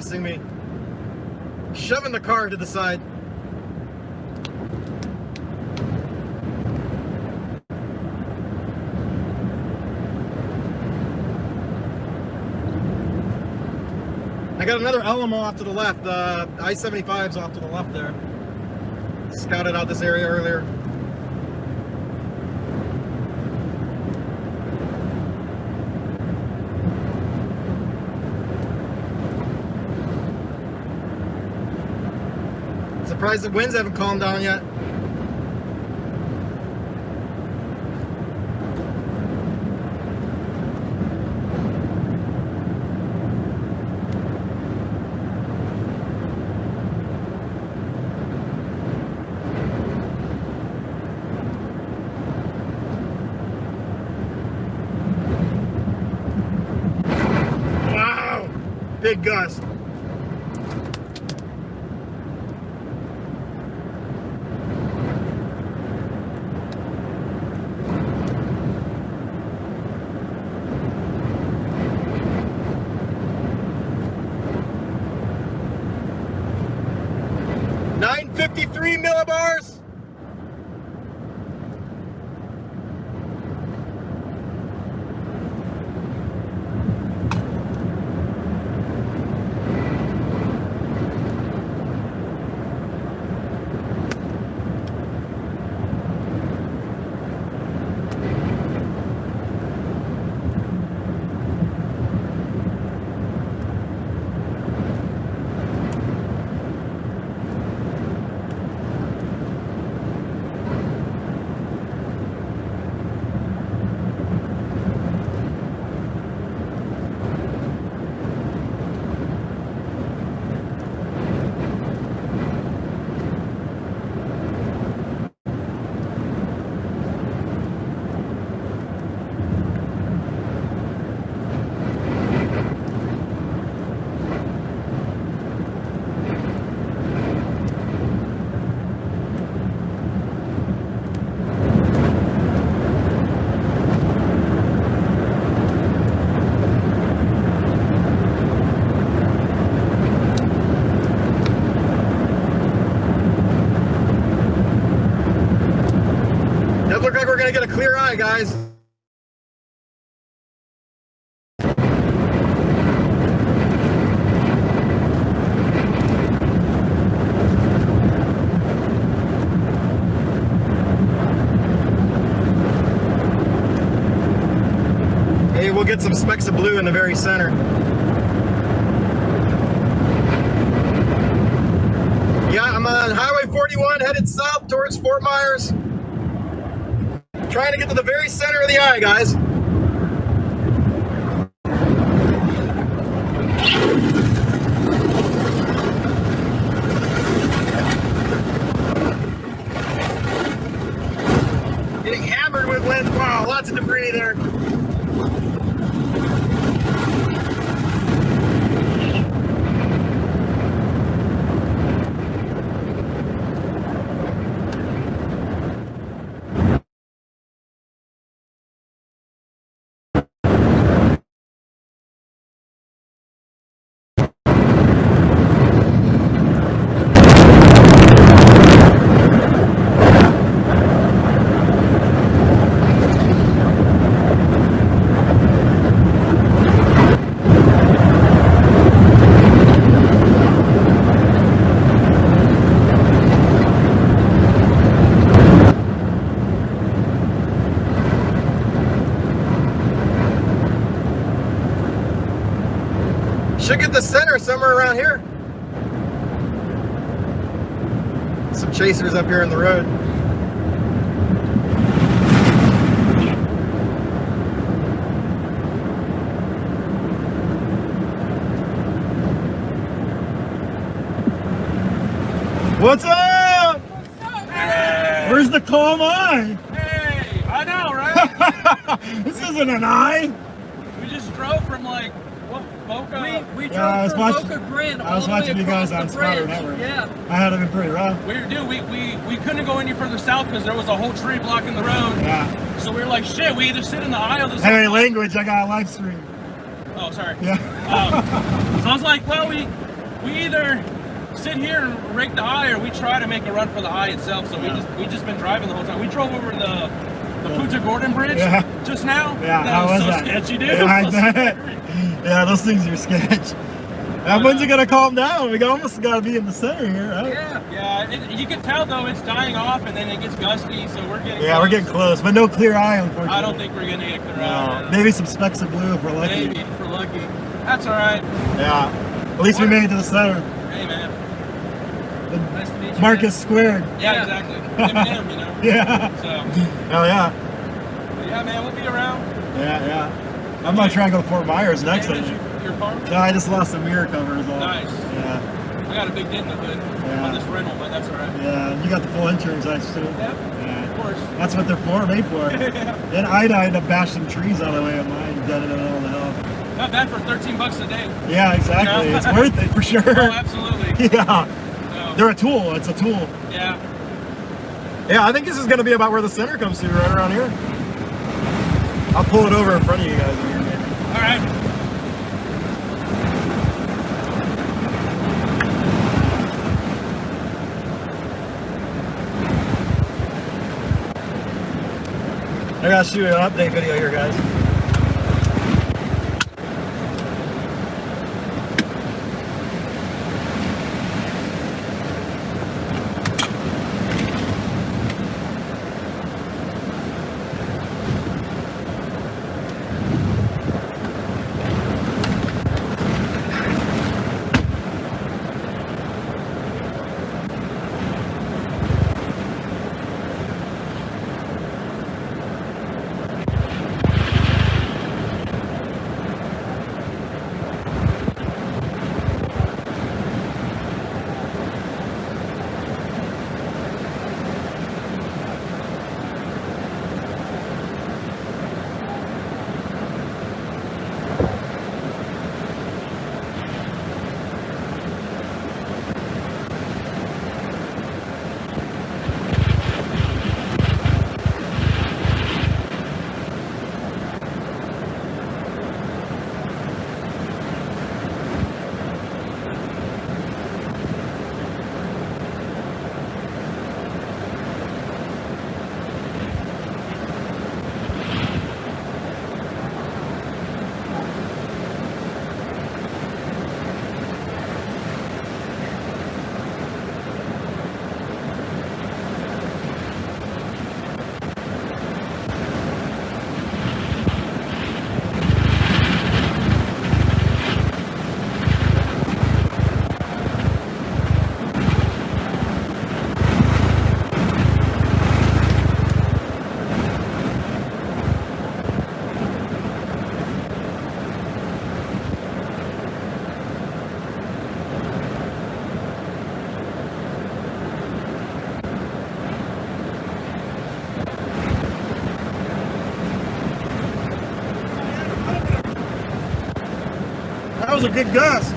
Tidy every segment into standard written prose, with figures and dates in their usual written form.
passing me, shoving the car to the side. I got another Alamo off to the left. The I-75's off to the left there. Scouted out this area earlier. Surprised the winds haven't calmed down yet. Wow! Big gust. .53 millibars. Look like we're gonna get a clear eye, guys. Hey, we'll get some specks of blue in the very center. Yeah, I'm on Highway 41 headed south towards Fort Myers. Trying to get to the very center of the eye, guys. Getting hammered with wind. Wow, lots of debris there. Should get the center somewhere around here. Some chasers up here in the road. What's up? What's up? Hey! Where's the calm eye? Hey! I know, right? This isn't an eye. We just drove from like Boca. We Yeah, drove from Boca Grande I was all the way watching you guys across on the bridge. Spider Network. Yeah. I had been pretty rough. We couldn't go any further south because there was a whole tree blocking the road. Yeah. So we were like, shit, we either sit in the aisle. This Hey, language, I got a live stream. Oh, sorry. Yeah. So I was like, well, we we either sit here and rake the high, or we try to make a run for the high itself. So we just been driving the whole time. We drove over the Punta Gordon Bridge just now. Yeah, that was so sketchy, dude. Yeah, I bet. Yeah, those things are sketch. When's it gonna calm down? We almost gotta be in the center here, right? Yeah. You can tell though it's dying off, and then it gets gusty. So we're getting we're getting close, but no clear eye, unfortunately. I don't think we're gonna get clear eye. Maybe some specks of blue if we're lucky. Maybe if we're lucky. That's all right. Yeah. At least we made it to the center. Hey man. Nice to meet you. Marcus squared. Yeah, exactly. Eminem, you know. Yeah. So. Hell yeah. But yeah, man, we'll be around. Yeah. I'm gonna try and go to Fort Myers next time. Your car? No, I just lost the mirror covers all. Nice. Yeah. I got a big dent in the hood on this rental, but that's all right. Yeah, you got the full insurance, I assume. Yep. Yeah. Of course. That's what they're for, made for. Then Ida ended up bashing trees out of the way of mine, gutted it all the hell. Not bad for $13 a day. Yeah, exactly. You know? It's worth it for sure. Oh, absolutely. Yeah. So, They're a tool. It's a tool. yeah. Yeah, I think this is going to be about where the center comes to, right around here. I'll pull it over in front of you guys. All right. I gotta shoot an update video here, guys. That was a good gust.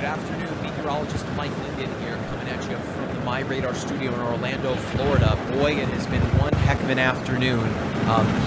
Good afternoon, meteorologist Mike Linden here, coming at you from the MyRadar studio in Orlando, Florida. Boy, it has been one heck of an afternoon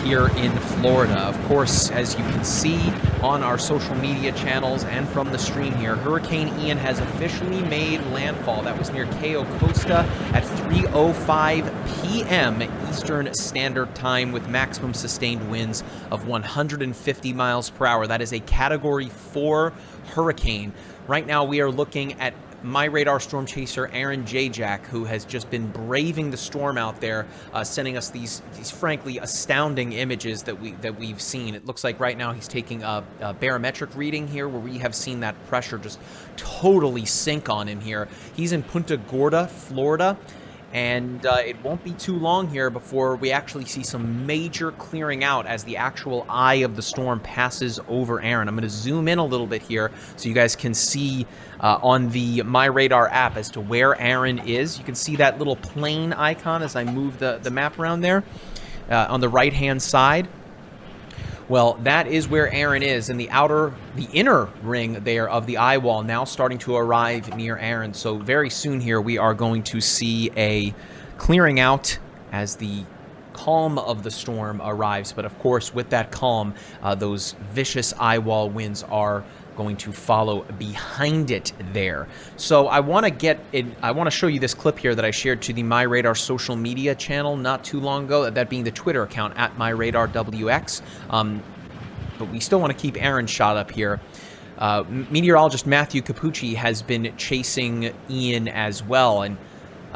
here in Florida. Of course, as you can see on our social media channels and from the stream here, Hurricane Ian has officially made landfall. That was near Cayo Costa at 3:05 p.m. Eastern Standard Time with maximum sustained winds of 150 miles per hour. That is a Category 4 hurricane. Right now, we are looking at MyRadar storm chaser Aaron Jayjack, who has just been braving the storm out there, sending us these frankly astounding images that we've seen. It looks like right now he's taking a barometric reading here, where we have seen that pressure just totally sink on him here. He's in Punta Gorda, Florida. And it won't be too long here before we actually see some major clearing out as the actual eye of the storm passes over Aaron. I'm going to zoom in a little bit here so you guys can see on the MyRadar app as to where Aaron is. You can see that little plane icon as I move the map around there on the right-hand side. Well, that is where Aaron is, and the inner ring there of the eye wall now starting to arrive near Aaron. So very soon here we are going to see a clearing out as the calm of the storm arrives. But of course, with that calm, those vicious eye wall winds are going to follow behind it there. So I want to show you this clip here that I shared to the MyRadar social media channel not too long ago, that being the Twitter account at MyRadarWX. But we still want to keep Aaron's shot up here. Meteorologist Matthew Capucci has been chasing Ian as well, and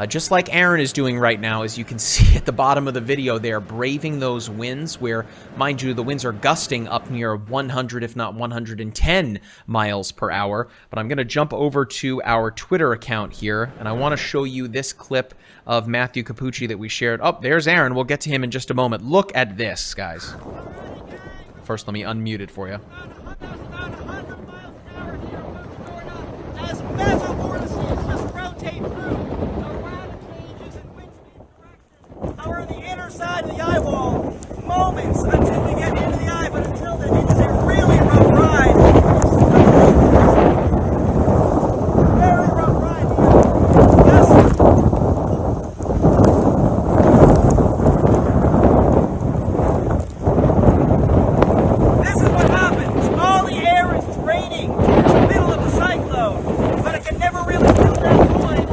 just like Aaron is doing right now, as you can see at the bottom of the video, they're braving those winds where, mind you, the winds are gusting up near 100, if not 110 miles per hour. But I'm going to jump over to our Twitter account here, and I want to show you this clip of Matthew Capucci that we shared. Oh, there's Aaron. We'll get to him in just a moment. Look at this, guys. First, let me unmute it for you. As metal vortices just rotate through. Are on the inner side of the eye wall. Moments until we get into the eye, but until then, it is a really rough ride. Very rough ride. Yes. This is what happens. All the air is draining in the middle of the cyclone, but it can never really fill that void.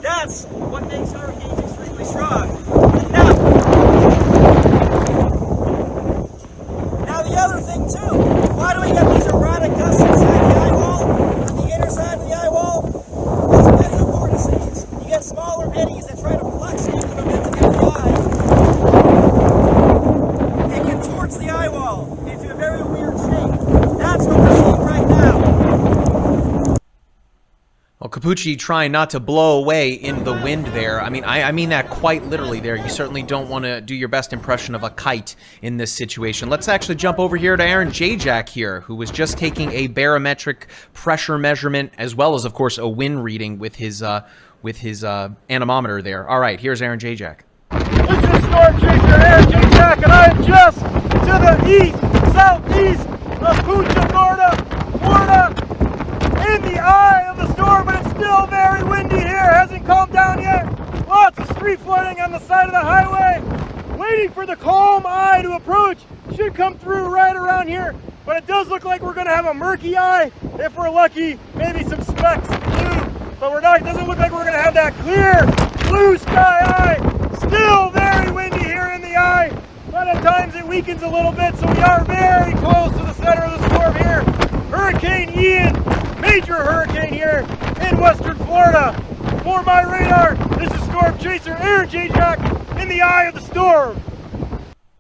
That's what makes hurricanes extremely strong. Now the other thing too, why do we get these erratic gusts inside the eye wall, on the inner side of the eye wall? It's mesovortices. You get smaller eddies that try to fluctuate the momentum of the eye. It contorts the eye wall into a very weird shape. That's what we're seeing right now. Well, Capucci trying not to blow away in the wind there. I mean that quite literally there. You certainly don't want to do your best impression of a kite in this situation. Let's actually jump over here to Aaron Jayjack here, who was just taking a barometric pressure measurement as well as, of course, a wind reading with his anemometer there. All right, here's Aaron Jayjack. This is Storm Chaser Aaron Jayjack, and I am just to the east, southeast of Punta Gorda, Florida, in the eye of the storm, but it's still very windy here. Hasn't calmed down yet. Lots of street flooding on the side of the highway. Waiting for the calm eye to approach. Should come through right around here, but it does look like we're going to have a murky eye. If we're lucky, maybe some specks of blue, but we're not. It doesn't look like we're going to have that clear blue sky eye. Still very windy here in the eye, but at times it weakens a little bit, so we are very close to the center of the storm here. Hurricane Ian, major hurricane here in western Florida. For MyRadar, this is Storm Chaser Aaron Jayjack in the eye of the storm.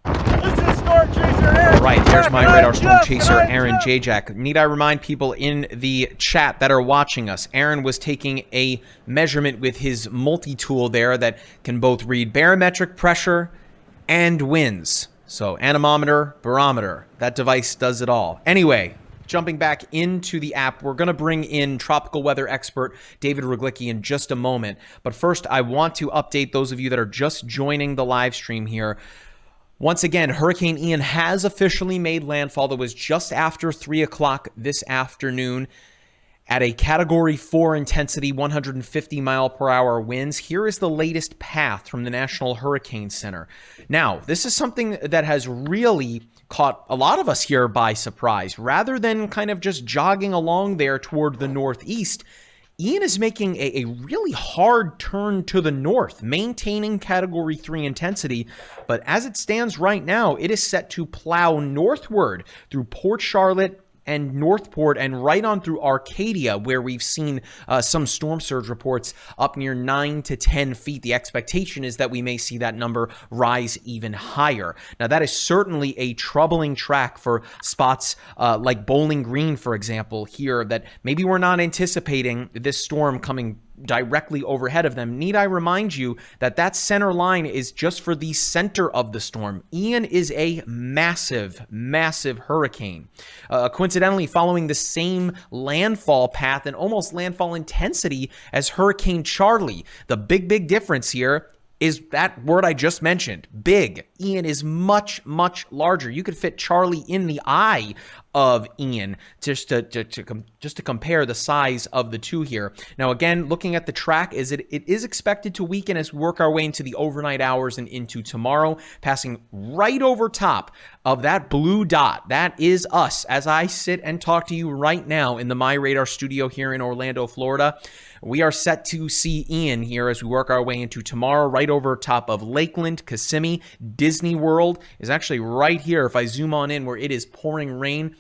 This is Storm Chaser Aaron. All right, there's MyRadar storm chaser Aaron Jayjack. Need I remind people in the chat that are watching us, Aaron was taking a measurement with his multi-tool there that can both read barometric pressure and winds. So anemometer, barometer, that device does it all. Anyway, jumping back into the app, we're going to bring in tropical weather expert David Ruglicki in just a moment. But first, I want to update those of you that are just joining the live stream here. Once again, Hurricane Ian has officially made landfall. That was just after 3 o'clock this afternoon at a Category 4 intensity, 150 mile per hour winds. Here is the latest path from the National Hurricane Center. Now, this is something that has really caught a lot of us here by surprise. Rather than kind of just jogging along there toward the northeast, Ian is making a really hard turn to the north, maintaining Category 3 intensity, but as it stands right now, it is set to plow northward through Port Charlotte and Northport and right on through Arcadia, where we've seen some storm surge reports up near 9 to 10 feet. The expectation is that we may see that number rise even higher. Now, that is certainly a troubling track for spots like Bowling Green, for example, here, that maybe we're not anticipating this storm coming directly overhead of them. Need I remind you that that center line is just for the center of the storm. Ian is a massive, massive hurricane. Coincidentally, following the same landfall path and almost landfall intensity as Hurricane Charlie. The big difference here is that word I just mentioned, big. Ian is much, much larger. You could fit Charlie in the eye of Ian just to compare the size of the two here. Now, again, looking at the track, it is expected to weaken as we work our way into the overnight hours and into tomorrow, passing right over top of that blue dot. That is us as I sit and talk to you right now in the MyRadar studio here in Orlando, Florida. We are set to see Ian here as we work our way into tomorrow, right over top of Lakeland, Kissimmee. Disney World is actually right here. If I zoom on in where it is pouring rain,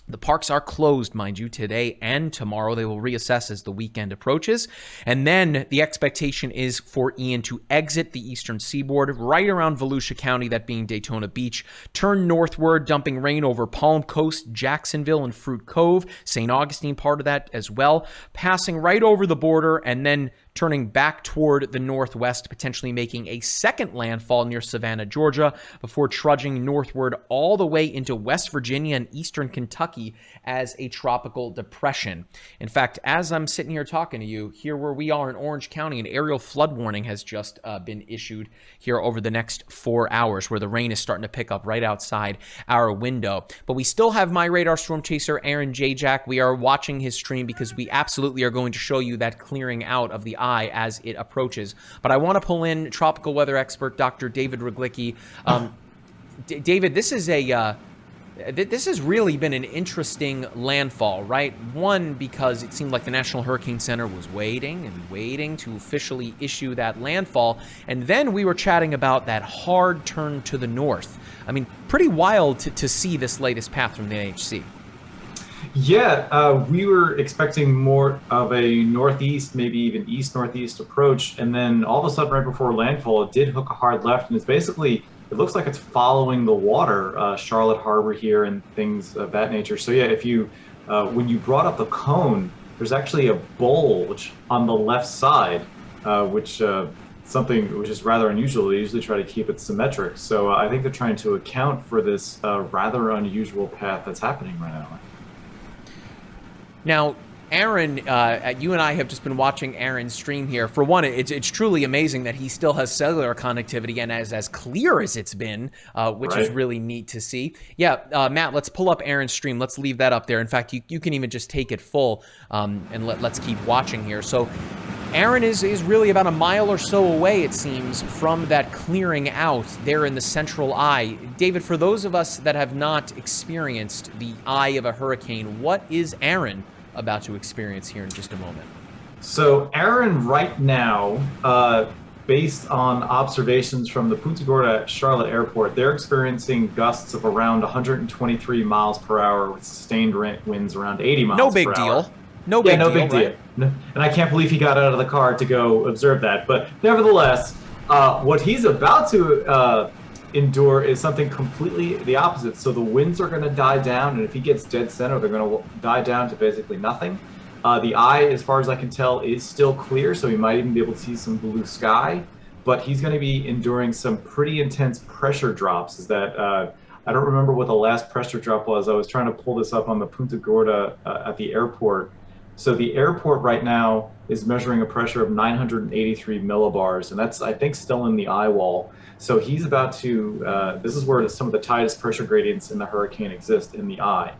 the parks are closed, mind you, today and tomorrow. They will reassess as the weekend approaches. And then the expectation is for Ian to exit the eastern seaboard right around Volusia County, that being Daytona Beach, turn northward, dumping rain over Palm Coast, Jacksonville, and Fruit Cove, St. Augustine part of that as well, passing right over the border and then turning back toward the northwest, potentially making a second landfall near Savannah, Georgia, before trudging northward all the way into West Virginia and eastern Kentucky as a tropical depression. In fact, as I'm sitting here talking to you, here where we are in Orange County, an aerial flood warning has just been issued here over the next 4 hours, where the rain is starting to pick up right outside our window. But we still have MyRadar storm chaser Aaron Jayjack. We are watching his stream because we absolutely are going to show you that clearing out of the as it approaches. But I want to pull in tropical weather expert Dr. David Ruglicki. David, this has really been an interesting landfall, right? One, because it seemed like the National Hurricane Center was waiting to officially issue that landfall. And then we were chatting about that hard turn to the north. I mean, pretty wild to see this latest path from the NHC. Yeah, we were expecting more of a northeast, maybe even east-northeast approach, and then all of a sudden, right before landfall, it did hook a hard left, and it's basically, it looks like it's following the water, Charlotte Harbor here and things of that nature. So yeah, if you, when you brought up the cone, there's actually a bowl which on the left side, which something which is rather unusual. They usually try to keep it symmetric. So I think they're trying to account for this rather unusual path that's happening right now. Now, Aaron, you and I have just been watching Aaron's stream here. For one, it's truly amazing that he still has cellular connectivity and as clear as it's been, which is really neat to see. Yeah, Matt, let's pull up Aaron's stream. Let's leave that up there. In fact, you can even just take it full and let's keep watching here. So Aaron is really about a mile or so away, it seems, from that clearing out there in the central eye. David, for those of us that have not experienced the eye of a hurricane, what is Aaron about to experience here in just a moment? So Aaron right now, based on observations from the Punta Gorda Charlotte Airport, they're experiencing gusts of around 123 miles per hour with sustained winds around 80 miles per hour. No big deal. No big deal. No, and I can't believe he got out of the car to go observe that. But nevertheless, what he's about to endure is something completely the opposite. So the winds are going to die down, and if he gets dead center, they're going to die down to basically nothing. The eye, as far as I can tell, is still clear, so he might even be able to see some blue sky. But he's going to be enduring some pretty intense pressure drops. Is that I don't remember what the last pressure drop was. I was trying to pull this up on the Punta Gorda at the airport. So the airport right now is measuring a pressure of 983 millibars, and that's, I think, still in the eye wall. So he's about to, this is where some of the tightest pressure gradients in the hurricane exist, in the eye.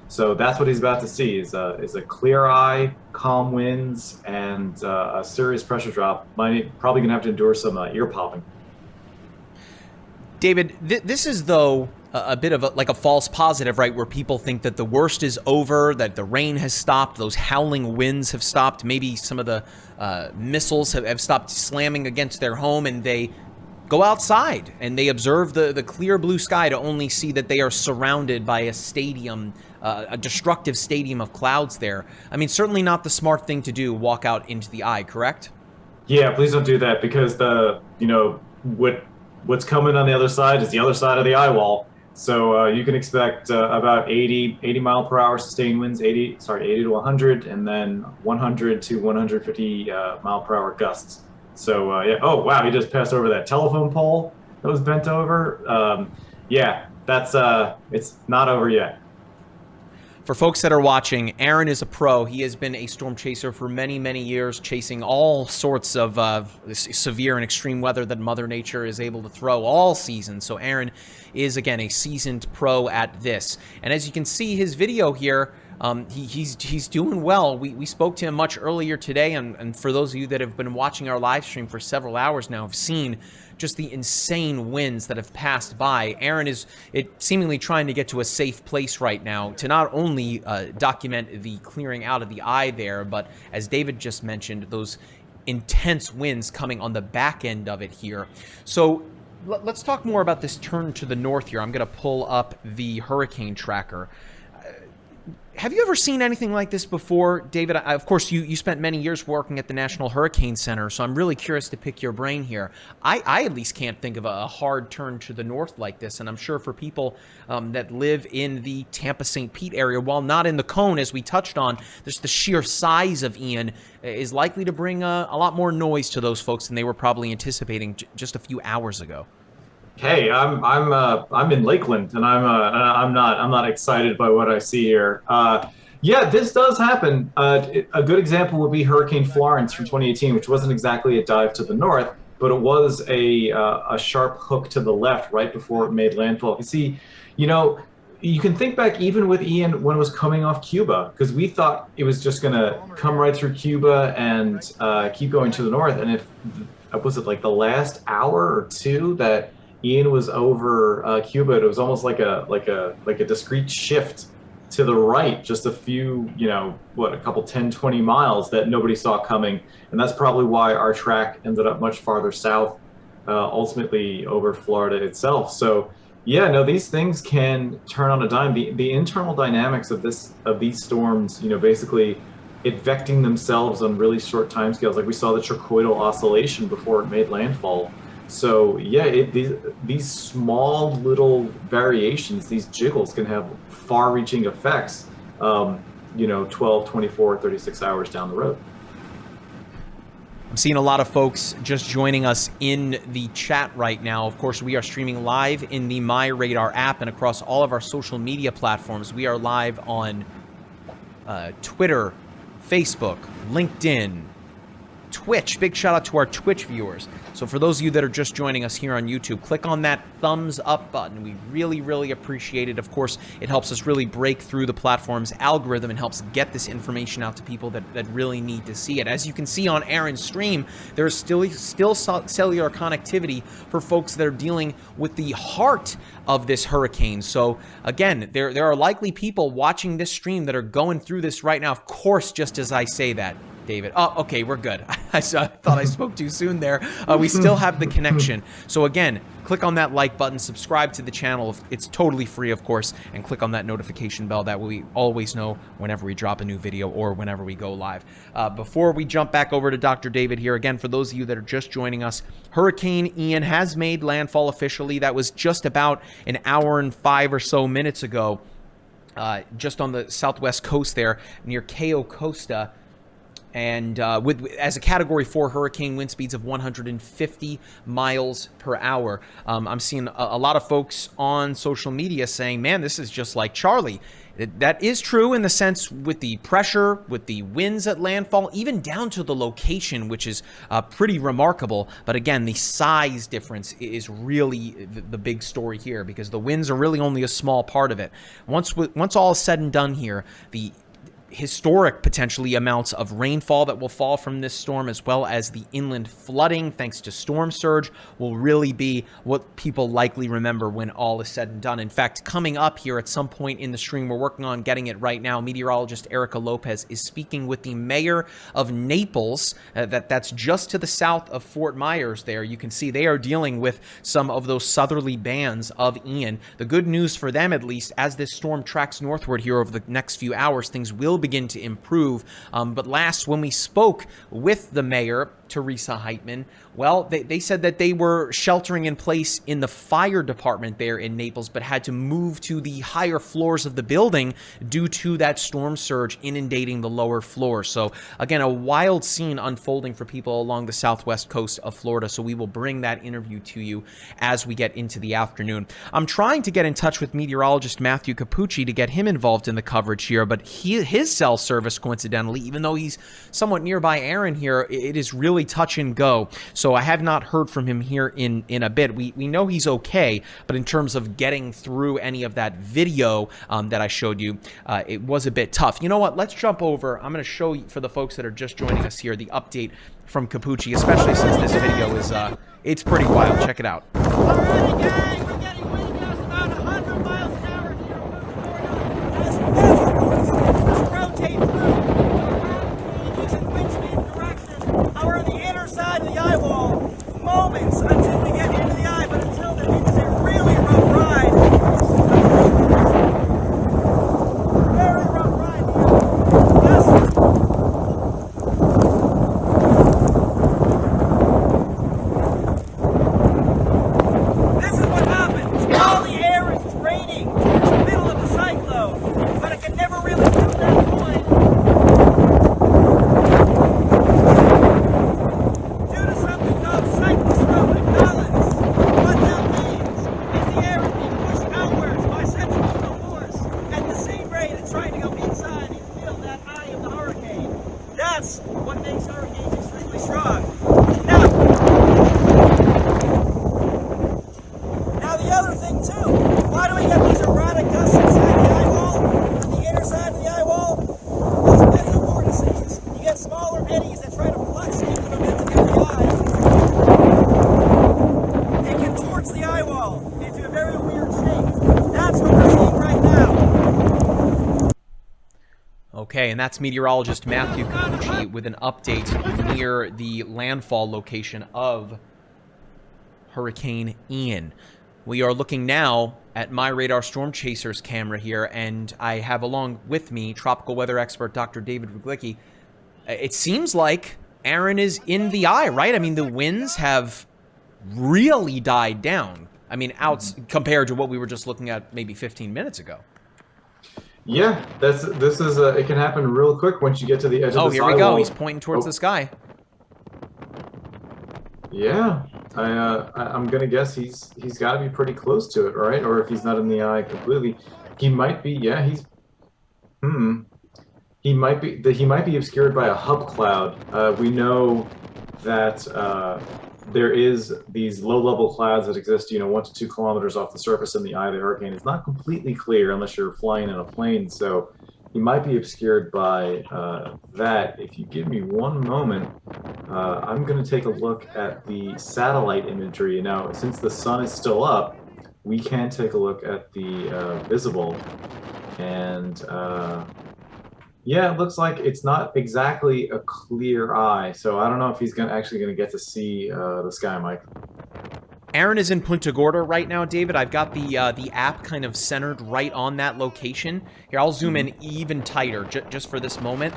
So that's what he's about to see, is a clear eye, calm winds, and a serious pressure drop. Probably gonna have to endure some ear popping. David, this is, though, a bit of like a false positive, right, where people think that the worst is over, that the rain has stopped, those howling winds have stopped, maybe some of the missiles have stopped slamming against their home, and they go outside and they observe the clear blue sky to only see that they are surrounded by a stadium, a destructive stadium of clouds there. I mean, certainly not the smart thing to do, walk out into the eye, correct? Yeah, please don't do that, because what's coming on the other side is the other side of the eye wall. So you can expect about 80 mile per hour sustained winds, 80 to 100, and then 100 to 150 mile per hour gusts. So yeah. Oh wow, he just passed over that telephone pole that was bent over. Yeah, that's it's not over yet. For folks that are watching, Aaron is a pro. He has been a storm chaser for many, many years, chasing all sorts of severe and extreme weather that Mother Nature is able to throw all seasons. So Aaron is, again, a seasoned pro at this. And as you can see his video here, he's doing well. We spoke to him much earlier today, and for those of you that have been watching our live stream for several hours now, have seen just the insane winds that have passed by. Aaron is seemingly trying to get to a safe place right now to not only document the clearing out of the eye there, but as David just mentioned, those intense winds coming on the back end of it here. So let's talk more about this turn to the north here. I'm going to pull up the hurricane tracker. Have you ever seen anything like this before, David? Of course, you spent many years working at the National Hurricane Center, so I'm really curious to pick your brain here. I at least can't think of a hard turn to the north like this, and I'm sure for people that live in the Tampa-St. Pete area, while not in the cone, as we touched on, just the sheer size of Ian is likely to bring a lot more noise to those folks than they were probably anticipating just a few hours ago. Hey, I'm in Lakeland, and I'm not excited by what I see here. Yeah, this does happen. A good example would be Hurricane Florence from 2018, which wasn't exactly a dive to the north, but it was a sharp hook to the left right before it made landfall. You see, you can think back even with Ian when it was coming off Cuba, because we thought it was just going to come right through Cuba and keep going to the north. And was it like the last hour or two that Ian was over Cuba, it was almost like a discrete shift to the right, just a few, a couple 10, 20 miles that nobody saw coming. And that's probably why our track ended up much farther south, ultimately over Florida itself. So yeah, no, these things can turn on a dime. The internal dynamics of these storms, basically advecting themselves on really short timescales. Like we saw the trochoidal oscillation before it made landfall. So yeah, these small little variations, these jiggles can have far-reaching effects, 12, 24, 36 hours down the road. I'm seeing a lot of folks just joining us in the chat right now. Of course, we are streaming live in the MyRadar app and across all of our social media platforms. We are live on Twitter, Facebook, LinkedIn, Twitch. Big shout out to our Twitch viewers. So for those of you that are just joining us here on YouTube, click on that thumbs up button. We really, really appreciate it. Of course, it helps us really break through the platform's algorithm and helps get this information out to people that really need to see it. As you can see on Aaron's stream, there is still cellular connectivity for folks that are dealing with the heart of this hurricane. So again, there are likely people watching this stream that are going through this right now. Of course, just as I say that, David. Oh, okay, we're good. I thought I spoke too soon there. We still have the connection. So again, click on that like button, subscribe to the channel. It's totally free, of course, and click on that notification bell. That way we always know whenever we drop a new video or whenever we go live. Before we jump back over to Dr. David here, again, for those of you that are just joining us, Hurricane Ian has made landfall officially. That was just about an hour and 5 or so minutes ago, just on the southwest coast there near Cayo Costa. And as a Category 4 hurricane, wind speeds of 150 miles per hour. I'm seeing a lot of folks on social media saying, man, this is just like Charlie. That is true in the sense with the pressure, with the winds at landfall, even down to the location, which is pretty remarkable. But again, the size difference is really the big story here, because the winds are really only a small part of it. Once all is said and done here, the historic potentially amounts of rainfall that will fall from this storm, as well as the inland flooding thanks to storm surge, will really be what people likely remember when all is said and done. In fact, coming up here at some point in the stream, we're working on getting it right now, meteorologist Erica Lopez is speaking with the mayor of Naples, that's just to the south of Fort Myers there. You can see they are dealing with some of those southerly bands of Ian. The good news for them, at least, as this storm tracks northward here over the next few hours, things will begin to improve. But last, when we spoke with the mayor, Teresa Heitman, well, they said that they were sheltering in place in the fire department there in Naples, but had to move to the higher floors of the building due to that storm surge inundating the lower floors. So again, a wild scene unfolding for people along the southwest coast of Florida. So we will bring that interview to you as we get into the afternoon. I'm trying to get in touch with meteorologist Matthew Capucci to get him involved in the coverage here, but his cell service, coincidentally, even though he's somewhat nearby Aaron here, it is really touch and go. So I have not heard from him here in a bit. We know he's okay, but in terms of getting through any of that video that I showed you, it was a bit tough. You know what? Let's jump over. I'm going to show you, for the folks that are just joining us here, the update from Capucci, especially since this video is, it's pretty wild. Check it out. Alrighty, gang, we're getting wind gusts about 100 miles an hour here. Let's rotate through. Using wind speed direction. Now we're on the inner side of the eye wall. Moments until we get into the eye, but until then, it is a really rough ride. Very rough ride here. Yes. This is what happens. All the air is draining towards the middle of the cyclone, but it can never really prove that point. Due to something called cyclostrophic balance. What that means is the air is being pushed outwards by centrifugal force at the same rate it's trying to go inside and fill that eye of the hurricane. That's what makes hurricanes extremely strong. Now the other thing too, why do we get these erratic gusts inside the eye wall, on the inner side of the eye wall? It's metal vortices. You get smaller eddies that try to fluctuate the momentum in the eye. It contorts the eye wall into a very weird shape. That's what we're seeing right now. Okay, and that's meteorologist Matthew Capucci with an update near the landfall location of Hurricane Ian. We are looking now at MyRadar Storm Chaser's camera here, and I have along with me tropical weather expert Dr. David Ruglicki. It seems like Aaron is in the eye, right? I mean, the winds have really died down. I mean, compared to what we were just looking at maybe 15 minutes ago. Yeah, this is it can happen real quick once you get to the edge of the Oh, here we go. sidewall. He's pointing towards the sky. Yeah, I'm gonna guess he's got to be pretty close to it, right? Or if he's not in the eye completely, he might be. Yeah, he might be obscured by a hub cloud. We know that there is these low-level clouds that exist, 1 to 2 kilometers off the surface in the eye of the hurricane. It's not completely clear unless you're flying in a plane, so he might be obscured by that. If you give me one moment, I'm going to take a look at the satellite imagery. Now, since the sun is still up, we can take a look at the visible, and yeah, it looks like it's not exactly a clear eye, so I don't know if he's actually going to get to see the sky, Mike. Aaron is in Punta Gorda right now, David. I've got the app kind of centered right on that location. Here, I'll zoom in even tighter just for this moment.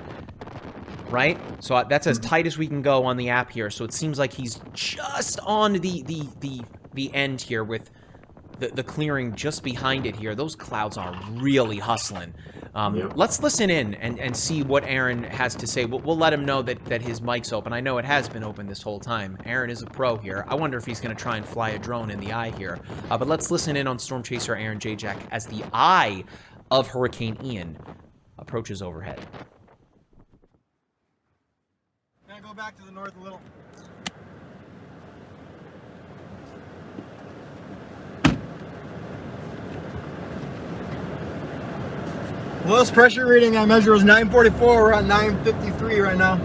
Right? So that's as tight as we can go on the app here. So it seems like he's just on the end here with the clearing just behind it here. Those clouds are really hustling. Let's listen in and see what Aaron has to say. We'll let him know that his mic's open. I know it has been open this whole time. Aaron is a pro here. I wonder if he's going to try and fly a drone in the eye here. But let's listen in on Storm Chaser Aaron Jayjack as the eye of Hurricane Ian approaches overhead. Can I go back to the north a little? Lowest pressure reading I measured was 944. We're at 953 right now.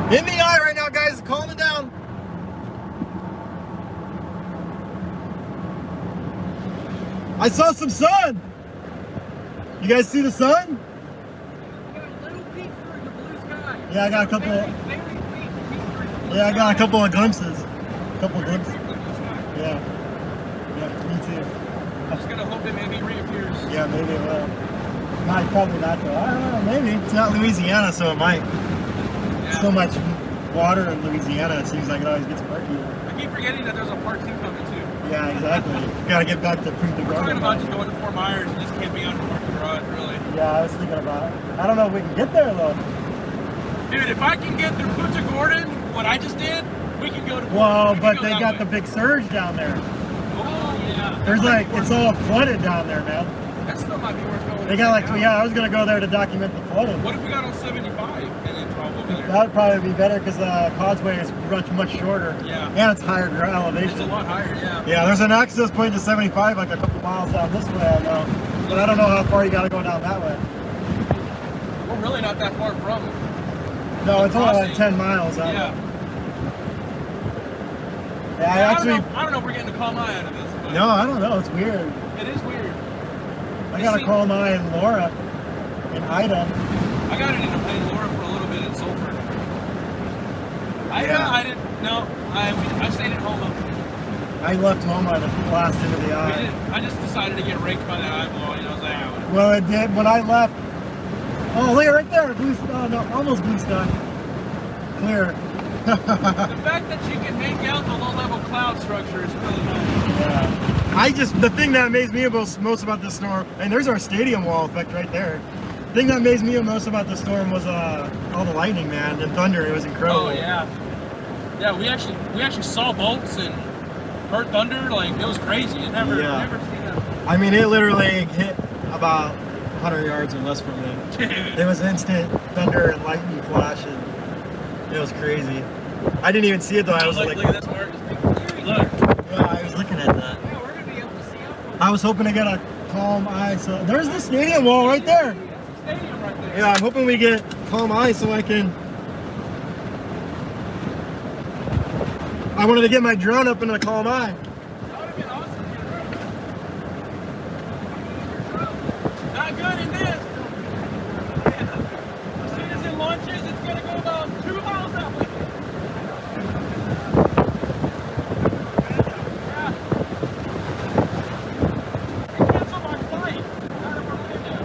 In the eye right now, guys. Calm it down. I saw some sun. You guys see the sun? Yeah, I got a couple. Yeah, I got a couple of glimpses. Yeah. Yeah, me too. I'm just gonna hope it maybe reappears. Yeah, maybe it will. Might, probably not though. I don't know. Maybe it's not Louisiana, so it might. So much water in Louisiana, it seems like it always gets murky. I keep forgetting that there's a part 2 coming too. Yeah, exactly. Gotta get back to prove the I'm garden. talking about just going to Fort Myers and just camping out in the parking garage, really. Yeah, I was thinking about it. I don't know if we can get there though. Dude, if I can get through Punta Gordon, what I just did, we can go to. Well, but they got the big surge down there. Oh yeah. There's like, it's all flooded down there, man. That still might be worth going. They got like, yeah, I was gonna go there to document the flooding. What if we got on 75 and then drove over there? That would probably be better because the causeway is much shorter. Yeah. And it's higher elevation. It's a lot higher, yeah. Yeah, there's an access point to 75 like a couple miles down this way, I know. But I don't know how far you gotta go down that way. We're really not that far from it. No, it's only like 10 miles out. Yeah. Yeah, I don't know if we're getting a calm eye out of this. But no, I don't know. It's weird. It is weird. I got a calm eye in Laura, in Ida. I got it into playing Laura for a little bit in Sulphur. I didn't. No, I stayed at home. I left home on the blast into the eye. I just decided to get raked by that eyeball. You know, I was like, ah, Well, it did when I left. Oh, look right there, blue. No, almost blue sky. Clear. the fact that you can make out the low-level cloud structure is really nice. Yeah. The thing that amazed me most about this storm, and there's our stadium wall effect right there. The thing that amazed me most about the storm was all the lightning, man, and thunder. It was incredible. Oh yeah. Yeah, we actually saw bolts and heard thunder. Like it was crazy. You never seen that. I mean, it literally hit about 100 yards or less from me. It was instant thunder and lightning flash, and it was crazy. I didn't even see it though. I was like, look at this part. Look. Yeah, I was looking at that. Yeah, we're gonna be able to see up. I was hoping to get a calm eye. So there's the stadium wall right there. Stadium right there. Yeah, I'm hoping we get calm eye so I can. I wanted to get my drone up into the calm eye. That would have been awesome. Not good in this. Yeah. As soon as it launches, it's gonna go about 2 miles that way. Yeah. Cancel my flight. Out of Orlando.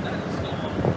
That is so long.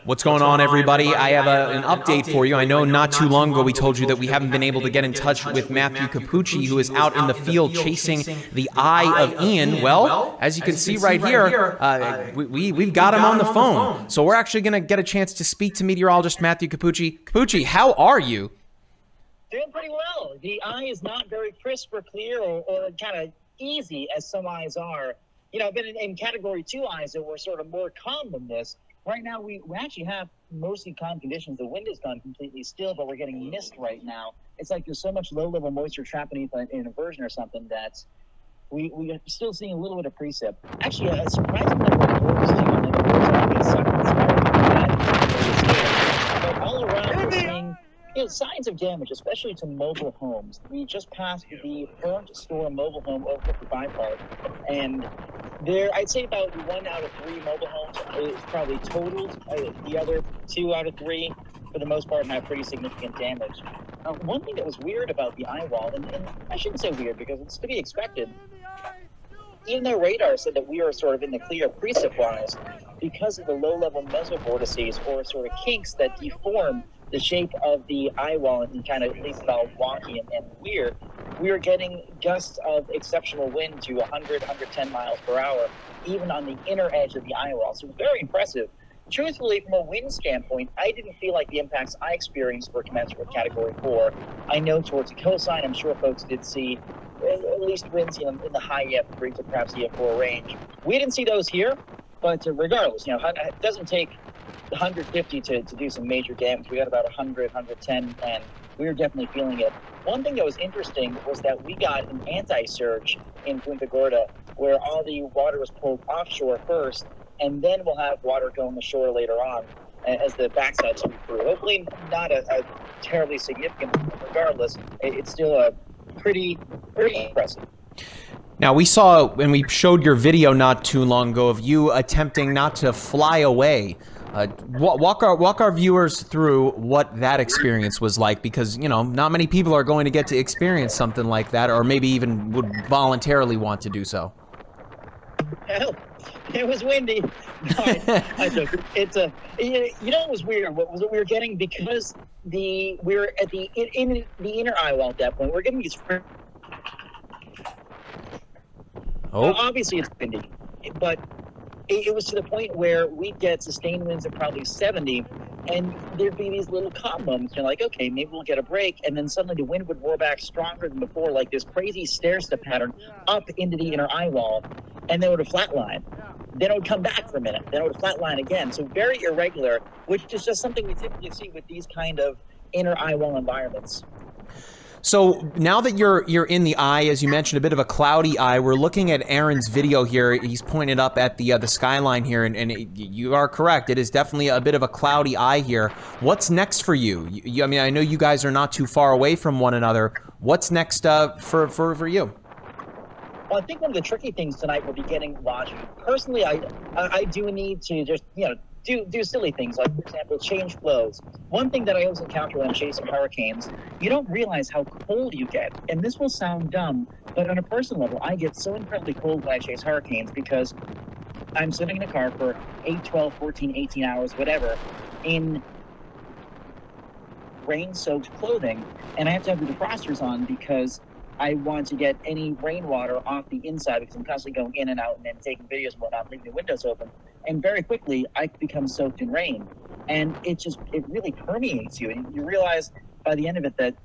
What's going on, everybody? I have an update for you. I know not too long ago we told you that we haven't been able to get in touch with Matthew Capucci, who is out in the field chasing the eye of Ian. Well, as you can see right here, we've got him on the phone. So we're actually going to get a chance to speak to meteorologist Matthew Capucci. Capucci, how are you? Doing pretty well. The eye is not very crisp or clear or kind of easy as some eyes are. You know, I've been in Category 2 eyes that were sort of more calm than this. Right now, we actually have mostly calm conditions. The wind has gone completely still, but we're getting mist right now. It's like there's so much low-level moisture trapped beneath an inversion or something that we are still seeing a little bit of precip. Actually, a surprising number of birds, too. And the birds are being sucked in the sky. But all around, we're seeing signs of damage, especially to mobile homes. We just passed the Burnt Store mobile home over the Park, and there, I'd say about 1 out of 3 mobile homes is probably totaled. The other 2 out of 3, for the most part, have pretty significant damage. One thing that was weird about the eye wall, and I shouldn't say weird because it's to be expected, even though radar said that we are sort of in the clear precip-wise, because of the low-level mesovortices or sort of kinks that deform the shape of the eye wall and kind of leaves it all wonky and weird, we are getting gusts of exceptional wind to 100, 110 miles per hour, even on the inner edge of the eye wall. So very impressive. Truthfully, from a wind standpoint, I didn't feel like the impacts I experienced were commensurate with Category 4. I know towards the coastline, I'm sure folks did see at least winds in the high EF3 to perhaps EF4 range. We didn't see those here, but regardless, it doesn't take 150 to do some major damage. We got about 100, 110, and we were definitely feeling it. One thing that was interesting was that we got an anti-surge in Punta Gorda, where all the water was pulled offshore first, and then we'll have water going ashore later on as the backside sweep through. Hopefully not a terribly significant, but regardless, it's still a pretty impressive. Now, we saw, and we showed your video not too long ago of you attempting not to fly away. Walk our viewers through what that experience was like, because, not many people are going to get to experience something like that, or maybe even would voluntarily want to do so. Hell, it was windy. No, I joke. It's what was weird? What was it we were getting? Because we were at the inner eye wall at that point. We're getting these. Well, obviously it's windy, but it was to the point where we'd get sustained winds of probably 70, and there'd be these little calm moments. You're like, okay, maybe we'll get a break, and then suddenly the wind would roar back stronger than before, like this crazy stair-step pattern up into the inner eye wall, and then it would flatline. Then it would come back for a minute, then it would flatline again. So very irregular, which is just something we typically see with these kind of inner eye wall environments. So now that you're in the eye, as you mentioned, a bit of a cloudy eye, we're looking at Aaron's video here. He's pointed up at the skyline here, and you are correct. It is definitely a bit of a cloudy eye here. What's next for you? I mean, I know you guys are not too far away from one another. What's next for you? Well, I think one of the tricky things tonight will be getting lodging. Personally, I do need to just do silly things, like, for example, change clothes. One thing that I always encounter when I'm chasing hurricanes, you don't realize how cold you get. And this will sound dumb, but on a personal level, I get so incredibly cold when I chase hurricanes because I'm sitting in a car for 8, 12, 14, 18 hours, whatever, in rain-soaked clothing, and I have to have the defrosters on because I want to get any rainwater off the inside because I'm constantly going in and out and then taking videos and whatnot, leaving the windows open. And very quickly, I become soaked in rain. And it really permeates you. And you realize by the end of it that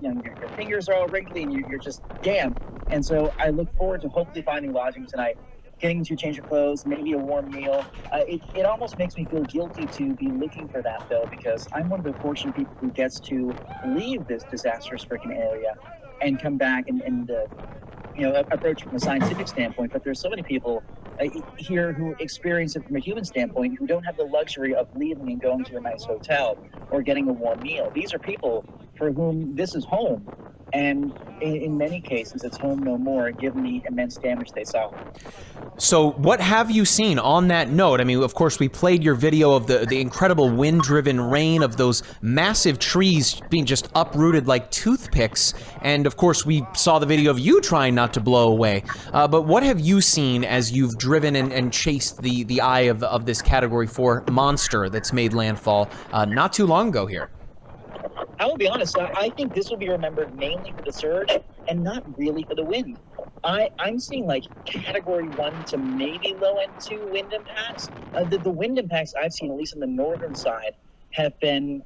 your fingers are all wrinkly and you're just damp. And so I look forward to hopefully finding lodging tonight, getting to change of clothes, maybe a warm meal. It almost makes me feel guilty to be looking for that, though, because I'm one of the fortunate people who gets to leave this disastrous freaking area and come back and approach it from a scientific standpoint. But there's so many people here who experience it from a human standpoint who don't have the luxury of leaving and going to a nice hotel or getting a warm meal. These are people for whom this is home. And in many cases, it's home no more, given the immense damage they saw. So what have you seen on that note? I mean, of course, we played your video of the incredible wind-driven rain of those massive trees being just uprooted like toothpicks. And of course, we saw the video of you trying not to blow away. But what have you seen as you've driven and chased the eye of this Category 4 monster that's made landfall not too long ago here? I will be honest, I think this will be remembered mainly for the surge and not really for the wind. I'm seeing like Category 1 to maybe low end 2 wind impacts. The wind impacts I've seen, at least on the northern side, have been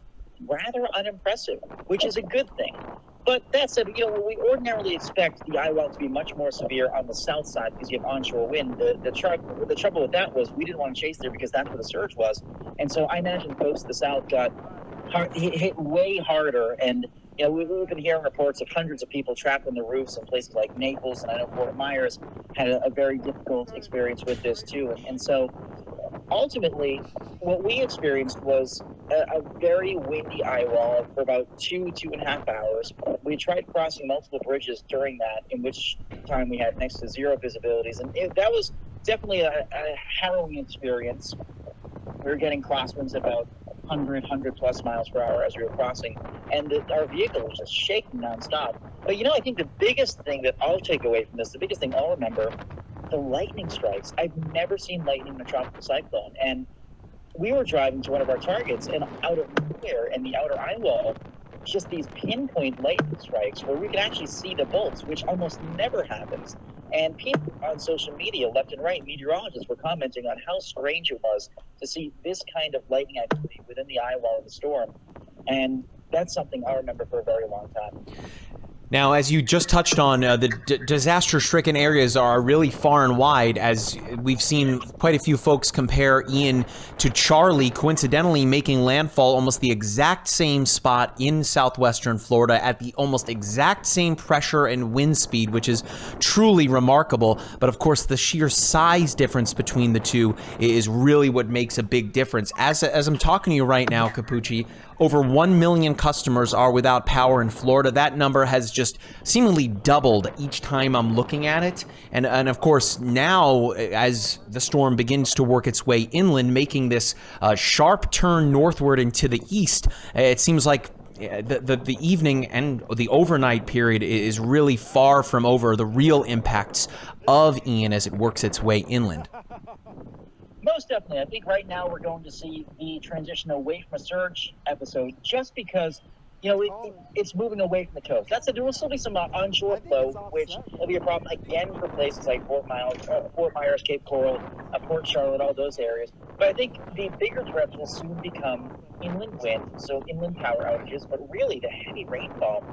rather unimpressive, which is a good thing. But that said, we ordinarily expect the eye wall to be much more severe on the south side because you have onshore wind. The trouble with that was we didn't want to chase there because that's where the surge was. And so I imagine folks to the south got hit way harder, and we've been hearing reports of hundreds of people trapped on the roofs in places like Naples, and I know Fort Myers had a very difficult experience with this too. And so ultimately, what we experienced was a very windy eye wall for about 2.5 hours. We tried crossing multiple bridges during that, in which time we had next to zero visibilities, and that was definitely a harrowing experience. We were getting crosswinds about 100 plus miles per hour as we were crossing, and our vehicle was just shaking nonstop. But I think the biggest thing that I'll take away from this, the biggest thing I'll remember, the lightning strikes. I've never seen lightning in a tropical cyclone, and we were driving to one of our targets, and out of nowhere in the outer eye wall, just these pinpoint lightning strikes where we could actually see the bolts, which almost never happens. And people on social media, left and right, meteorologists were commenting on how strange it was to see this kind of lightning activity within the eye wall of the storm. And that's something I remember for a very long time. Now, as you just touched on, the disaster-stricken areas are really far and wide, as we've seen quite a few folks compare Ian to Charlie, coincidentally making landfall almost the exact same spot in southwestern Florida at the almost exact same pressure and wind speed, which is truly remarkable. But of course, the sheer size difference between the two is really what makes a big difference. As I'm talking to you right now, Capucci, over 1 million customers are without power in Florida. That number has just seemingly doubled each time I'm looking at it. And of course, now as the storm begins to work its way inland, making this sharp turn northward into the east, it seems like the evening and the overnight period is really far from over the real impacts of Ian as it works its way inland. Most definitely. I think right now we're going to see the transition away from a surge episode just because, it's moving away from the coast. That said, there will still be some onshore flow, which will be a problem again for places like Fort Myers, Cape Coral, Port Charlotte, all those areas. But I think the bigger threats will soon become inland wind, so inland power outages, but really the heavy rainfall.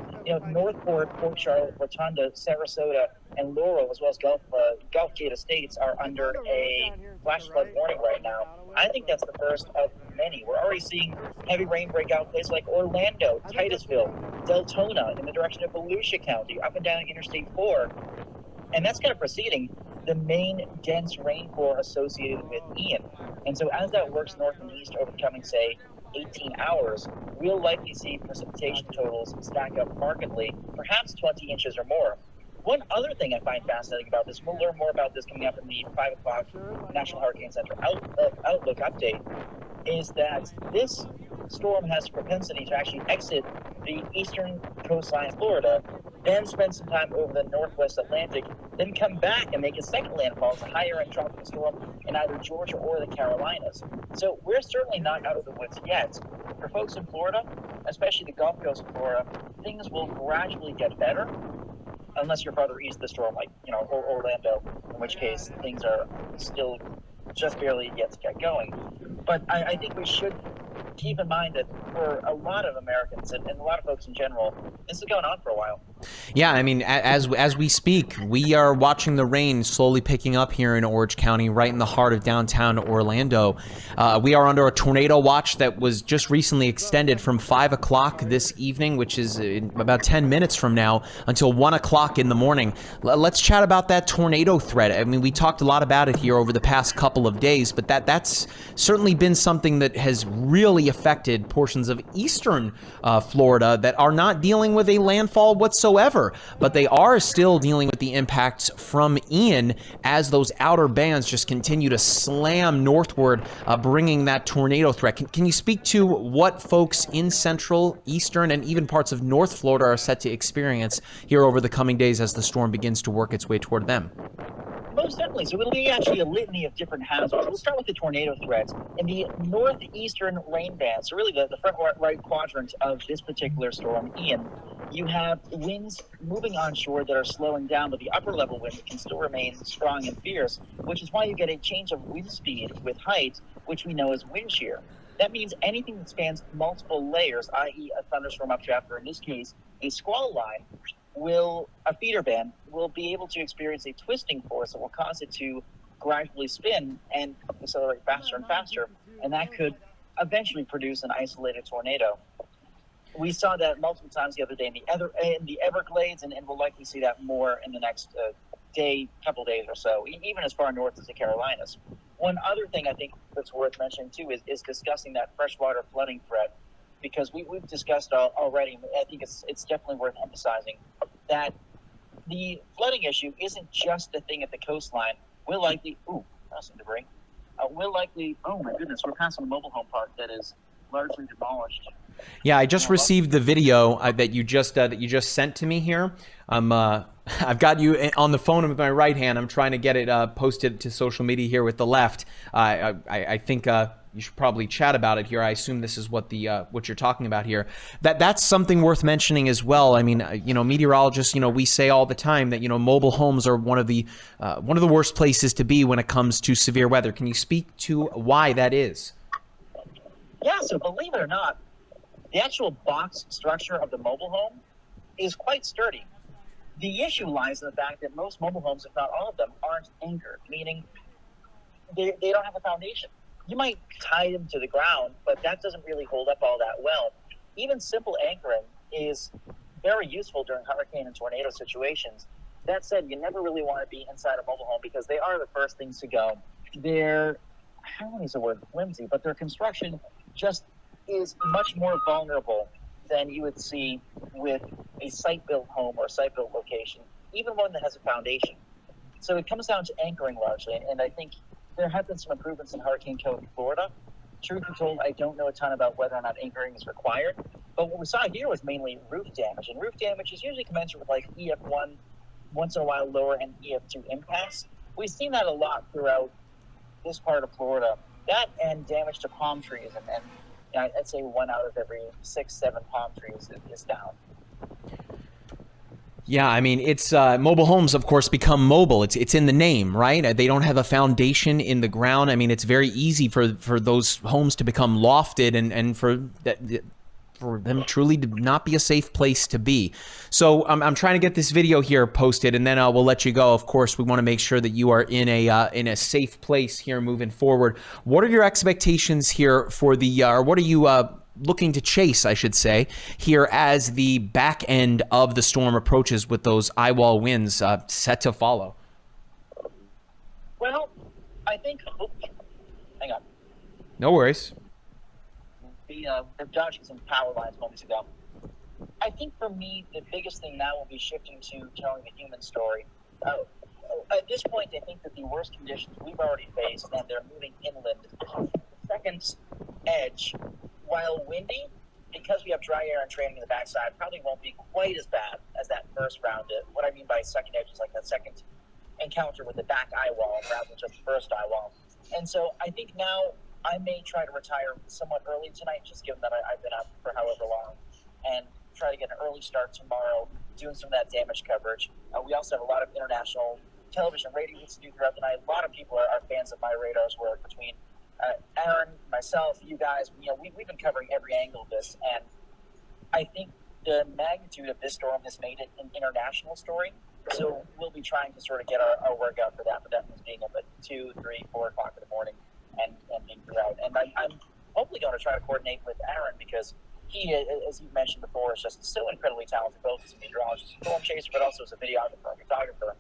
Northport, Port Charlotte, Rotunda, Sarasota, and Laurel, as well as Gulf Gate Estates, are under a flash flood warning right now. I think that's the first of many. We're already seeing heavy rain break out in places like Orlando, Titusville, Deltona, in the direction of Volusia County, up and down Interstate 4. And that's kind of preceding the main dense rainfall associated with Ian. And so as that works north and east over the coming, say, 18 hours, we'll likely see precipitation totals stack up markedly, perhaps 20 inches or more. One other thing I find fascinating about this, we'll learn more about this coming up in the 5 o'clock National Hurricane Center Outlook update, is that this storm has a propensity to actually exit the eastern coastline of Florida, then spend some time over the northwest Atlantic, then come back and make a second landfall as a higher-end tropical storm in either Georgia or the Carolinas. So we're certainly not out of the woods yet. For folks in Florida, especially the Gulf Coast of Florida, things will gradually get better, unless you're farther east of the storm, like, Orlando, in which case things are still just barely yet to get going. But I think we should keep in mind that for a lot of Americans and a lot of folks in general, this is going on for a while. Yeah, I mean, as we speak, we are watching the rain slowly picking up here in Orange County, right in the heart of downtown Orlando. We are under a tornado watch that was just recently extended from 5 o'clock this evening, which is in about 10 minutes from now, until 1 o'clock in the morning. Let's chat about that tornado threat. I mean, we talked a lot about it here over the past couple of days, but that's certainly been something that has really affected portions of eastern Florida that are not dealing with a landfall whatsoever. whatsoever, but they are still dealing with the impacts from Ian as those outer bands just continue to slam northward, bringing that tornado threat. Can you speak to what folks in central, eastern, and even parts of North Florida are set to experience here over the coming days as the storm begins to work its way toward them? Most definitely. So it'll be actually a litany of different hazards. We'll start with the tornado threats. In the northeastern rain band, so really the front right quadrant of this particular storm, Ian, you have winds moving onshore that are slowing down, but the upper level wind can still remain strong and fierce, which is why you get a change of wind speed with height, which we know as wind shear. That means anything that spans multiple layers, i.e. a thunderstorm updraft, or in this case, a squall line, a feeder band will be able to experience a twisting force that will cause it to gradually spin and accelerate faster and faster, and that could eventually produce an isolated tornado. We saw that multiple times the other day in the Everglades, and we'll likely see that more in the next couple days or so, even as far north as the Carolinas. One other thing I think that's worth mentioning too is discussing that freshwater flooding threat, because we've discussed already. I think it's definitely worth emphasizing that the flooding issue isn't just a thing at the coastline. We'll likely, that's some debris. We'll likely, oh my goodness, we're passing a mobile home park that is largely demolished. Yeah, I just received the video that you just sent to me here. I've got you on the phone with my right hand. I'm trying to get it posted to social media here with the left. I think you should probably chat about it here. I assume this is what you're talking about here. That's something worth mentioning as well. I mean, meteorologists, we say all the time that mobile homes are one of the worst places to be when it comes to severe weather. Can you speak to why that is? Yeah. So believe it or not, the actual box structure of the mobile home is quite sturdy. The issue lies in the fact that most mobile homes, if not all of them, aren't anchored, meaning they don't have a foundation. You might tie them to the ground, but that doesn't really hold up all that well. Even simple anchoring is very useful during hurricane and tornado situations. That said, you never really want to be inside a mobile home because they are the first things to go. I don't want to use the word flimsy, but their construction just is much more vulnerable than you would see with a site-built home or a site-built location, even one that has a foundation. So it comes down to anchoring largely, and I think there have been some improvements in hurricane code in Florida. Truth be told, I don't know a ton about whether or not anchoring is required, but what we saw here was mainly roof damage, and roof damage is usually commensurate with like EF1, once in a while lower, and EF2 impacts. We've seen that a lot throughout this part of Florida. That and damage to palm trees, and I'd say 1 out of every 6-7 palm trees is down. Yeah, I mean, it's mobile homes, of course, become mobile. It's in the name, right? They don't have a foundation in the ground. I mean, it's very easy for those homes to become lofted and for them truly to not be a safe place to be. So I'm trying to get this video here posted, and then we'll let you go. Of course, we want to make sure that you are in a safe place here moving forward. What are your expectations here for or what are you looking to chase, I should say, here as the back end of the storm approaches with those eyewall winds set to follow? Well, I think, hang on. No worries. They're dodging some power lines moments ago. I think for me, the biggest thing now will be shifting to telling the human story. At this point, I think that the worst conditions we've already faced, and they're moving inland. The second edge, while windy, because we have dry air and training in the backside, probably won't be quite as bad as that first round. What I mean by second edge is like that second encounter with the back eye wall rather than just the first eye wall. And so I think now I may try to retire somewhat early tonight, just given that I've been up for however long, and try to get an early start tomorrow doing some of that damage coverage. We also have a lot of international television, radio hits to do throughout the night. A lot of people are fans of MyRadar's work. Between Aaron, myself, you guys, we've been covering every angle of this, and I think the magnitude of this storm has made it an international story. So we'll be trying to sort of get our work out for that, but that means being up at 2, 3, 4 o'clock in the morning and being throughout. And I'm hopefully going to try to coordinate with Aaron, because he, as you mentioned before, is just so incredibly talented, both as a meteorologist, storm chaser, but also as a videographer and photographer.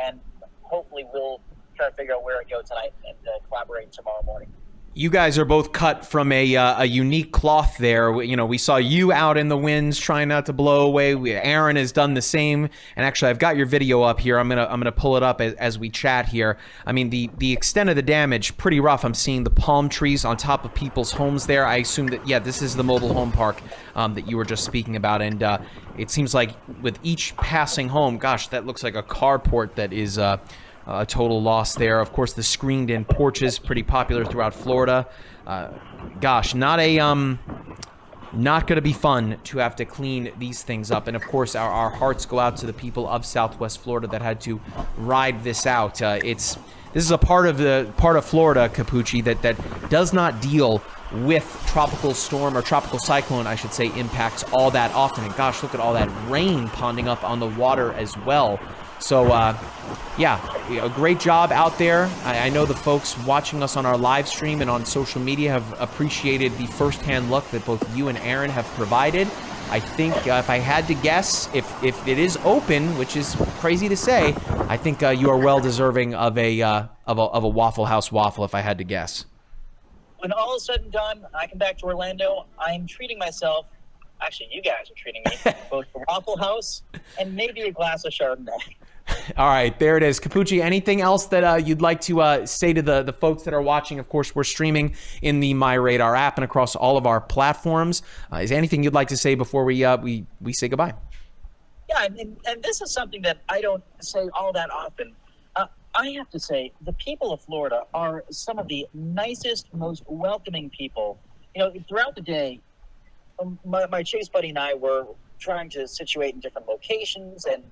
And hopefully we'll try to figure out where to go tonight and collaborate tomorrow morning. You guys are both cut from a unique cloth there. You know, we saw you out in the winds trying not to blow away. Aaron has done the same. And actually, I've got your video up here. I'm gonna pull it up as we chat here. I mean, the extent of the damage, pretty rough. I'm seeing the palm trees on top of people's homes there. I assume that, yeah, this is the mobile home park that you were just speaking about. And it seems like with each passing home, gosh, that looks like a carport that is... a total loss there. Of course, the screened-in porches, pretty popular throughout Florida. Gosh, not going to be fun to have to clean these things up. And of course, our hearts go out to the people of Southwest Florida that had to ride this out. This is a part of Florida, Capucci, that does not deal with tropical storm or tropical cyclone, I should say, impacts all that often. And gosh, look at all that rain ponding up on the water as well. So, yeah, a great job out there. I know the folks watching us on our live stream and on social media have appreciated the firsthand look that both you and Aaron have provided. I think if I had to guess, if it is open, which is crazy to say, I think you are well deserving of a Waffle House waffle, if I had to guess. When all is said and done, I come back to Orlando, I'm treating myself. Actually, you guys are treating me both the Waffle House and maybe a glass of Chardonnay. All right, there it is. Capucci, anything else that you'd like to say to the folks that are watching? Of course, we're streaming in the MyRadar app and across all of our platforms. Is there anything you'd like to say before we say goodbye? Yeah, and this is something that I don't say all that often. I have to say, the people of Florida are some of the nicest, most welcoming people. You know, throughout the day, my chase buddy and I were trying to situate in different locations, and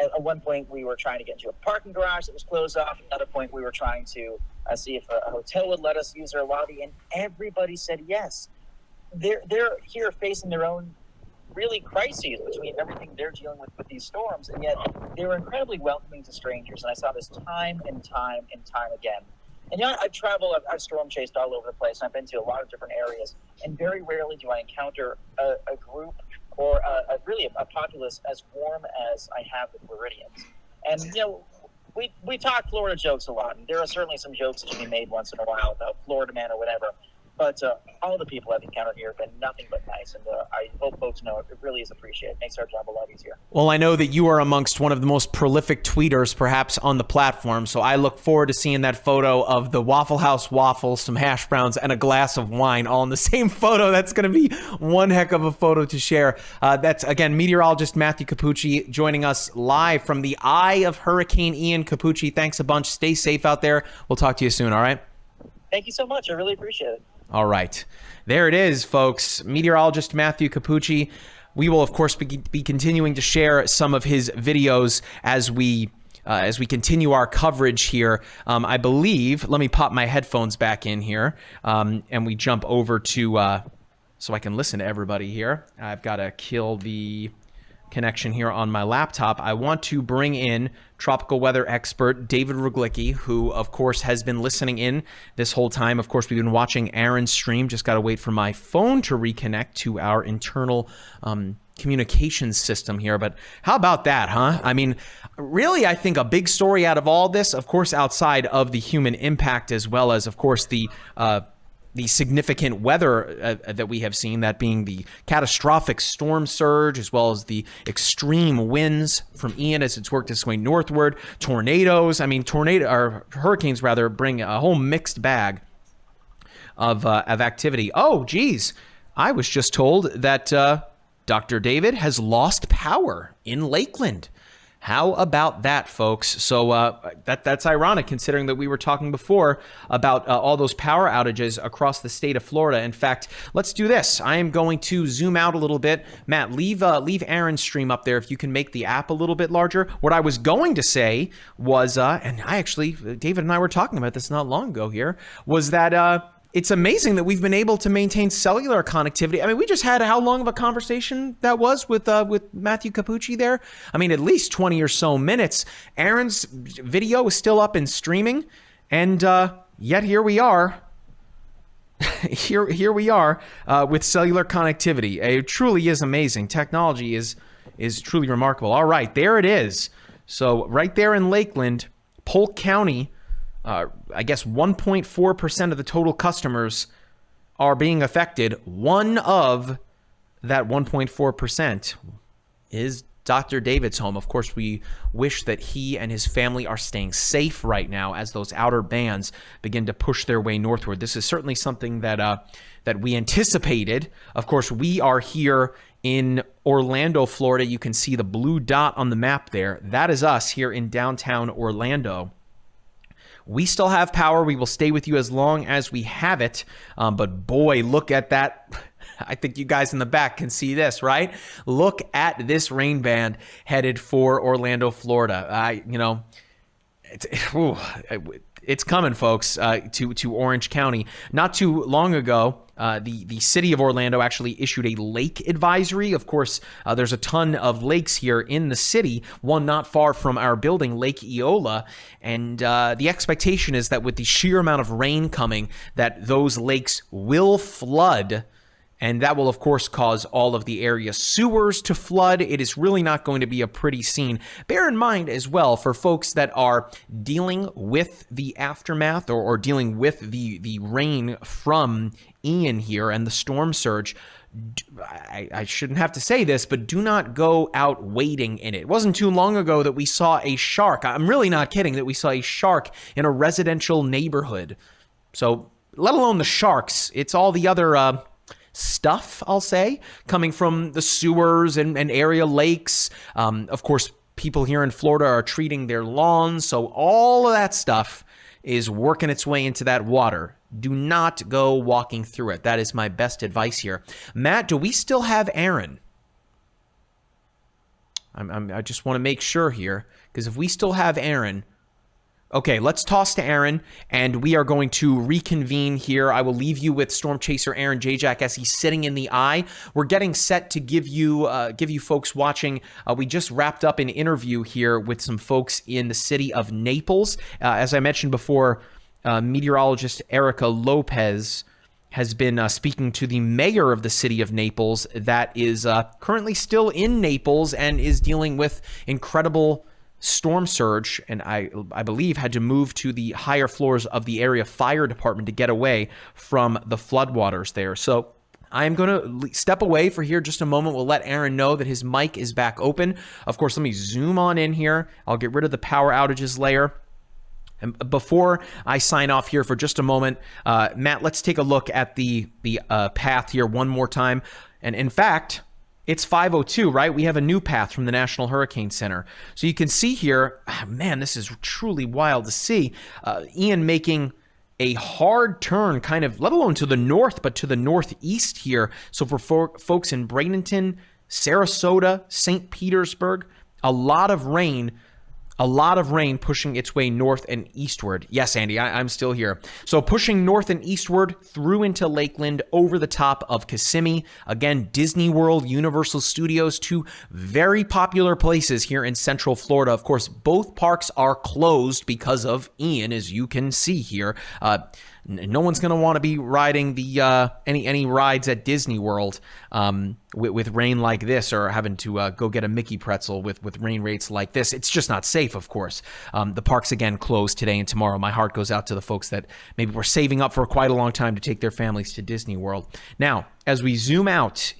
at one point we were trying to get into a parking garage that was closed off. At another point we were trying to see if a hotel would let us use their lobby, and everybody said yes. They're here facing their own really crises between everything they're dealing with these storms, and yet they were incredibly welcoming to strangers, and I saw this time and time and time again. And you know, I've storm chased all over the place. I've been to a lot of different areas, and very rarely do I encounter a group or really a populace as warm as I have with Floridians. And you know, we talk Florida jokes a lot, and there are certainly some jokes to be made once in a while about Florida man or whatever. But all the people I've encountered here have been nothing but nice, and I hope folks know it really is appreciated. It makes our job a lot easier. Well, I know that you are amongst one of the most prolific tweeters perhaps on the platform, so I look forward to seeing that photo of the Waffle House waffles, some hash browns, and a glass of wine all in the same photo. That's going to be one heck of a photo to share. That's, again, meteorologist Matthew Capucci joining us live from the eye of Hurricane Ian. Capucci, thanks a bunch. Stay safe out there. We'll talk to you soon, all right? Thank you so much. I really appreciate it. All right. There it is, folks. Meteorologist Matthew Capucci. We will, of course, be continuing to share some of his videos as we continue our coverage here. I believe, let me pop my headphones back in here, and we jump over to, so I can listen to everybody here. I've got to kill the connection here on my laptop. I want to bring in tropical weather expert David Ruglicki, who of course has been listening in this whole time. Of course, we've been watching Aaron's stream. Just got to wait for my phone to reconnect to our internal communications system here. But how about that, huh? I mean, really, I think a big story out of all this, of course, outside of the human impact, as well as, of course, the significant weather that we have seen, that being the catastrophic storm surge, as well as the extreme winds from Ian as it's worked its way northward, tornadoes. I mean, hurricanes rather, bring a whole mixed bag of activity. Oh, geez. I was just told that Dr. David has lost power in Lakeland. How about that, folks? So that's ironic, considering that we were talking before about all those power outages across the state of Florida. In fact, let's do this. I am going to zoom out a little bit. Matt, leave Aaron's stream up there if you can make the app a little bit larger. What I was going to say was, and I actually, David and I were talking about this not long ago here, was that it's amazing that we've been able to maintain cellular connectivity. I mean, we just had how long of a conversation that was with Matthew Capucci there? I mean, at least 20 or so minutes. Aaron's video is still up and streaming, and yet here we are. here we are with cellular connectivity. It truly is amazing. Technology is truly remarkable. All right, there it is. So right there in Lakeland, Polk County, I guess 1.4% of the total customers are being affected. One of that 1.4% is Dr. David's home. Of course, we wish that he and his family are staying safe right now as those outer bands begin to push their way northward. This is certainly something that that we anticipated. Of course, we are here in Orlando, Florida. You can see the blue dot on the map there. That is us here in downtown Orlando. We still have power. We will stay with you as long as we have it. But boy, look at that. I think you guys in the back can see this, right? Look at this rain band headed for Orlando, Florida. It's coming, folks, to Orange County. Not too long ago, the city of Orlando actually issued a lake advisory. Of course, there's a ton of lakes here in the city, one not far from our building, Lake Eola. And the expectation is that with the sheer amount of rain coming, that those lakes will flood. And that will, of course, cause all of the area sewers to flood. It is really not going to be a pretty scene. Bear in mind as well, for folks that are dealing with the aftermath or dealing with the rain from Ian here and the storm surge, I shouldn't have to say this, but do not go out wading in it. It wasn't too long ago that we saw a shark. I'm really not kidding, that we saw a shark in a residential neighborhood. So let alone the sharks, it's all the other stuff, I'll say, coming from the sewers and area lakes. Of course, people here in Florida are treating their lawns, so all of that stuff is working its way into that water. Do not go walking through it. That is my best advice here. Matt, do we still have Aaron? I just want to make sure here, because if we still have Aaron... Okay, let's toss to Aaron, and we are going to reconvene here. I will leave you with Storm Chaser Aaron Jayjack as he's sitting in the eye. We're getting set to give you folks watching. We just wrapped up an interview here with some folks in the city of Naples. As I mentioned before, meteorologist Erica Lopez has been speaking to the mayor of the city of Naples that is currently still in Naples and is dealing with incredible storm surge, and I believe had to move to the higher floors of the area fire department to get away from the floodwaters there. So I'm going to step away for here just a moment. We'll let Aaron know that his mic is back open. Of course, let me zoom on in here. I'll get rid of the power outages layer. And before I sign off here for just a moment, Matt, let's take a look at the path here one more time. And in fact, it's 5:02, right? We have a new path from the National Hurricane Center. So you can see here, man, this is truly wild to see. Ian making a hard turn, kind of, let alone to the north, but to the northeast here. So for folks in Bradenton, Sarasota, St. Petersburg, a lot of rain pushing its way north and eastward. Yes, Andy, I'm still here. So pushing north and eastward through into Lakeland, over the top of Kissimmee. Again, Disney World, Universal Studios, two very popular places here in Central Florida. Of course, both parks are closed because of Ian, as you can see here. No one's going to want to be riding the any rides at Disney World with rain like this, or having to go get a Mickey pretzel with rain rates like this. It's just not safe, of course. The parks, again, closed today and tomorrow. My heart goes out to the folks that maybe were saving up for quite a long time to take their families to Disney World. Now, as we zoom out,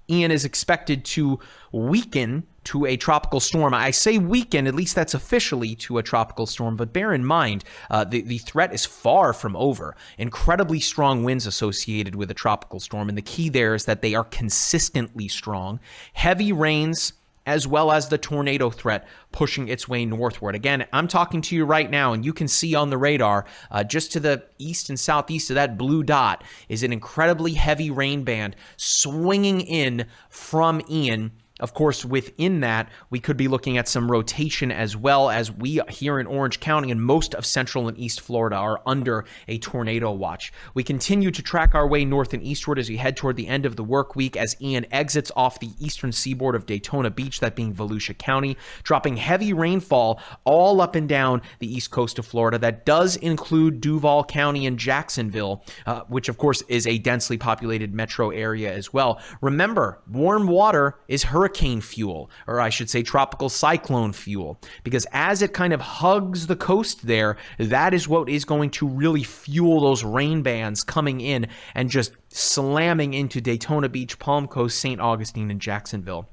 Ian is expected to weaken to a tropical storm. I say weaken, at least that's officially to a tropical storm, but bear in mind, the threat is far from over. Incredibly strong winds associated with a tropical storm, and the key there is that they are consistently strong. Heavy rains, as well as the tornado threat pushing its way northward. Again, I'm talking to you right now, and you can see on the radar, just to the east and southeast of that blue dot, is an incredibly heavy rain band swinging in from Ian. Of course, within that, we could be looking at some rotation, as well as we here in Orange County and most of Central and East Florida are under a tornado watch. We continue to track our way north and eastward as we head toward the end of the work week as Ian exits off the eastern seaboard of Daytona Beach, that being Volusia County, dropping heavy rainfall all up and down the east coast of Florida. That does include Duval County and Jacksonville, which of course is a densely populated metro area as well. Remember, warm water is hurricane hurricane fuel, or I should say tropical cyclone fuel, because as it kind of hugs the coast there, that is what is going to really fuel those rain bands coming in and just slamming into Daytona Beach, Palm Coast, St. Augustine, and Jacksonville.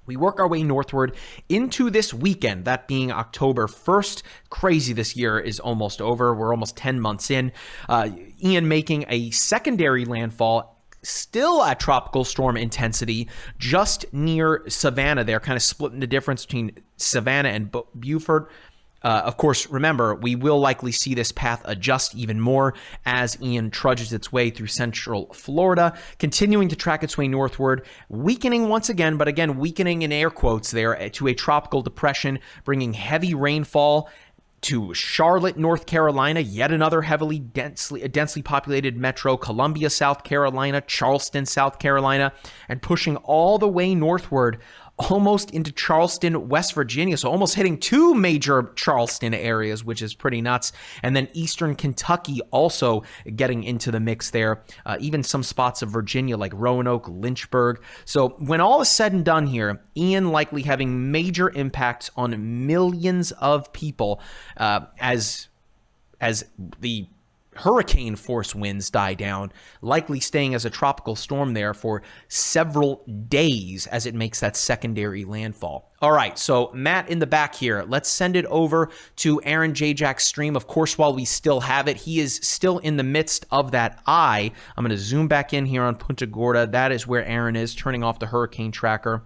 We work our way northward into this weekend, that being October 1st. Crazy, this year is almost over. We're almost 10 months in. Ian making a secondary landfall, still at tropical storm intensity, just near Savannah there, kind of splitting the difference between Savannah and Beaufort. Of course, remember, we will likely see this path adjust even more as Ian trudges its way through central Florida, continuing to track its way northward, weakening once again, but again, weakening in air quotes there, to a tropical depression, bringing heavy rainfall to Charlotte, North Carolina, yet another densely populated metro, Columbia, South Carolina, Charleston, South Carolina, and pushing all the way northward almost into Charleston, West Virginia. So almost hitting two major Charleston areas, which is pretty nuts. And then Eastern Kentucky also getting into the mix there. Even some spots of Virginia like Roanoke, Lynchburg. So when all is said and done here, Ian likely having major impacts on millions of people as the hurricane force winds die down, likely staying as a tropical storm there for several days as it makes that secondary landfall. All right, so Matt in the back here, let's send it over to Aaron Jayjack's stream. Of course, while we still have it, he is still in the midst of that eye. I'm going to zoom back in here on Punta Gorda. That is where Aaron is, turning off the hurricane tracker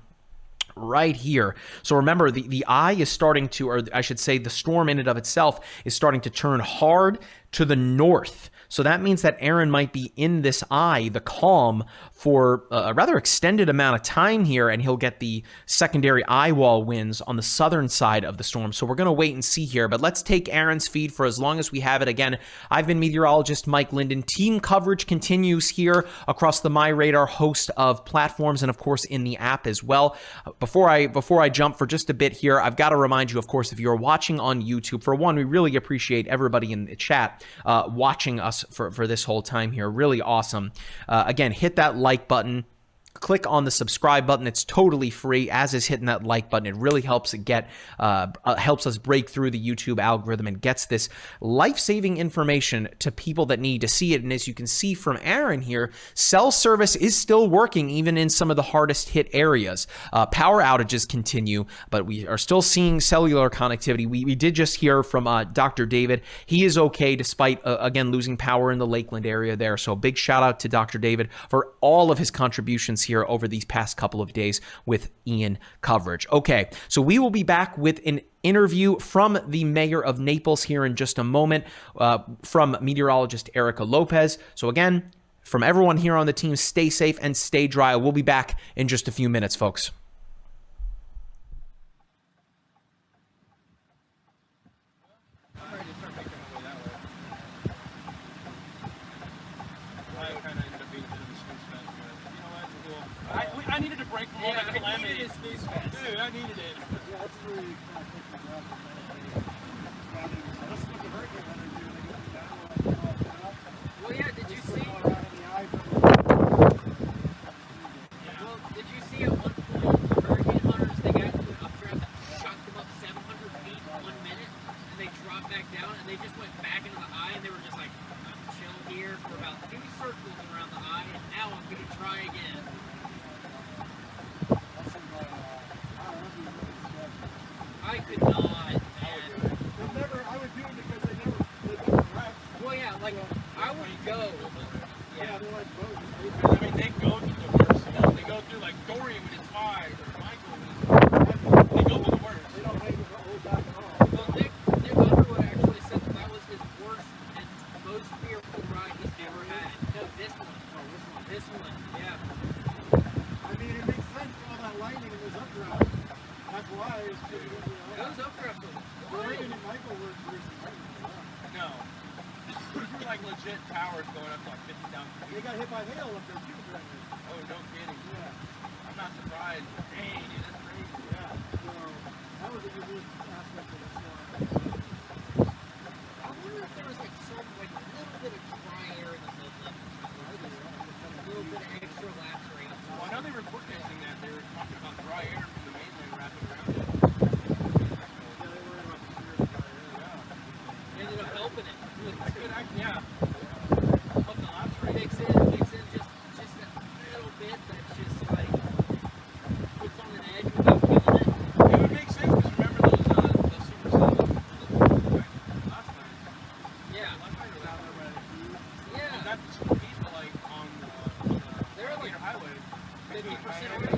right here. So remember, the eye is starting to, or I should say the storm in and of itself is starting to turn hard to the north. So that means that Aaron might be in this eye, the calm, for a rather extended amount of time here, and he'll get the secondary eye wall winds on the southern side of the storm. So we're going to wait and see here, but let's take Aaron's feed for as long as we have it. Again, I've been meteorologist Mike Linden. Team coverage continues here across the MyRadar host of platforms and, of course, in the app as well. Before I jump for just a bit here, I've got to remind you, of course, if you're watching on YouTube, for one, we really appreciate everybody in the chat watching us for this whole time here. Really awesome. Again, hit that like button. Click on the subscribe button. It's totally free, as is hitting that like button. It really helps helps us break through the YouTube algorithm and gets this life-saving information to people that need to see it. And as you can see from Aaron here, cell service is still working even in some of the hardest hit areas. Power outages continue, but we are still seeing cellular connectivity. We did just hear from Dr. David. He is okay despite, again, losing power in the Lakeland area there. So big shout out to Dr. David for all of his contributions here over these past couple of days with Ian coverage. Okay, so we will be back with an interview from the mayor of Naples here in just a moment, from meteorologist Erica Lopez. So again, from everyone here on the team, stay safe and stay dry. We'll be back in just a few minutes, folks. I needed a break from all that calamity. Dude, I needed it. Yeah, that's really kind of taking me off. Let's look at hurricane energy when they go down. Well, yeah, did you see? Well, did you see at one point the hurricane hunters, they got into an updraft that shot them up 700 feet in 1 minute, and they dropped back down, and they just went back into the eye, and they were just like, I'm chill here for about 2 circles around the eye, and now I'm going to try again. I could not, man. I would do it because they never wrecked. Well, yeah, like, I would go. Yeah, they're like boats. I mean, they go through the worst. You know? They go through, like, Dorian when it's 5, or Michael when it's 5. They go through the worst. They don't make it hold back at all. Well, Nick Underwood actually said that was his worst and most fearful ride he's ever had. No, this one. Oh, this one, yeah. I mean, it makes sense for all that lightning in those updrafts. That's why it's pretty good. Those updrafts are Dorian wild. and Michael were some lightning. No. These were, like, legit towers going up to, like, 50,000 feet. They got hit by hail up there too, apparently. Oh, no kidding. Yeah. I'm not surprised. Dang, dude, that's crazy. Yeah. So that was a unique aspect of the storm. I wonder if there was like some like a little bit of dry air in the Midland. A little bit of extra lapse rate. Well, I know they were forecasting that. They were talking about dry ended up helping it. That's good, yeah. Up the last rate. Mix in just a little bit that's just like puts on an edge without killing it. It would make sense because remember those super cells last time. Yeah. Last time was out there by the cruise. Yeah. Not the super beach, but like on the They're like highway. 50% already.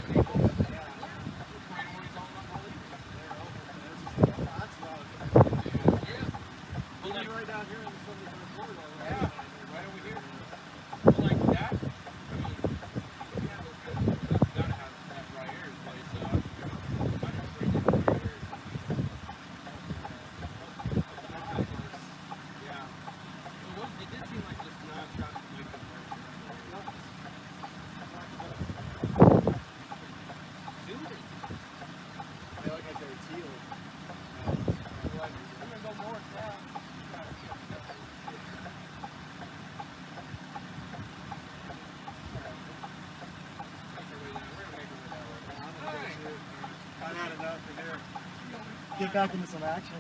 Right down here in the 73rd floor, though. Yeah, right over here. But like that, I mean, yeah, that's gotta have that dry air in place. So I'm just bringing dry air. Yeah. It did seem like just not shot to make it work. They look like they're teal. I'm gonna go north now. I've had enough for here. Get back into some action.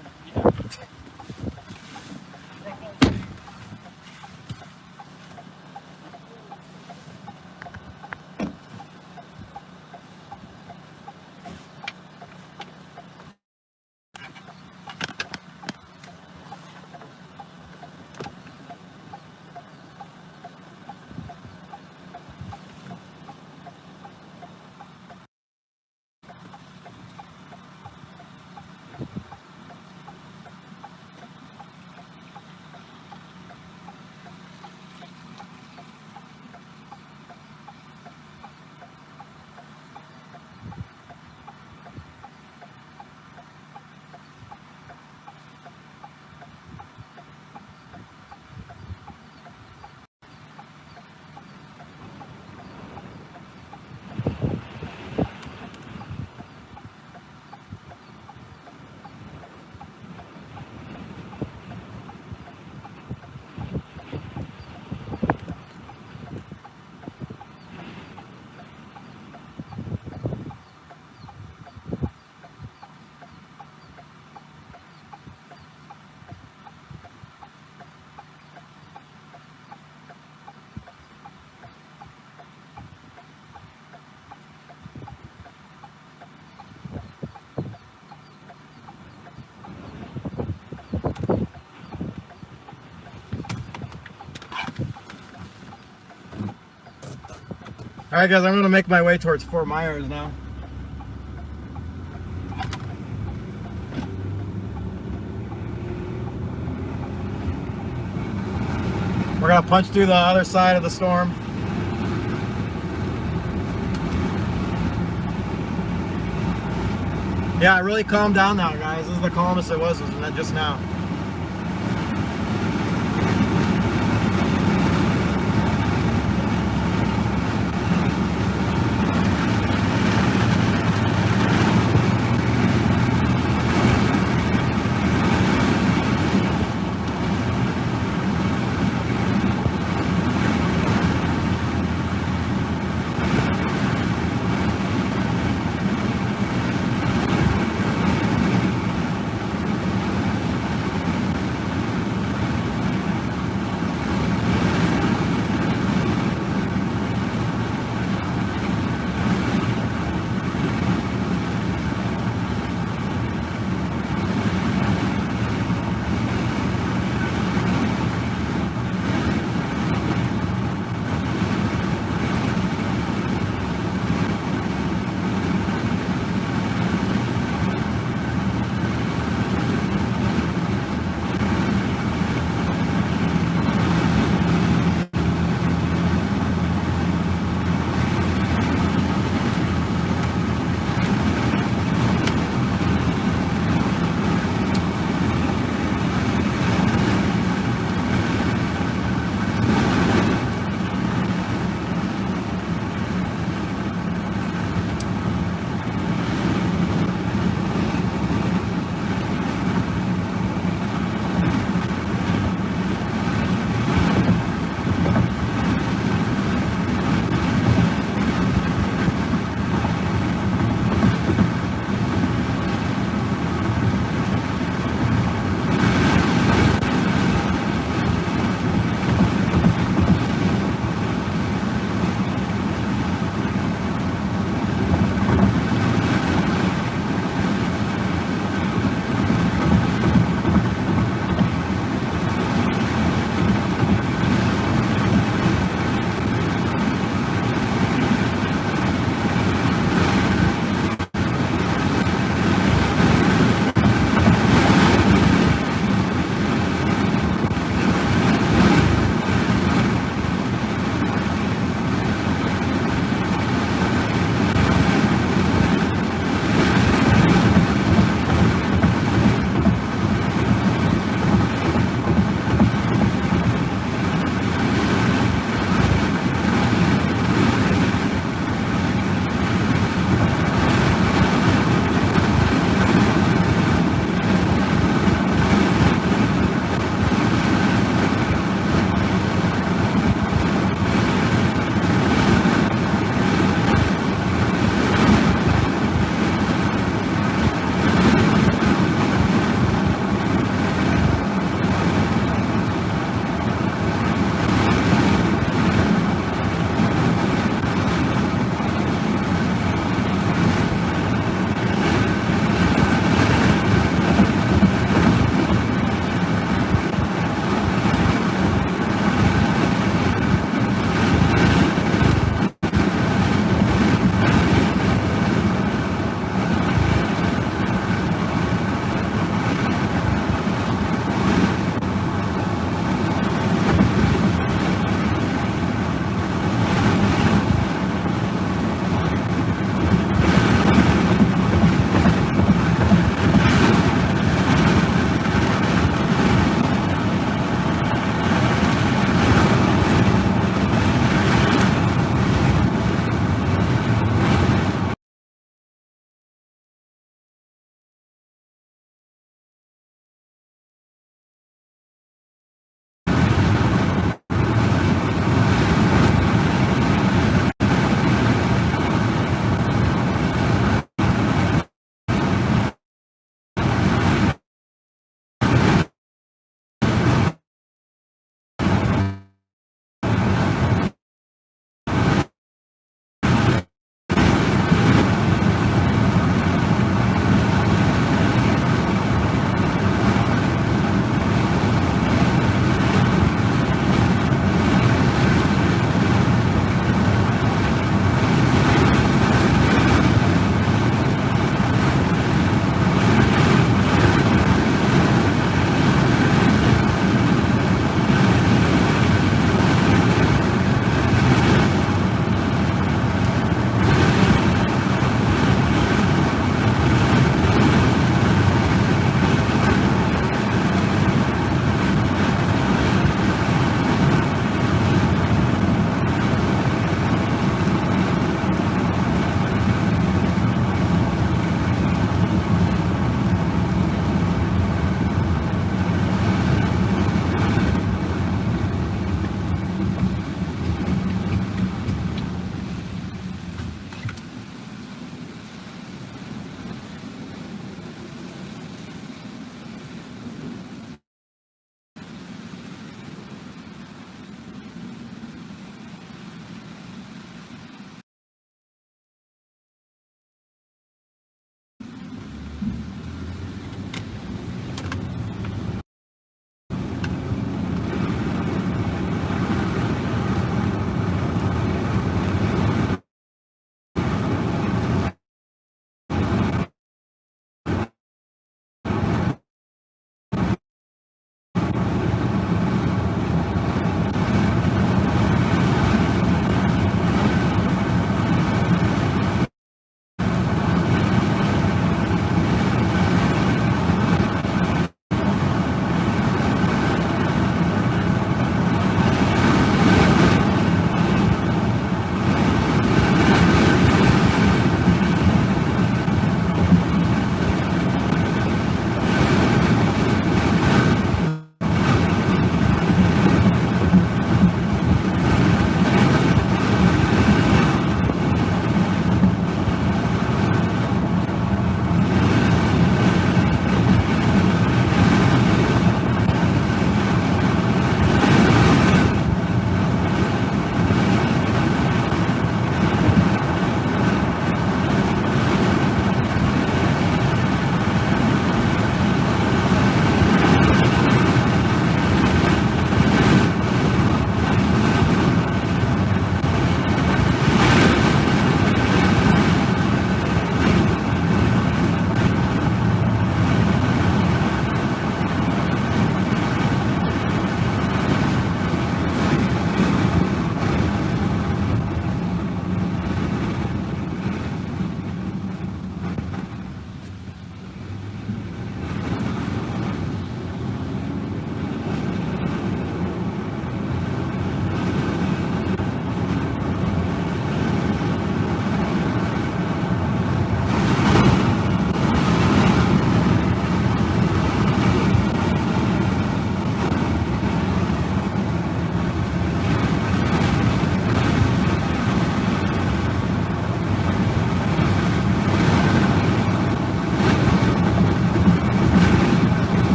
All right, guys, I'm gonna make my way towards Fort Myers now. We're gonna punch through the other side of the storm. Yeah, it really calmed down now, guys. This is the calmest it was just now.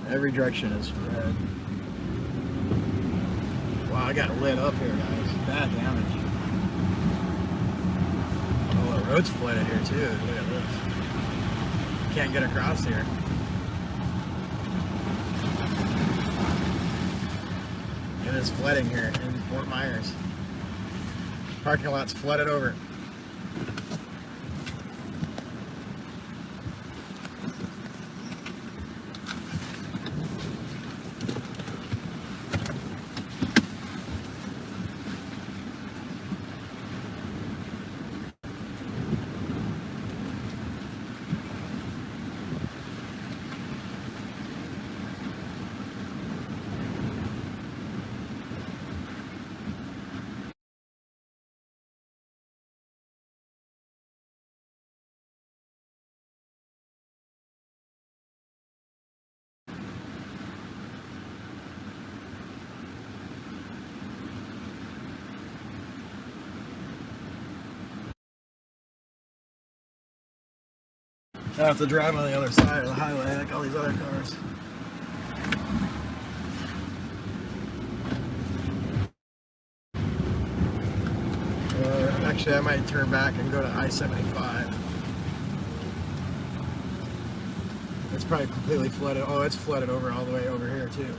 Every direction is red. Wow, I got lit up here, guys. Bad damage. Oh, the road's flooded here too. Look at this. Can't get across here. It is flooding here in Fort Myers. Parking lot's flooded over. I have to drive on the other side of the highway like all these other cars. Actually, I might turn back and go to I-75. It's probably completely flooded. Oh, it's flooded over all the way over here too.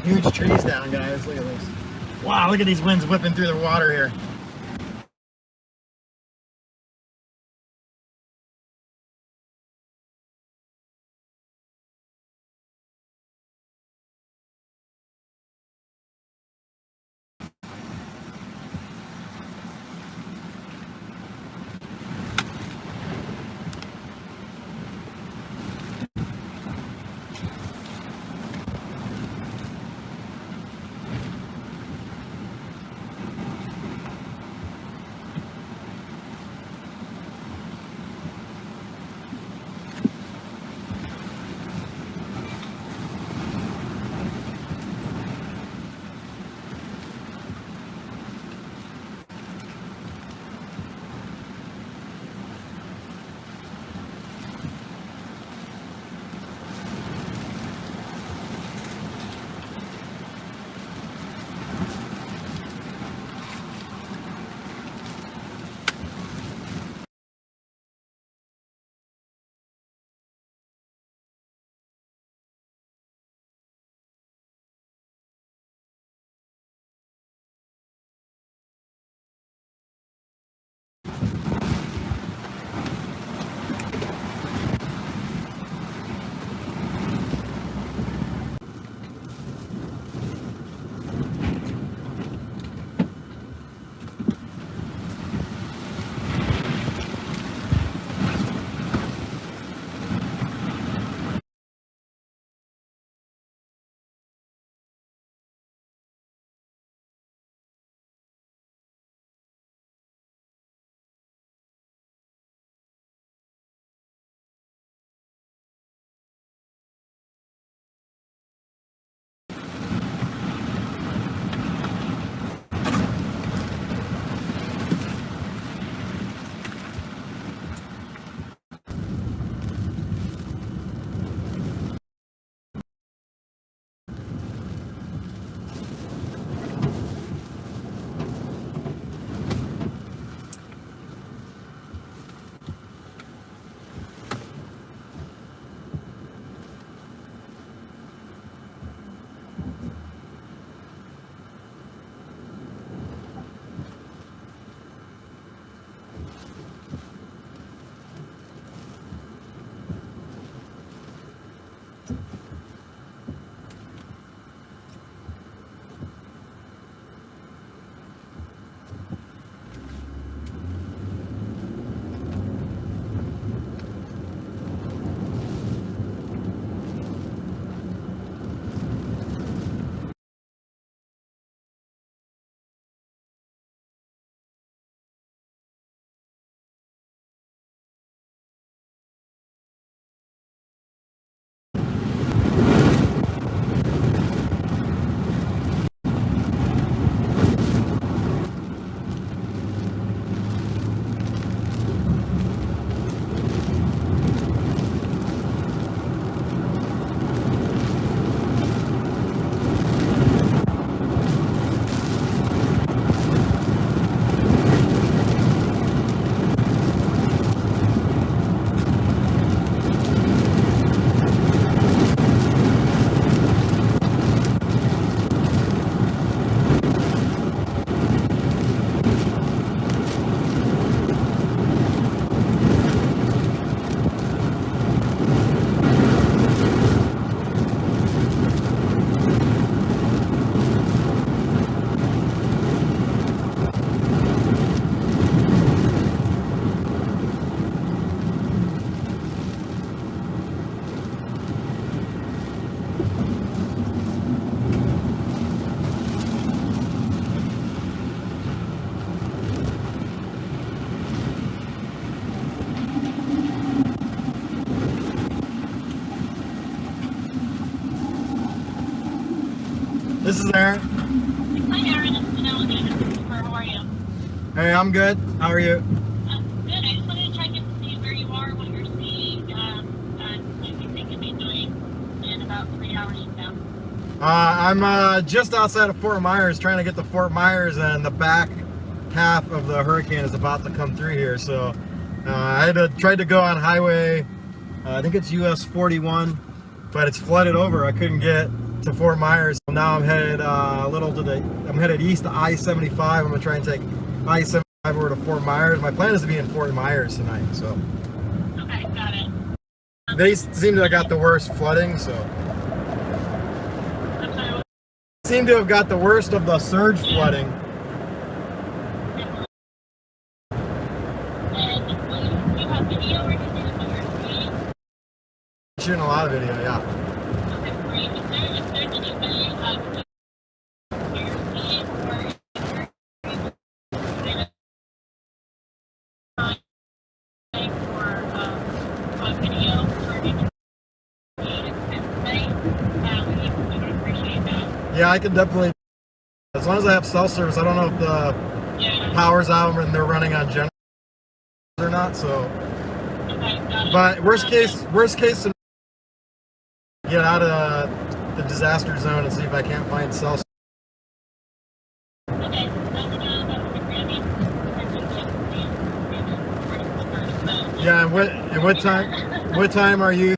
Huge trees down, guys. Look at this. Wow, look at these winds whipping through the water here. is Aaron. Hi, Aaron. It's Penelope. How are you? Hey, I'm good. How are you? Good. I just wanted to check in to see where you are, what you're seeing, what you think you'll be doing in about 3 hours from now. I'm just outside of Fort Myers, trying to get to Fort Myers, and the back half of the hurricane is about to come through here. So I had tried to go on highway, I think it's US 41, but it's flooded over. I couldn't get to Fort Myers. Now I'm headed I'm headed east to I-75. I'm gonna try and take I-75 over to Fort Myers. My plan is to be in Fort Myers tonight. So Okay, got it. they seem to have got the worst flooding. So I'm sorry. seem to have got the worst of the surge flooding. And do you have video or anything of what you're seeing? Shooting a lot of video, yeah. Okay, great. Is there anything what you're seeing or a video or anything? We would appreciate that. Yeah, I can definitely, as long as I have cell service. I don't know if the Yeah. power's out and they're running on generators or not, so. Okay, got it. But worst case, get out of the disaster zone and see if I can't find cell service. Okay, that would be great. I mean, Yeah, and what time are you?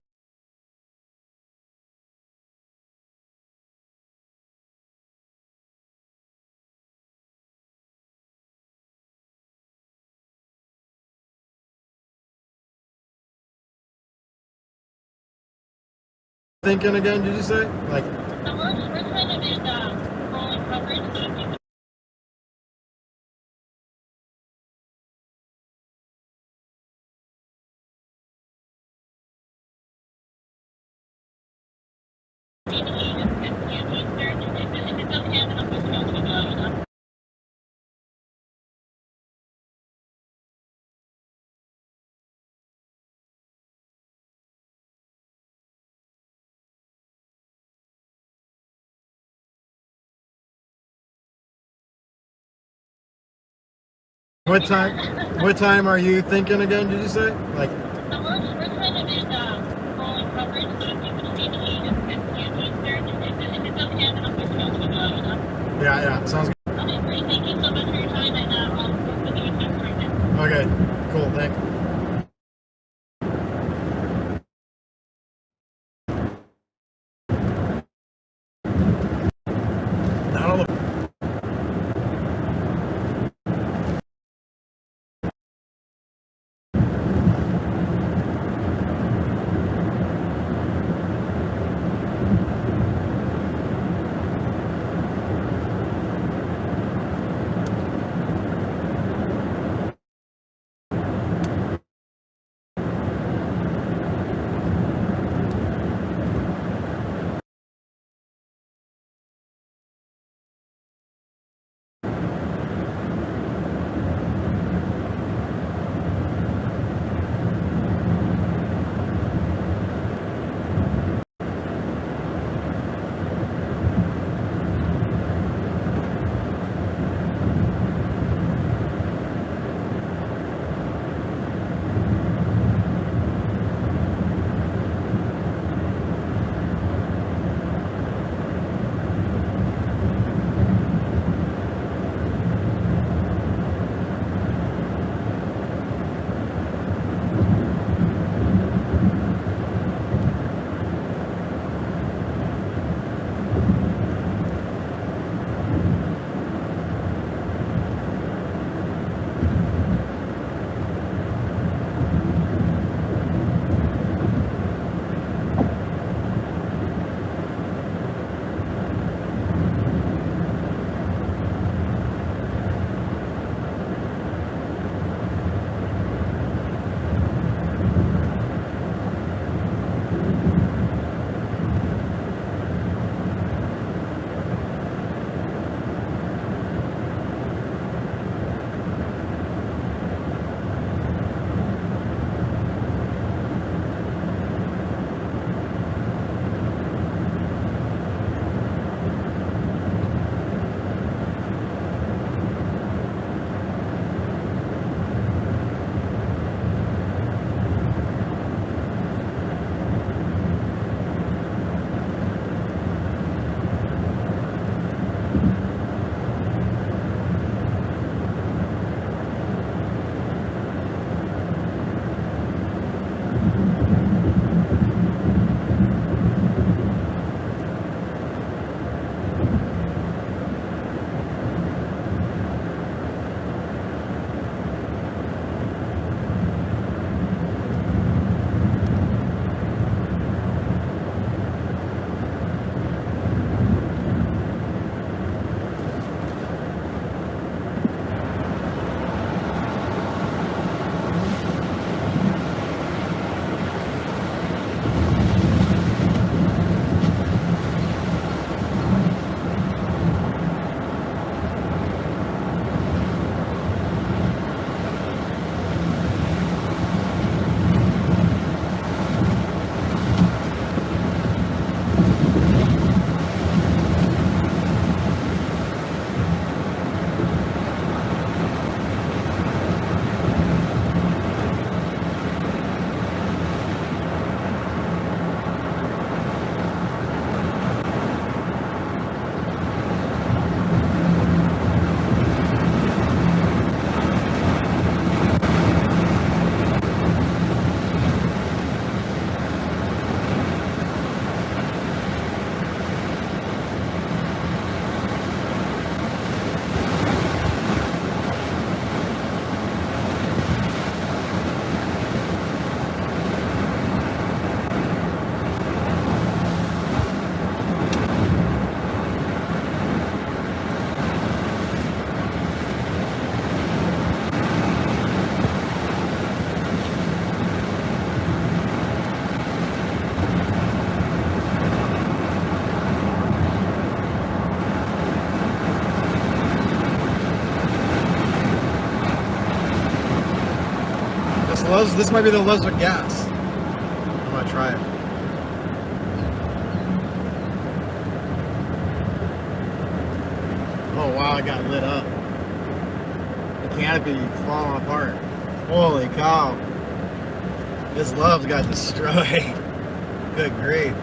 Thinking again, did you say? Like, so we're kind of in rolling coverage, so if you if it doesn't happen, I'm just going to know. what time are you thinking again, did you say? Like, So we're kind of in rolling coverage, so if you could see me at Eastern, if it doesn't happen, I'm just going to know. yeah, sounds good. Okay, great. Thank you so much for your time, and I'll send you a text right now. Okay, cool, thanks. Not all the Loves, this might be the loves with gas. I'm gonna try it. Oh wow, it got lit up. The canopy falling apart. Holy cow. This love's got destroyed. Good grief.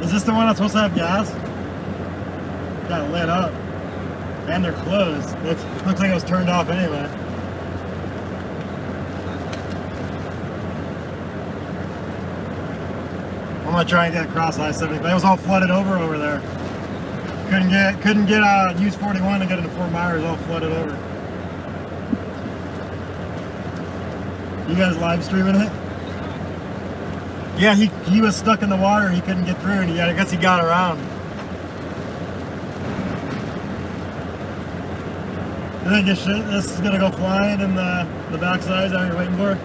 Is this the one that's supposed to have gas? Got lit up. And they're closed. It looks like it was turned off anyway. I'm gonna try and get across I-70, but it was all flooded over there. Couldn't get use 41 to get into Fort Myers, all flooded over. You guys live streaming it? Yeah, he was stuck in the water. He couldn't get through, and I guess he got around. You think this is gonna go flying in the backside that you're waiting for?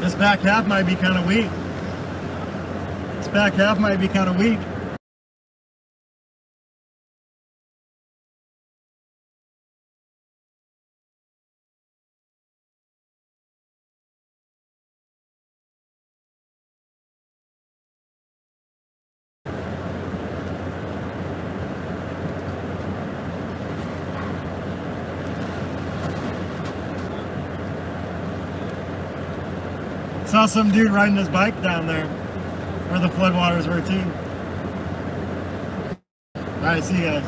This back half might be kind of weak. This back half might be kind of weak. Saw some dude riding his bike down there where the floodwaters were too. Alright, see you guys.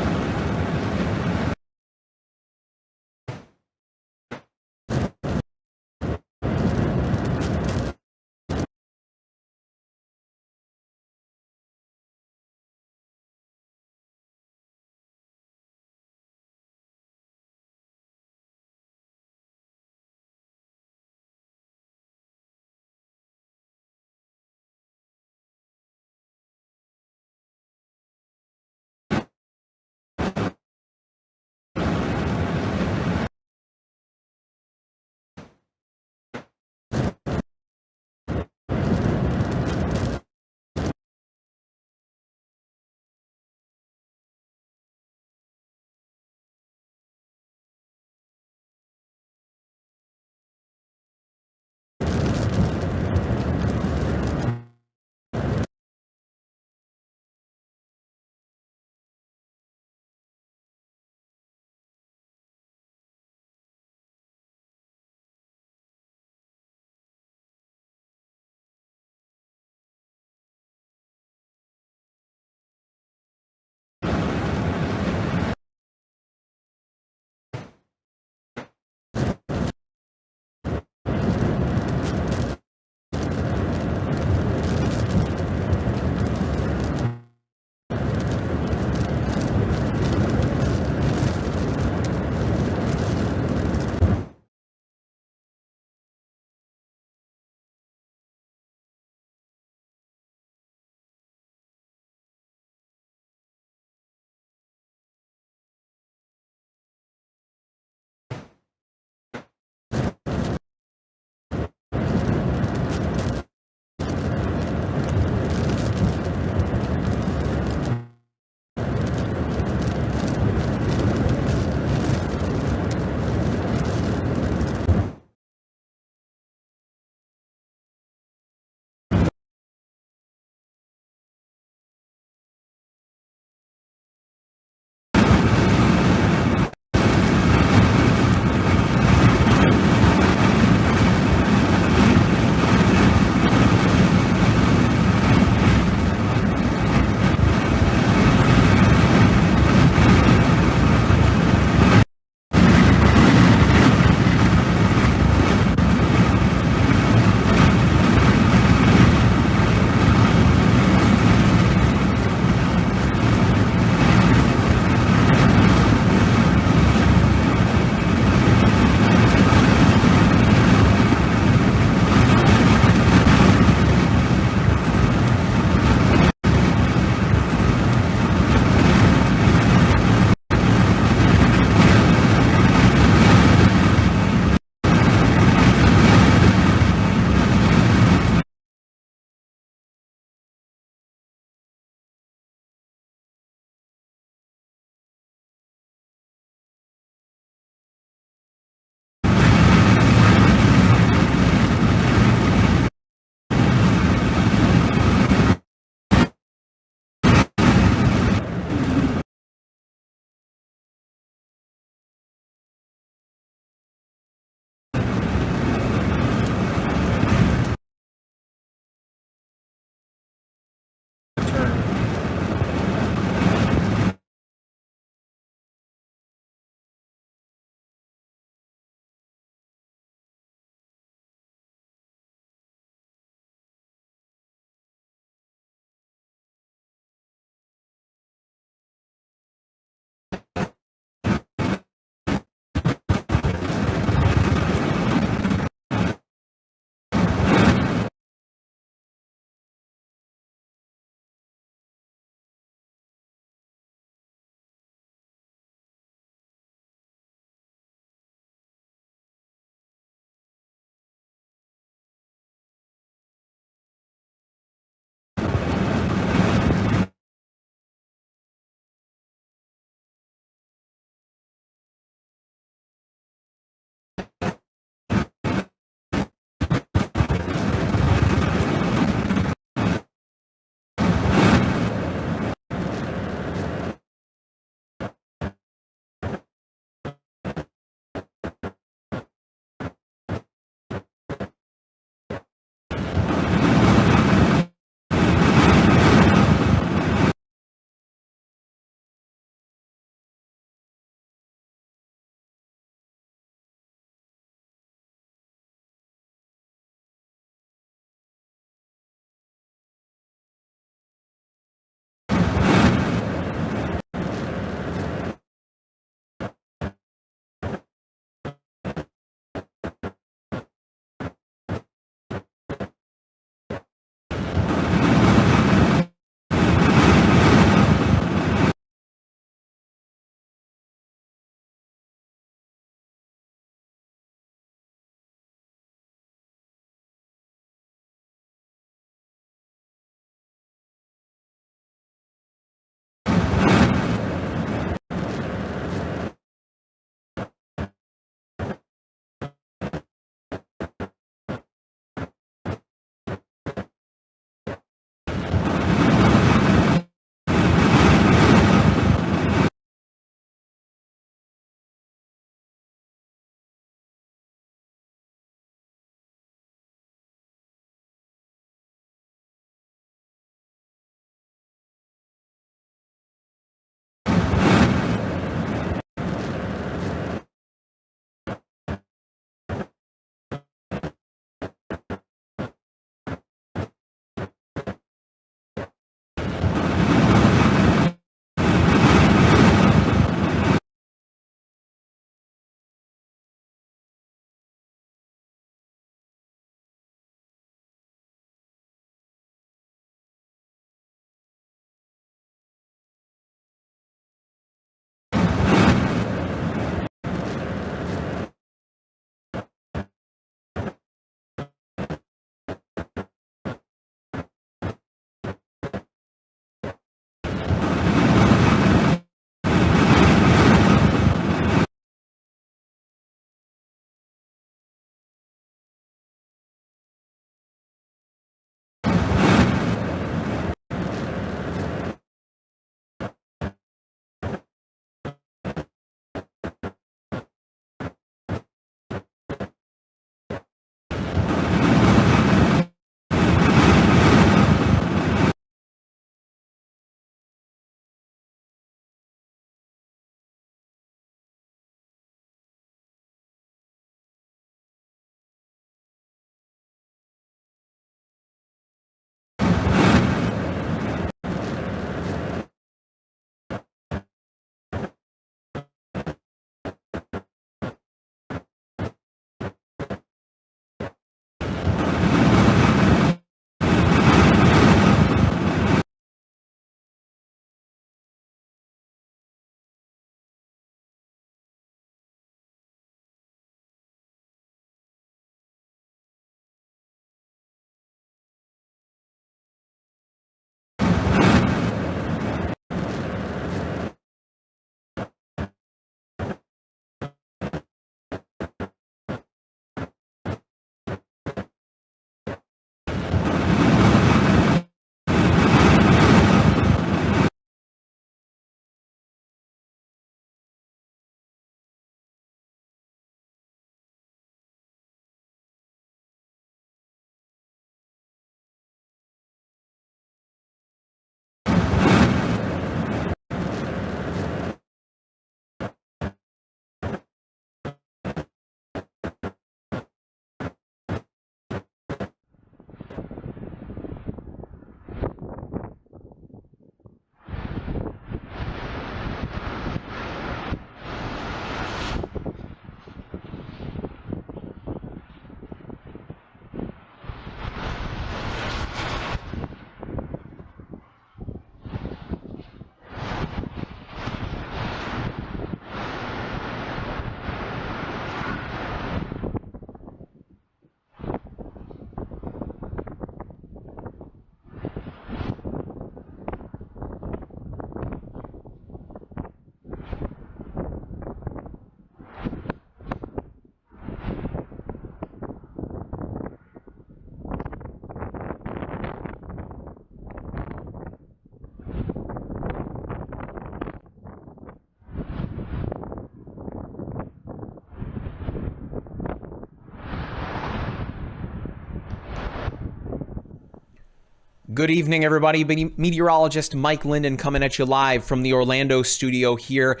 Good evening, everybody. Meteorologist Mike Linden coming at you live from the Orlando studio here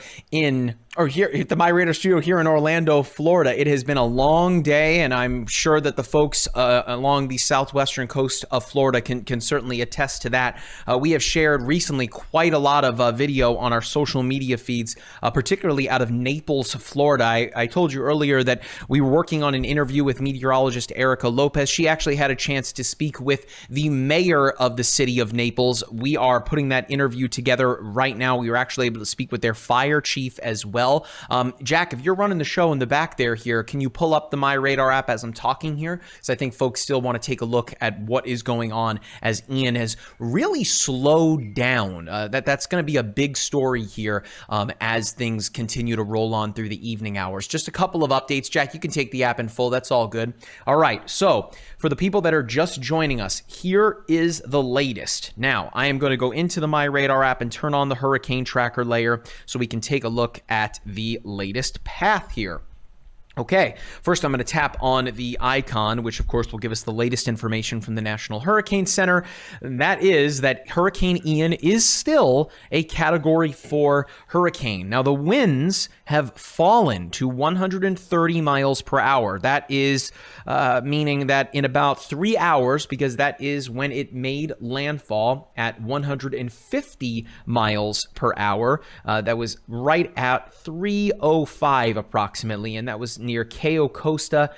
at the MyRadar studio here in Orlando, Florida. It has been a long day, and I'm sure that the folks along the southwestern coast of Florida can certainly attest to that. We have shared recently quite a lot of video on our social media feeds, particularly out of Naples, Florida. I told you earlier that we were working on an interview with meteorologist Erica Lopez. She actually had a chance to speak with the mayor of the city of Naples. We are putting that interview together right now. We were actually able to speak with their fire chief as well. Jack, if you're running the show in the back here, can you pull up the MyRadar app as I'm talking here? Because I think folks still want to take a look at what is going on as Ian has really slowed down. That's going to be a big story here as things continue to roll on through the evening hours. Just a couple of updates. Jack, you can take the app in full. That's all good. All right. So for the people that are just joining us, here is the latest. Now, I am going to go into the MyRadar app and turn on the hurricane tracker layer so we can take a look at the latest path here. Okay, first I'm going to tap on the icon, which of course will give us the latest information from the National Hurricane Center. And that is that Hurricane Ian is still a Category 4 hurricane. Now, the winds have fallen to 130 miles per hour. That is meaning that in about 3 hours, because that is when it made landfall at 150 miles per hour. That was right at 3:05 approximately, and that was near Cayo Costa,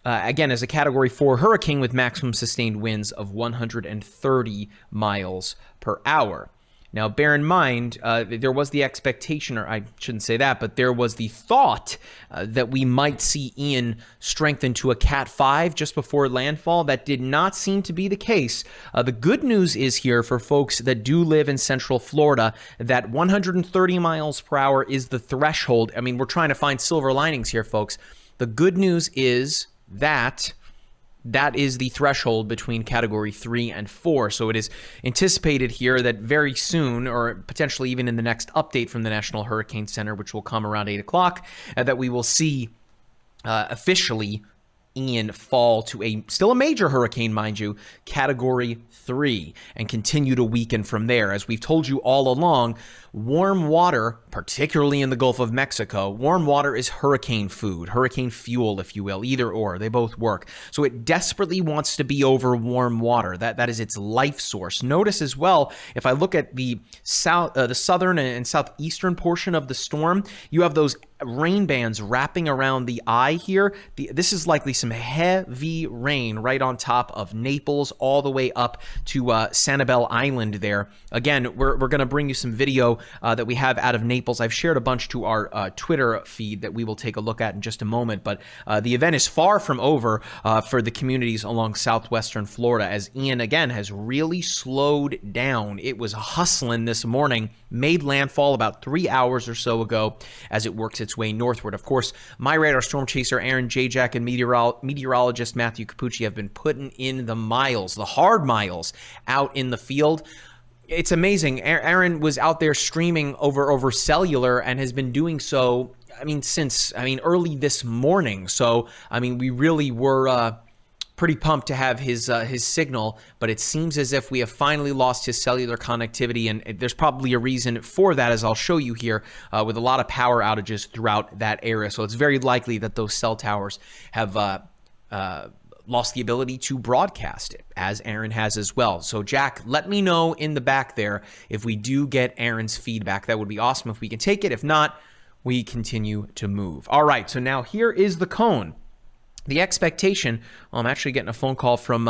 again, as a Category 4 hurricane with maximum sustained winds of 130 miles per hour. Now, bear in mind, there was the expectation, or I shouldn't say that, but there was the thought that we might see Ian strengthen to a Cat 5 just before landfall. That did not seem to be the case. The good news is here for folks that do live in Central Florida that 130 miles per hour is the threshold. I mean, we're trying to find silver linings here, folks. The good news is that is the threshold between Category 3 and 4. So it is anticipated here that very soon, or potentially even in the next update from the National Hurricane Center, which will come around 8 o'clock, that we will see officially Ian fall to still a major hurricane, mind you, Category 3, and continue to weaken from there. As we've told you all along, warm water, particularly in the Gulf of Mexico, warm water is hurricane food, hurricane fuel, if you will, either or. They both work. So it desperately wants to be over warm water. That is its life source. Notice as well, if I look at the southern and southeastern portion of the storm, you have those rain bands wrapping around the eye here. This is likely some heavy rain right on top of Naples, all the way up to Sanibel Island there. Again, we're going to bring you some video that we have out of Naples. I've shared a bunch to our Twitter feed that we will take a look at in just a moment, but the event is far from over for the communities along southwestern Florida, as Ian, again, has really slowed down. It was hustling this morning, made landfall about 3 hours or so ago as it works its way northward. Of course, MyRadar storm chaser Aaron Jayjack and meteorologist Matthew Capucci have been putting in the miles, the hard miles, out in the field. It's amazing. Aaron was out there streaming over cellular and has been doing so, since early this morning. So, we really were pretty pumped to have his signal, but it seems as if we have finally lost his cellular connectivity, and there's probably a reason for that, as I'll show you here, with a lot of power outages throughout that area. So it's very likely that those cell towers have lost the ability to broadcast it, as Aaron has as well. So Jack, let me know in the back there if we do get Aaron's feedback. That would be awesome if we can take it. If not, we continue to move. All right, so now here is the cone. The expectation, I'm actually getting a phone call from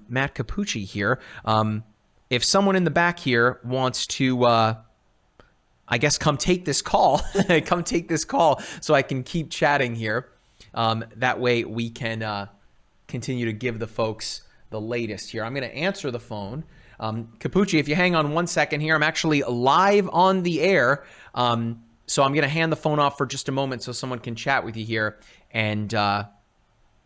Matt Capucci here. If someone in the back here wants to, I guess, come take this call, come take this call so I can keep chatting here. That way we can continue to give the folks the latest here. I'm going to answer the phone. Capucci, if you hang on 1 second here, I'm actually live on the air. So I'm going to hand the phone off for just a moment so someone can chat with you here, and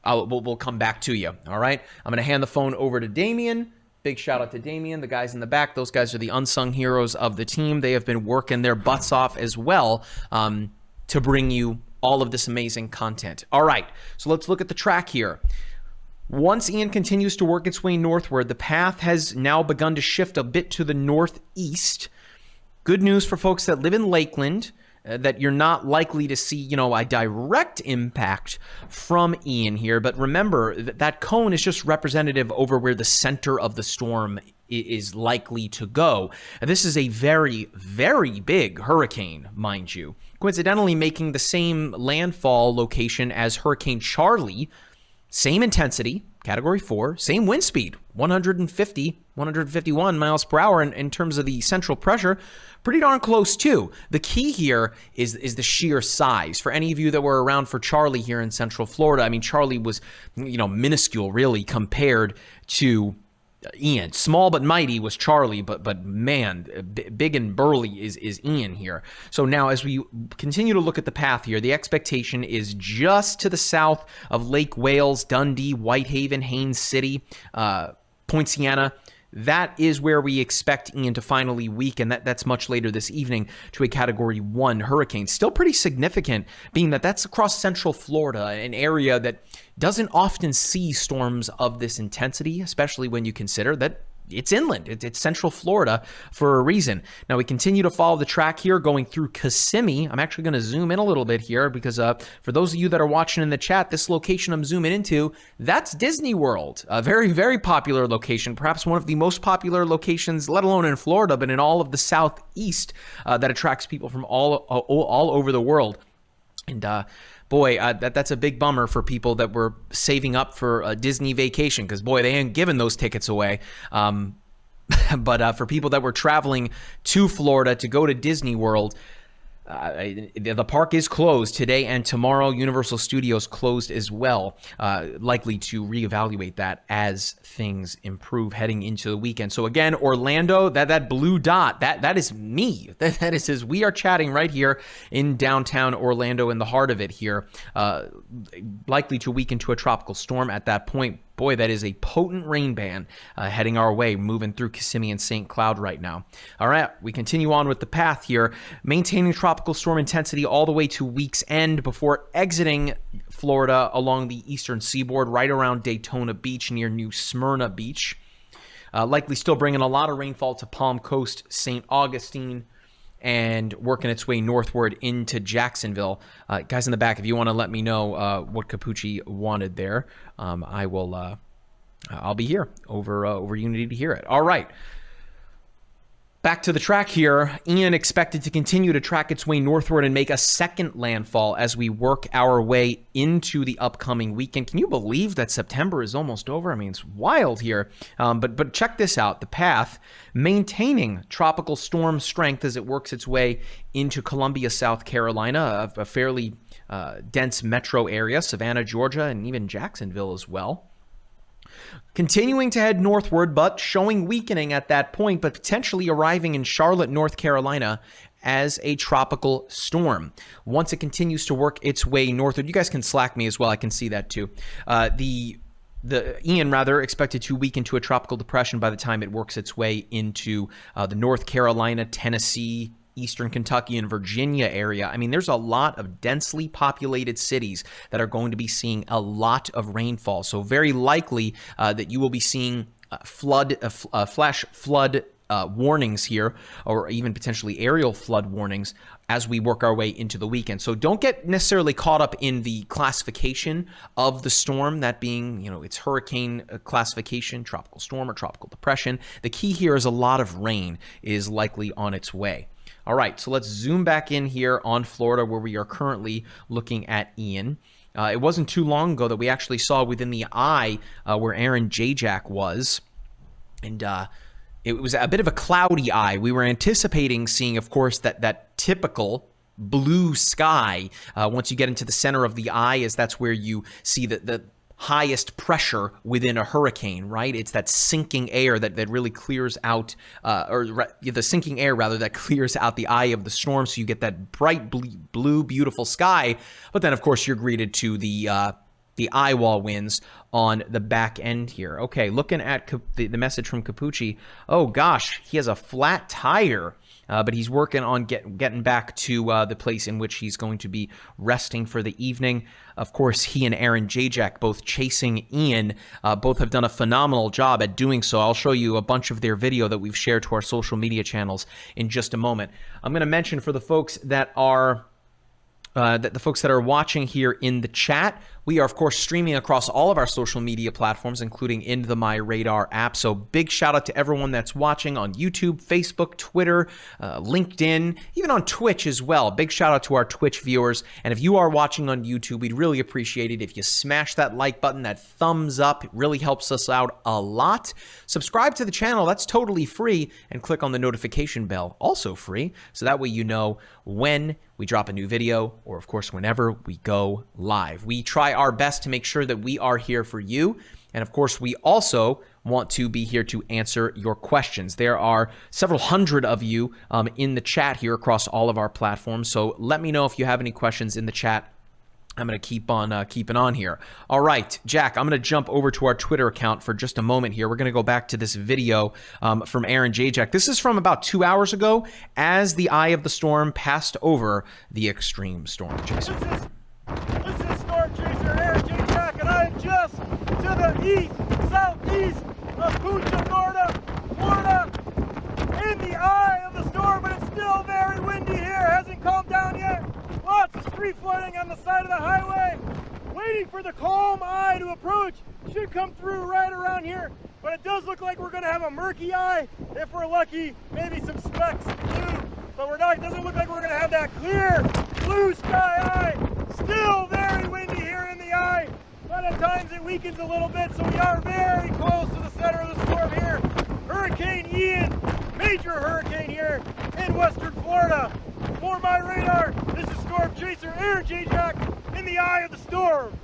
we'll come back to you. All right. I'm going to hand the phone over to Damien. Big shout out to Damien, the guys in the back. Those guys are the unsung heroes of the team. They have been working their butts off as well to bring you all of this amazing content. All right. So let's look at the track here. Once Ian continues to work its way northward, the path has now begun to shift a bit to the northeast. Good news for folks that live in Lakeland, that you're not likely to see, you know, a direct impact from Ian here. But remember, that cone is just representative over where the center of the storm is likely to go. And this is a very, very big hurricane, mind you. Coincidentally, making the same landfall location as Hurricane Charlie. Same intensity, Category 4, same wind speed, 151 miles per hour in terms of the central pressure. Pretty darn close, too. The key here is the sheer size. For any of you that were around for Charlie here in Central Florida, I mean, Charlie was, you know, minuscule, really, compared to Ian. Small but mighty was Charlie, but man, big and burly is Ian here. So now as we continue to look at the path here, the expectation is just to the south of Lake Wales, Dundee, Whitehaven, Haines City, Poinciana. That is where we expect Ian to finally weaken. That's much later this evening to a Category 1 hurricane. Still pretty significant, being that that's across Central Florida, an area that doesn't often see storms of this intensity, especially when you consider that it's inland. It's Central Florida for a reason. Now, we continue to follow the track here going through Kissimmee. I'm actually going to zoom in a little bit here because for those of you that are watching in the chat, this location I'm zooming into, that's Disney World. A very, very popular location, perhaps one of the most popular locations, let alone in Florida, but in all of the Southeast that attracts people from all over the world. And boy, that's a big bummer for people that were saving up for a Disney vacation, because boy, they ain't giving those tickets away. But for people that were traveling to Florida to go to Disney World, the park is closed today and tomorrow. Universal Studios closed as well, likely to reevaluate that as things improve heading into the weekend. So again, Orlando, that blue dot, that is me. That is as we are chatting right here in downtown Orlando, in the heart of it here, likely to weaken to a tropical storm at that point. Boy, that is a potent rain band heading our way, moving through Kissimmee and St. Cloud right now. All right, we continue on with the path here, maintaining tropical storm intensity all the way to week's end before exiting Florida along the eastern seaboard, right around Daytona Beach near New Smyrna Beach. Likely still bringing a lot of rainfall to Palm Coast, St. Augustine, and working its way northward into Jacksonville. Guys in the back, if you want to let me know what Capucci wanted there, I'll be here over Unity to hear it. All right. Back to the track here. Ian expected to continue to track its way northward and make a second landfall as we work our way into the upcoming weekend. Can you believe that September is almost over? I mean, it's wild here. But check this out. The path, maintaining tropical storm strength as it works its way into Columbia, South Carolina, a fairly dense metro area, Savannah, Georgia, and even Jacksonville as well. Continuing to head northward, but showing weakening at that point, but potentially arriving in Charlotte, North Carolina as a tropical storm. Once it continues to work its way northward, you guys can Slack me as well. I can see that too. The Ian, expected to weaken to a tropical depression by the time it works its way into the North Carolina, Tennessee, Eastern Kentucky, and Virginia area. I mean, there's a lot of densely populated cities that are going to be seeing a lot of rainfall. So very likely that you will be seeing flash flood warnings here, or even potentially aerial flood warnings as we work our way into the weekend. So don't get necessarily caught up in the classification of the storm, that being, you know, its hurricane classification, tropical storm or tropical depression. The key here is a lot of rain is likely on its way. All right, so let's zoom back in here on Florida, where we are currently looking at Ian. It wasn't too long ago that we actually saw within the eye where Aaron Jayjack was, and it was a bit of a cloudy eye. We were anticipating seeing, of course, that typical blue sky. Once you get into the center of the eye, as that's where you see the highest pressure within a hurricane, right? It's that sinking air that really clears out, the sinking air rather, that clears out the eye of the storm, so you get that bright blue, beautiful sky. But then, of course, you're greeted to the eye wall winds on the back end here. Okay, looking at the message from Capucci. Oh gosh, he has a flat tire. but he's working on getting back to the place in which he's going to be resting for the evening. Of course, he and Aaron Jayjack, both chasing Ian, both have done a phenomenal job at doing so. I'll show you a bunch of their video that we've shared to our social media channels in just a moment. I'm going to mention for the folks that are watching here in the chat, we are, of course, streaming across all of our social media platforms, including in the MyRadar app. So big shout out to everyone that's watching on YouTube, Facebook, Twitter, LinkedIn, even on Twitch as well. Big shout out to our Twitch viewers. And if you are watching on YouTube, we'd really appreciate it if you smash that like button, that thumbs up. It really helps us out a lot. Subscribe to the channel. That's totally free. And click on the notification bell, also free. So that way you know when we drop a new video, or of course, whenever we go live. We try our best to make sure that we are here for you. And of course, we also want to be here to answer your questions. There are several hundred of you in the chat here across all of our platforms. So let me know if you have any questions in the chat. I'm going to keep on keeping on here. All right, Jack, I'm going to jump over to our Twitter account for just a moment here. We're going to go back to this video from Aaron Jayjack. This is from about 2 hours ago as the eye of the storm passed over the extreme storm chaser. This is Storm Chaser Aaron Jayjack, and I am just to the east, southeast of Punta Gorda, Florida, in the eye of the storm, but it's still very windy here. Hasn't calmed down yet. Lots of street flooding on the side of the highway. Waiting for the calm eye to approach. Should come through right around here, but it does look like we're going to have a murky eye. If we're lucky, maybe some specks of blue, but we're not. It doesn't look like we're going to have that clear blue sky eye. Still very windy here in the eye, but at times it weakens a little bit, so we are very close to the center of the storm here. Hurricane Ian, major hurricane here in western Florida. For MyRadar, this is Storm Chaser Aaron Jayjack in the eye of the storm.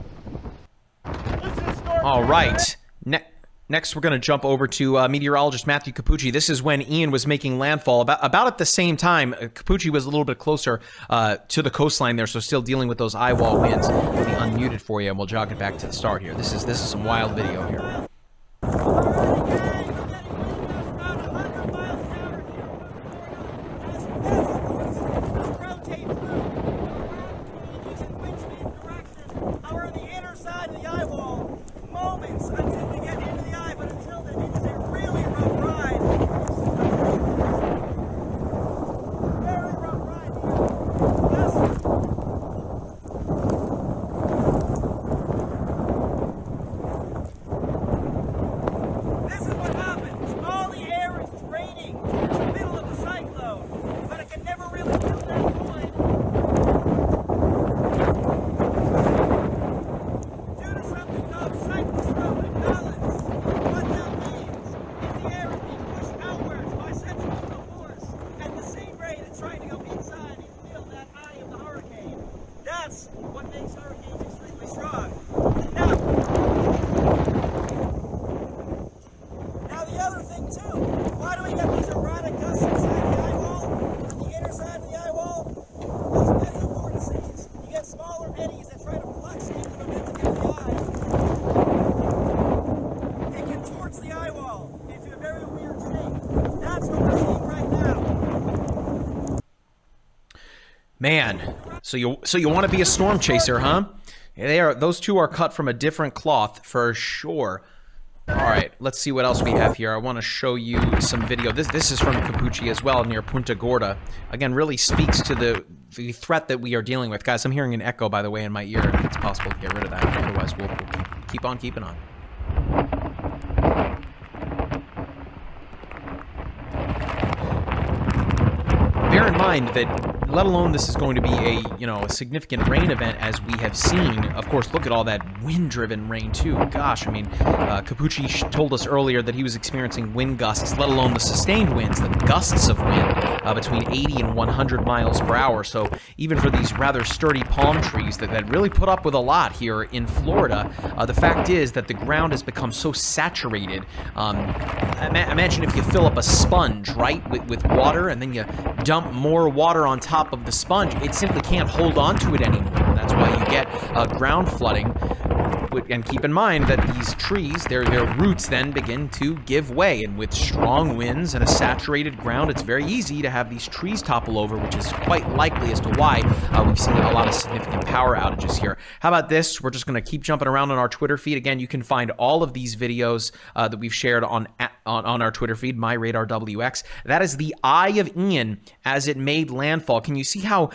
This is Storm All Chaser. right. Next, we're going to jump over to meteorologist Matthew Capucci. This is when Ian was making landfall. About at the same time, Capucci was a little bit closer to the coastline there, so still dealing with those eye wall winds. We'll be unmuted for you, and we'll jog it back to the start here. This is some wild video here. Man, so you want to be a storm chaser, huh? Those two are cut from a different cloth for sure. All right, let's see what else we have here. I want to show you some video. This is from Capucci as well, near Punta Gorda. Again, really speaks to the threat that we are dealing with. Guys, I'm hearing an echo, by the way, in my ear. If it's possible to get rid of that. Otherwise, we'll keep on keeping on. Bear in mind that, let alone this is going to be a significant rain event as we have seen. Of course, look at all that wind-driven rain too. Gosh, I mean, Capucci told us earlier that he was experiencing wind gusts, let alone the sustained winds, the gusts of wind between 80 and 100 miles per hour. So even for these rather sturdy palm trees that really put up with a lot here in Florida, the fact is that the ground has become so saturated. Imagine if you fill up a sponge, right, with water, and then you dump more water on top of the sponge. It simply can't hold on to it anymore. That's why you get ground flooding and keep in mind that these trees, their roots then begin to give way, and with strong winds and a saturated ground, it's very easy to have these trees topple over, which is quite likely as to why we've seen a lot of significant power outages here. How about this? We're just going to keep jumping around on our Twitter feed. Again, you can find all of these videos that we've shared on our Twitter feed, MyRadarWX. That is the eye of Ian as it made landfall. Can you see how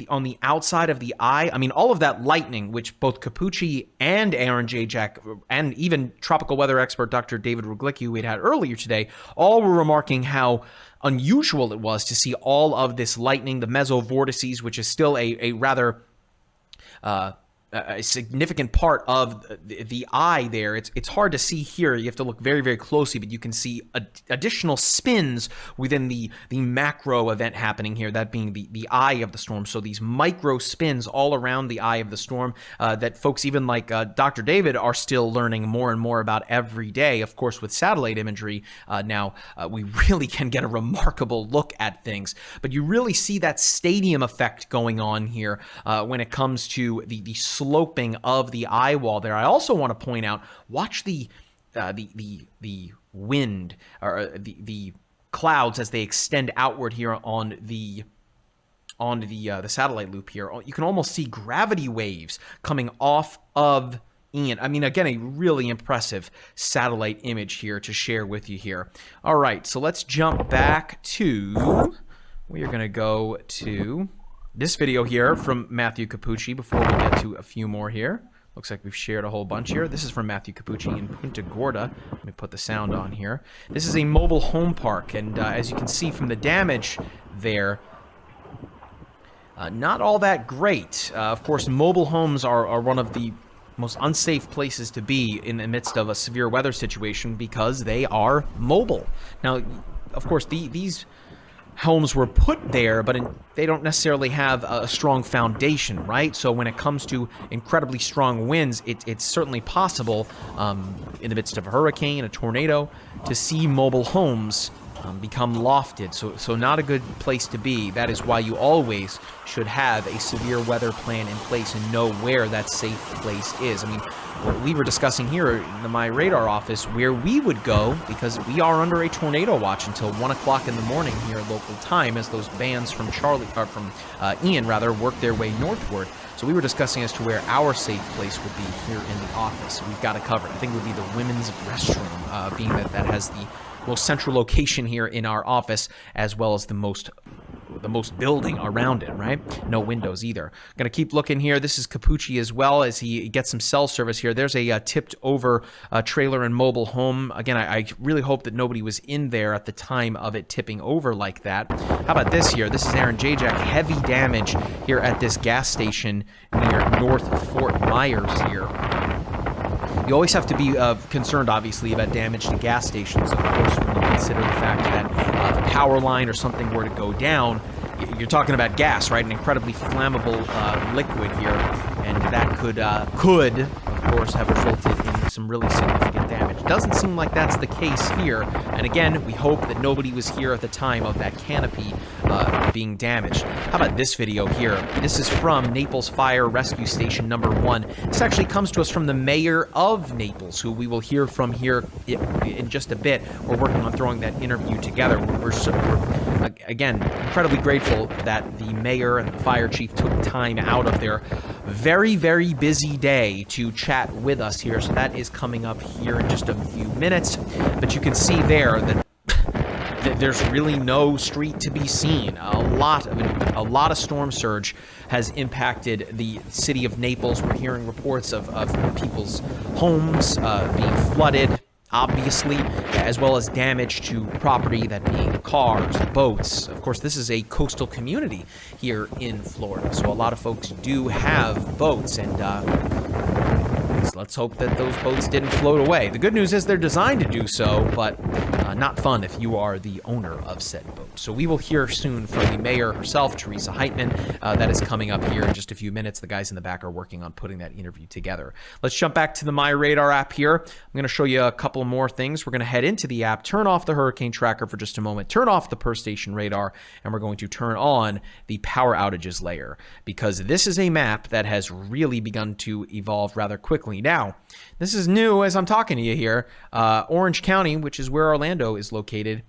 on the outside of the eye, I mean, all of that lightning, which both Capucci and Aaron Jayjack and even tropical weather expert Dr. David Ruglicki, who we'd had earlier today, all were remarking how unusual it was to see all of this lightning, the mesovortices, which is still a rather a significant part of the eye there. It's hard to see here. You have to look very, very closely, but you can see additional spins within the macro event happening here, that being the eye of the storm. So these micro spins all around the eye of the storm that folks even like Dr. David are still learning more and more about every day. Of course, with satellite imagery, now we really can get a remarkable look at things. But you really see that stadium effect going on here when it comes to the sloping of the eye wall there. I also want to point out, watch the wind, or the clouds as they extend outward here on the satellite loop here. You can almost see gravity waves coming off of Ian. I mean, again, a really impressive satellite image here to share with you here. All right, so let's jump back to, we are going to go to this video here from Matthew Capucci before we get to a few more here. Looks like we've shared a whole bunch here. This is from Matthew Capucci in Punta Gorda. Let me put the sound on here. This is a mobile home park, and as you can see from the damage there, not all that great. Of course, mobile homes are one of the most unsafe places to be in the midst of a severe weather situation because they are mobile. Now, of course, these homes were put there, but they don't necessarily have a strong foundation, right? So when it comes to incredibly strong winds, it's certainly possible in the midst of a hurricane, a tornado, to see mobile homes become lofted. So not a good place to be. That is why you always should have a severe weather plan in place and know where that safe place is. I mean, we were discussing here in the MyRadar office where we would go because we are under a tornado watch until 1 o'clock in the morning here local time as those bands from Ian work their way northward. So we were discussing as to where our safe place would be here in the office. We've got it covered. I think it would be the women's restroom, being that has the most central location here in our office, as well as the most building around it, right? No windows either. Gonna keep looking here. This is Capucci as well as he gets some cell service here. There's a tipped over trailer and mobile home. Again, I really hope that nobody was in there at the time of it tipping over like that. How about this here? This is Aaron Jayjack. Heavy damage here at this gas station near North Fort Myers here. You always have to be concerned, obviously, about damage to gas stations, of course, when you consider the fact that the power line or something were to go down. You're talking about gas, right? An incredibly flammable liquid here, and that could, of course, have resulted in some really significant damage. Doesn't seem like that's the case here, and again, we hope that nobody was here at the time of that canopy being damaged. How about this video here? This is from Naples Fire Rescue Station number 1. This actually comes to us from the mayor of Naples, who we will hear from here in just a bit. We're working on throwing that interview together. We're again, incredibly grateful that the mayor and the fire chief took time out of their very, very busy day to chat with us here. So that is coming up here in just a few minutes. But you can see there that there's really no street to be seen. A lot of storm surge has impacted the city of Naples. We're hearing reports of people's homes being flooded, obviously, as well as damage to property, that being cars, boats. Of course, this is a coastal community here in Florida, so a lot of folks do have boats, and let's hope that those boats didn't float away. The good news is they're designed to do so, but not fun if you are the owner of said boat. So we will hear soon from the mayor herself, Teresa Heitman. That is coming up here in just a few minutes. The guys in the back are working on putting that interview together. Let's jump back to the MyRadar app here. I'm going to show you a couple more things. We're going to head into the app, turn off the hurricane tracker for just a moment, turn off the per station radar, and we're going to turn on the power outages layer, because this is a map that has really begun to evolve rather quickly. Now, this is new as I'm talking to you here. Orange County, which is where Orlando is located,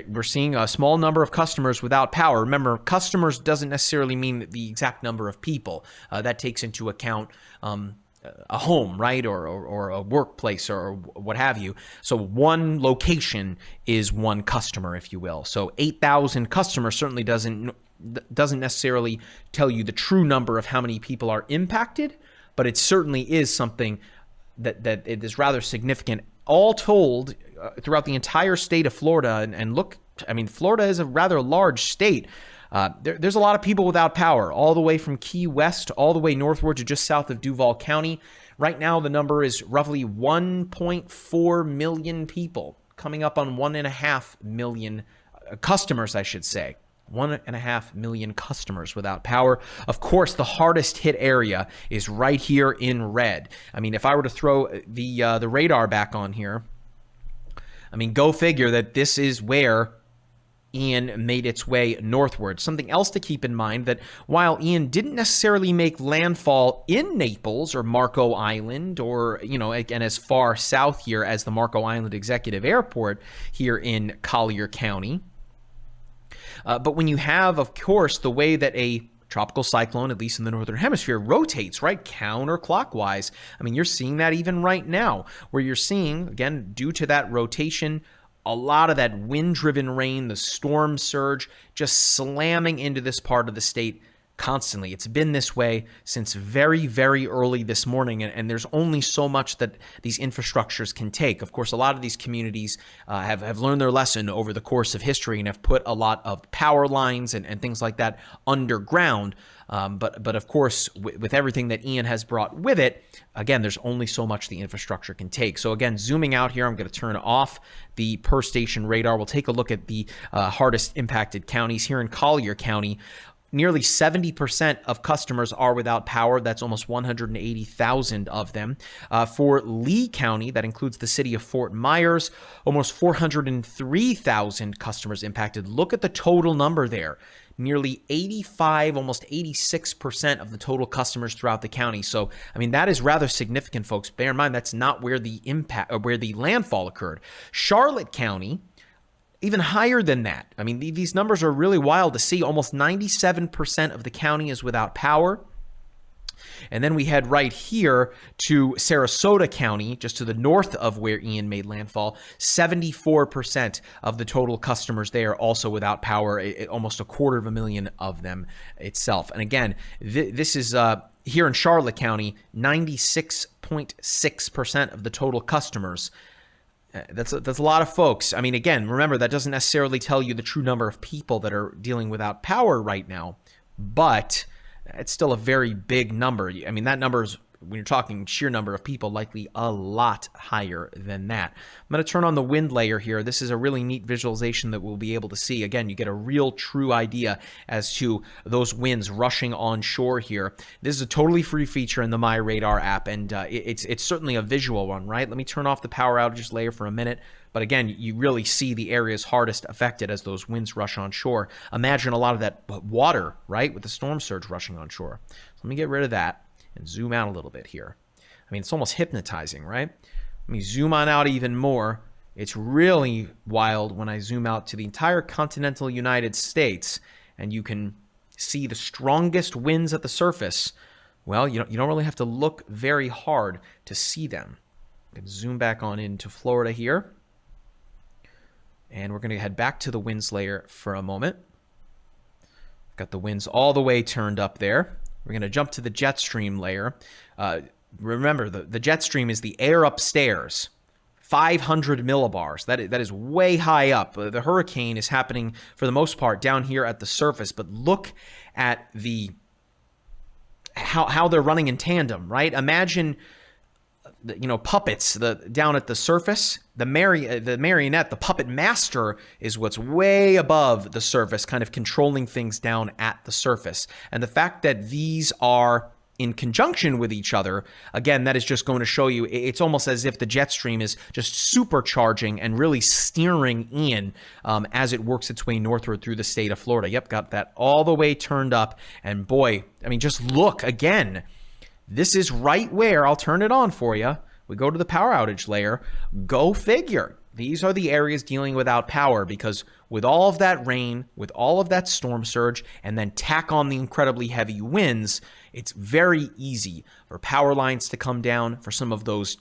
we're seeing a small number of customers without power. Remember, customers doesn't necessarily mean the exact number of people. That takes into account a home, right, or a workplace or what have you. So one location is one customer, if you will. So 8,000 customers certainly doesn't necessarily tell you the true number of how many people are impacted, but it certainly is something that it is rather significant. All told, throughout the entire state of Florida, and look, I mean, Florida is a rather large state. There's a lot of people without power, all the way from Key West, all the way northward to just south of Duval County. Right now, the number is roughly 1.4 million people, coming up on 1.5 million customers, I should say. 1.5 million customers without power. Of course, the hardest hit area is right here in red. I mean, if I were to throw the radar back on here, I mean, go figure that this is where Ian made its way northward. Something else to keep in mind, that while Ian didn't necessarily make landfall in Naples or Marco Island, or, you know, again, as far south here as the Marco Island Executive Airport here in Collier County, but when you have, of course, the way that a tropical cyclone, at least in the northern hemisphere, rotates, right, counterclockwise. I mean, you're seeing that even right now, where you're seeing, again, due to that rotation, a lot of that wind-driven rain, the storm surge, just slamming into this part of the state constantly. It's been this way since very, very early this morning, and there's only so much that these infrastructures can take. Of course, a lot of these communities have learned their lesson over the course of history and have put a lot of power lines and things like that underground. But of course, with everything that Ian has brought with it, again, there's only so much the infrastructure can take. So again, zooming out here, I'm going to turn off the per station radar. We'll take a look at the hardest impacted counties here in Collier County. Nearly 70% of customers are without power. That's almost 180,000 of them. For Lee County, that includes the city of Fort Myers, almost 403,000 customers impacted. Look at the total number there. Nearly 85, almost 86% of the total customers throughout the county. So, I mean, that is rather significant, folks. Bear in mind, that's not where the impact or where the landfall occurred. Charlotte County, even higher than that. I mean, these numbers are really wild to see. Almost 97% of the county is without power. And then we head right here to Sarasota County, just to the north of where Ian made landfall. 74% of the total customers there also without power, almost 250,000 of them itself. And again, this is here in Charlotte County, 96.6% of the total customers. That's a lot of folks. I mean, again, remember, that doesn't necessarily tell you the true number of people that are dealing without power right now, but it's still a very big number. I mean, that number is, when you're talking sheer number of people, likely a lot higher than that. I'm going to turn on the wind layer here. This is a really neat visualization that we'll be able to see. Again, you get a real true idea as to those winds rushing on shore here. This is a totally free feature in the MyRadar app, and it's certainly a visual one, right? Let me turn off the power outages layer for a minute. But again, you really see the areas hardest affected as those winds rush on shore. Imagine a lot of that water, right, with the storm surge rushing on shore. So let me get rid of that and zoom out a little bit here. I mean, it's almost hypnotizing, right? Let me zoom on out even more. It's really wild when I zoom out to the entire continental United States, and you can see the strongest winds at the surface. Well, you don't really have to look very hard to see them. I can zoom back on into Florida here. And we're going to head back to the winds layer for a moment. Got the winds all the way turned up there. We're going to jump to the jet stream layer. Remember, the jet stream is the air upstairs, 500 millibars. That is way high up. The hurricane is happening, for the most part, down here at the surface. But look at how they're running in tandem, right? Imagine puppets down at the surface. The marionette, the puppet master, is what's way above the surface, kind of controlling things down at the surface. And the fact that these are in conjunction with each other, again, that is just going to show you it's almost as if the jet stream is just supercharging and really steering in as it works its way northward through the state of Florida. Yep, got that all the way turned up. And boy, I mean, just look again. This is right where, I'll turn it on for you. We go to the power outage layer. Go figure. These are the areas dealing without power, because with all of that rain, with all of that storm surge, and then tack on the incredibly heavy winds, it's very easy for power lines to come down, for some of those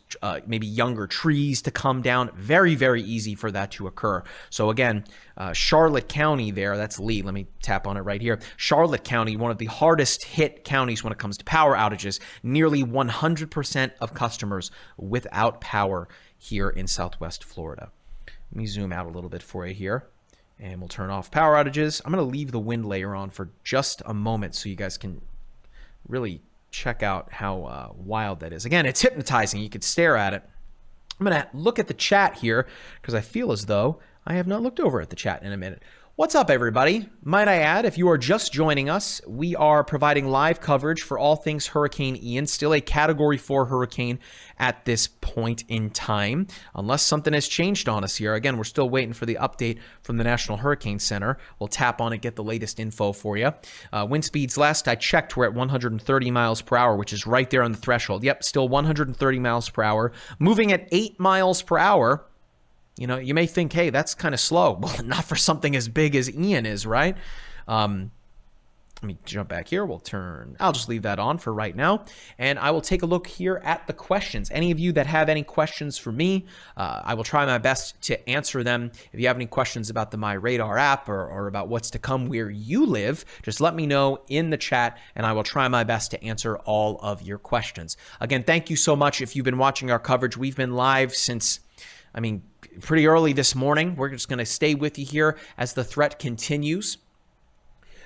maybe younger trees to come down. Very, very easy for that to occur. So again, Charlotte County there, that's Lee. Let me tap on it right here. Charlotte County, one of the hardest hit counties when it comes to power outages. Nearly 100% of customers without power here in Southwest Florida. Let me zoom out a little bit for you here, and we'll turn off power outages. I'm going to leave the wind layer on for just a moment so you guys can really check out how wild that is. Again, it's hypnotizing. You could stare at it. I'm going to look at the chat here because I feel as though I have not looked over at the chat in a minute. What's up, everybody? Might I add, if you are just joining us, we are providing live coverage for all things Hurricane Ian, still a Category 4 hurricane at this point in time, unless something has changed on us here. Again, we're still waiting for the update from the National Hurricane Center. We'll tap on it, get the latest info for you. Wind speeds, last I checked, we're at 130 miles per hour, which is right there on the threshold. Yep, still 130 miles per hour, moving at 8 miles per hour. You know, you may think, hey, that's kind of slow. Well, not for something as big as Ian is, right? Let me jump back here. I'll just leave that on for right now. And I will take a look here at the questions. Any of you that have any questions for me, I will try my best to answer them. If you have any questions about the MyRadar app or about what's to come where you live, just let me know in the chat, and I will try my best to answer all of your questions. Again, thank you so much. If you've been watching our coverage, we've been live since, pretty early this morning. We're just going to stay with you here as the threat continues.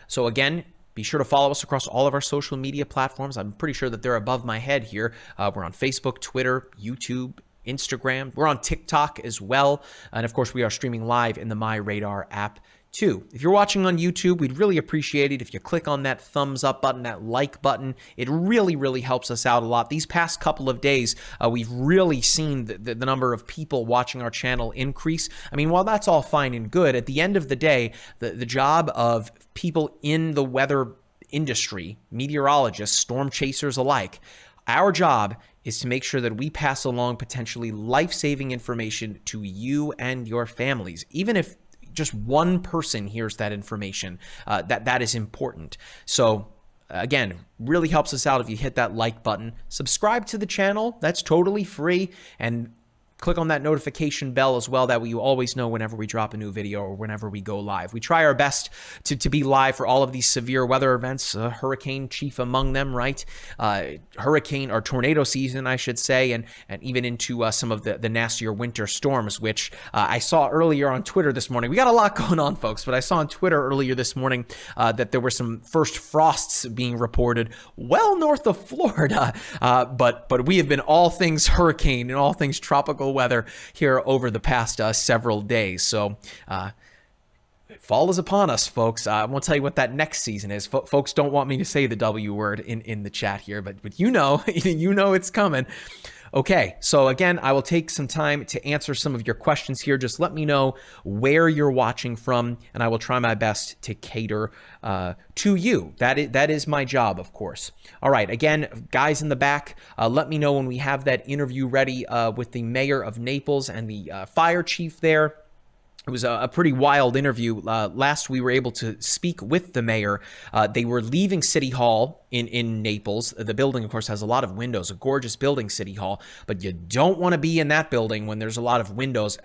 So again, be sure to follow us across all of our social media platforms. I'm pretty sure that they're above my head here. We're on Facebook, Twitter, YouTube, Instagram. We're on TikTok as well. And of course, we are streaming live in the MyRadar app too. If you're watching on YouTube, we'd really appreciate it if you click on that thumbs up button, that like button. It really, really helps us out a lot. These past couple of days, we've really seen the number of people watching our channel increase. While that's all fine and good, at the end of the day, the job of people in the weather industry, meteorologists, storm chasers alike, our job is to make sure that we pass along potentially life-saving information to you and your families. Even if just one person hears that information, that is important. So again, really helps us out if you hit that like button. Subscribe to the channel. That's totally free. And click on that notification bell as well. That way you always know whenever we drop a new video or whenever we go live. We try our best to be live for all of these severe weather events, hurricane chief among them, right? Hurricane or tornado season, I should say, and even into some of the nastier winter storms, which I saw earlier on Twitter this morning. We got a lot going on, folks, but I saw on Twitter earlier this morning that there were some first frosts being reported well north of Florida. But we have been all things hurricane and all things tropical weather here over the past several days. So fall is upon us, folks. I won't tell you what that next season is. Folks don't want me to say the W word in the chat here, but you know it's coming. Okay, so again, I will take some time to answer some of your questions here. Just let me know where you're watching from, and I will try my best to cater to you. That is my job, of course. All right, again, guys in the back, let me know when we have that interview ready with the mayor of Naples and the fire chief there. It was a pretty wild interview. Last we were able to speak with the mayor. They were leaving City Hall in Naples. The building, of course, has a lot of windows, a gorgeous building, City Hall, but you don't want to be in that building when there's a lot of windows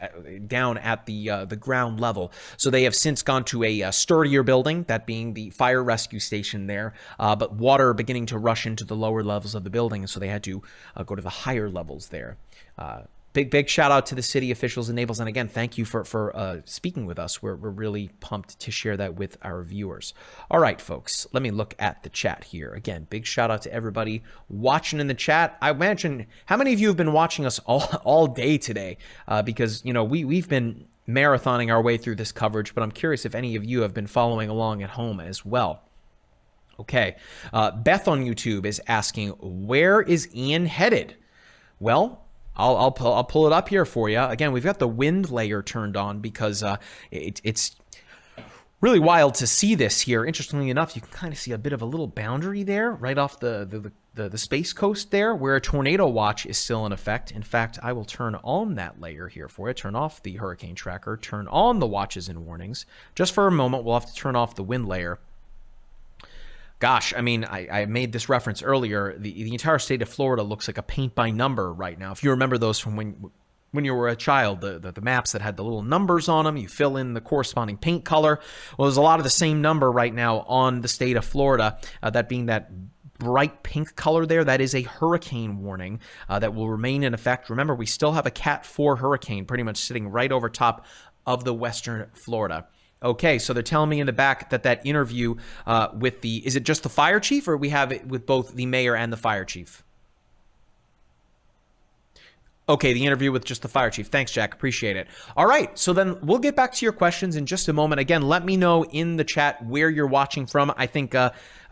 down at the ground level. So they have since gone to a sturdier building, that being the fire rescue station there, but water beginning to rush into the lower levels of the building, and so they had to go to the higher levels there. big shout out to the city officials in Naples. And again, thank you for speaking with us. We're really pumped to share that with our viewers. All right, folks, let me look at the chat here. Again, big shout out to everybody watching in the chat. I imagine, how many of you have been watching us all day today? Because, you know, we've been marathoning our way through this coverage, but I'm curious if any of you have been following along at home as well. Okay, Beth on YouTube is asking, where is Ian headed? Well, I'll pull it up here for you. Again, we've got the wind layer turned on because it's really wild to see this here. Interestingly enough, you can kind of see a bit of a little boundary there right off the Space Coast there where a tornado watch is still in effect. In fact, I will turn on that layer here for you. Turn off the hurricane tracker. Turn on the watches and warnings. Just for a moment, we'll have to turn off the wind layer. Gosh, I mean, I made this reference earlier. The entire state of Florida looks like a paint by number right now. If you remember those from when you were a child, the maps that had the little numbers on them, you fill in the corresponding paint color. Well, there's a lot of the same number right now on the state of Florida, that being that bright pink color there. That is a hurricane warning that will remain in effect. Remember, we still have a Cat 4 hurricane pretty much sitting right over top of the western Florida. Okay, so they're telling me in the back that interview with is it just the fire chief, or we have it with both the mayor and the fire chief? Okay, the interview with just the fire chief. Thanks, Jack. Appreciate it. All right, so then we'll get back to your questions in just a moment. Again, let me know in the chat where you're watching from. I think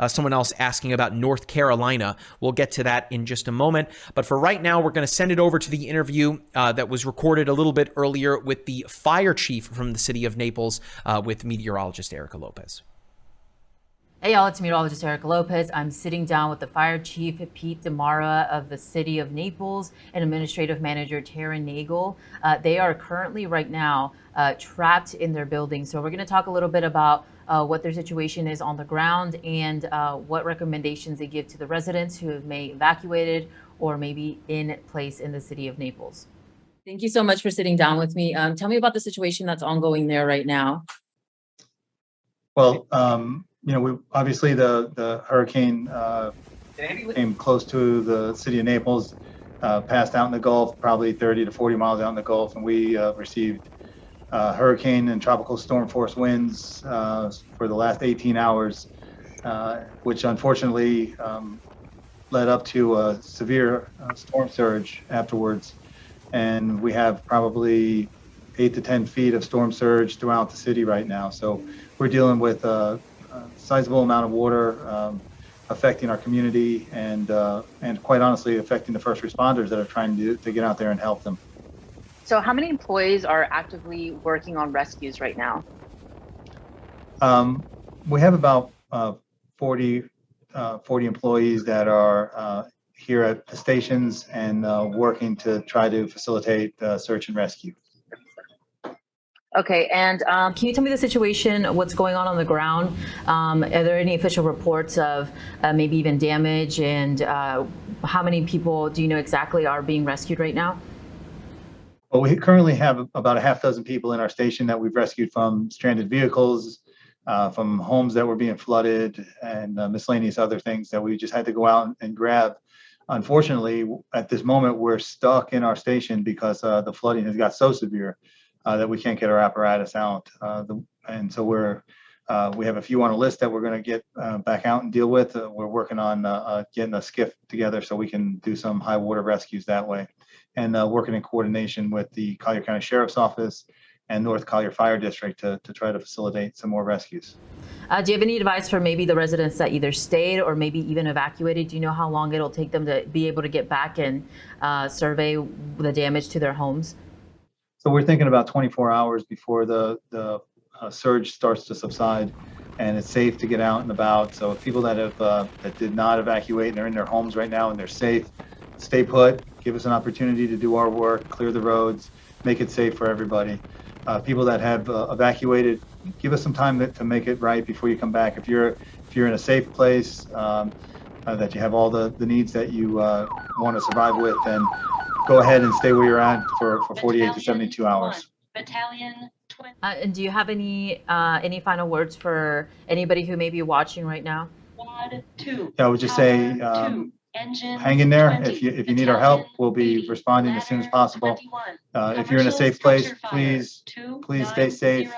someone else asking about North Carolina. We'll get to that in just a moment. But for right now, we're going to send it over to the interview that was recorded a little bit earlier with the fire chief from the city of Naples with meteorologist Erica Lopez. Hey y'all, it's meteorologist Erica Lopez. I'm sitting down with the fire chief, Pete DeMara of the city of Naples, and administrative manager Tara Nagel. They are currently right now trapped in their building. So we're going to talk a little bit about what their situation is on the ground and what recommendations they give to the residents who have may evacuated or maybe in place in the city of Naples. Thank you so much for sitting down with me. Tell me about the situation that's ongoing there right now. Well, you know, we obviously the hurricane came close to the city of Naples, passed out in the Gulf, probably 30 to 40 miles out in the Gulf, and we received hurricane and tropical storm force winds for the last 18 hours, which unfortunately led up to a severe storm surge afterwards. And we have probably 8 to 10 feet of storm surge throughout the city right now. So we're dealing with sizable amount of water affecting our community and quite honestly affecting the first responders that are trying to get out there and help them. So how many employees are actively working on rescues right now? We have about 40 employees that are here at the stations and working to try to facilitate search and rescue. Okay, and can you tell me the situation, what's going on the ground? Are there any official reports of maybe even damage, and how many people do you know exactly are being rescued right now? Well, we currently have about a half dozen people in our station that we've rescued from stranded vehicles, from homes that were being flooded, and miscellaneous other things that we just had to go out and grab. Unfortunately, at this moment, we're stuck in our station because the flooding has got so severe that we can't get our apparatus out. And so we have a few on a list that we're going to get back out and deal with. We're working on getting a skiff together so we can do some high water rescues that way, and working in coordination with the Collier County Sheriff's Office and North Collier Fire District to try to facilitate some more rescues. Do you have any advice for maybe the residents that either stayed or maybe even evacuated? Do you know how long it'll take them to be able to get back and survey the damage to their homes? So we're thinking about 24 hours before the surge starts to subside, and it's safe to get out and about. So people that have that did not evacuate and are in their homes right now and they're safe, stay put. Give us an opportunity to do our work, clear the roads, make it safe for everybody. People that have evacuated, give us some time to make it right before you come back. If you're in a safe place, that you have all the needs that you want to survive with, then go ahead and stay where you're at for 48 to 72 hours. Battalion 20. And do you have any final words for anybody who may be watching right now? Quad 2. I would just say, hang in there. If you need our help, we'll be responding as soon as possible. If you're in a safe place, please stay safe.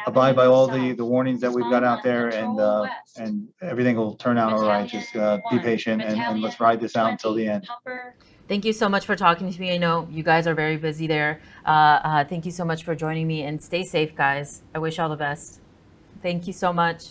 Abide by all the warnings that we've got out there, and everything will turn out all right. Just be patient and let's ride this out until the end. Thank you so much for talking to me. I know you guys are very busy there. Thank you so much for joining me, and stay safe, guys. I wish all the best. Thank you so much.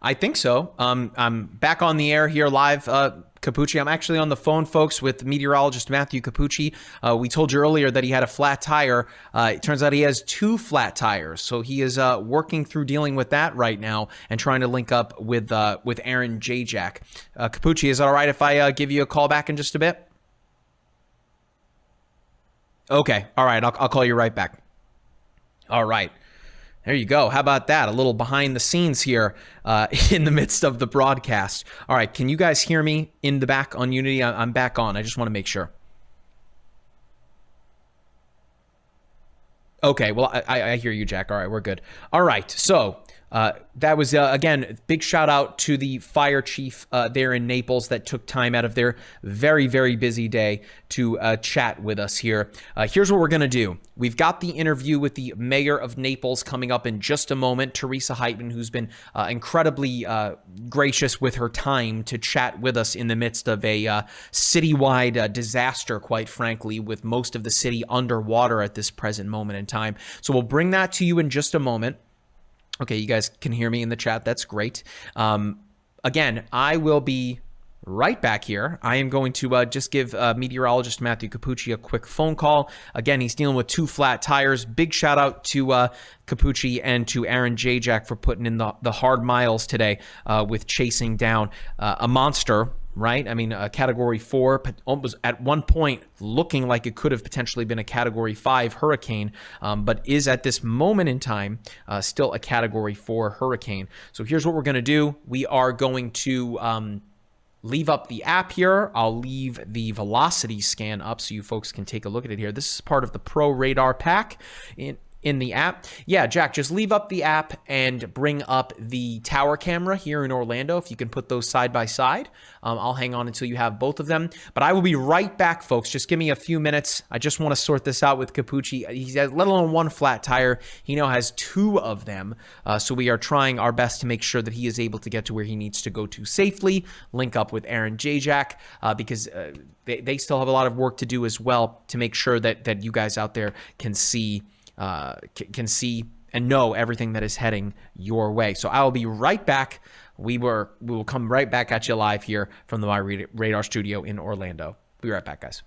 I think so. I'm back on the air here live, Capucci. I'm actually on the phone, folks, with meteorologist Matthew Capucci. We told you earlier that he had a flat tire. It turns out he has 2 flat tires. So he is working through dealing with that right now and trying to link up with Aaron Jayjack. Capucci, is it all right if I give you a call back in just a bit? Okay. All right. I'll call you right back. All right. There you go. How about that? A little behind the scenes here in the midst of the broadcast. All right. Can you guys hear me in the back on Unity? I'm back on. I just want to make sure. Okay. Well, I hear you, Jack. All right. We're good. All right. So that was, again, big shout out to the fire chief there in Naples that took time out of their very, very busy day to chat with us here. Here's what we're going to do. We've got the interview with the mayor of Naples coming up in just a moment, Teresa Heitman, who's been incredibly gracious with her time to chat with us in the midst of a citywide disaster, quite frankly, with most of the city underwater at this present moment in time. So we'll bring that to you in just a moment. Okay, you guys can hear me in the chat. That's great. Again, I will be right back here. I am going to just give meteorologist Matthew Capucci a quick phone call. Again, he's dealing with 2 flat tires. Big shout out to Capucci and to Aaron Jayjack for putting in the hard miles today with chasing down a monster. Right? I mean, a Category 4 was at one point looking like it could have potentially been a Category 5 hurricane, but is at this moment in time still a Category 4 hurricane. So here's what we're going to do. We are going to leave up the app here. I'll leave the velocity scan up so you folks can take a look at it here. This is part of the Pro Radar pack in the app. Yeah, Jack, just leave up the app and bring up the tower camera here in Orlando. If you can put those side by side, I'll hang on until you have both of them. But I will be right back, folks. Just give me a few minutes. I just want to sort this out with Capucci. He's had, let alone 1 flat tire. He now has 2 of them. So we are trying our best to make sure that he is able to get to where he needs to go to safely, link up with Aaron Jayjack, because they still have a lot of work to do as well to make sure that you guys out there can see and know everything that is heading your way. So I will be right back. We will come right back at you live here from the MyRadar studio in Orlando. Be right back, guys.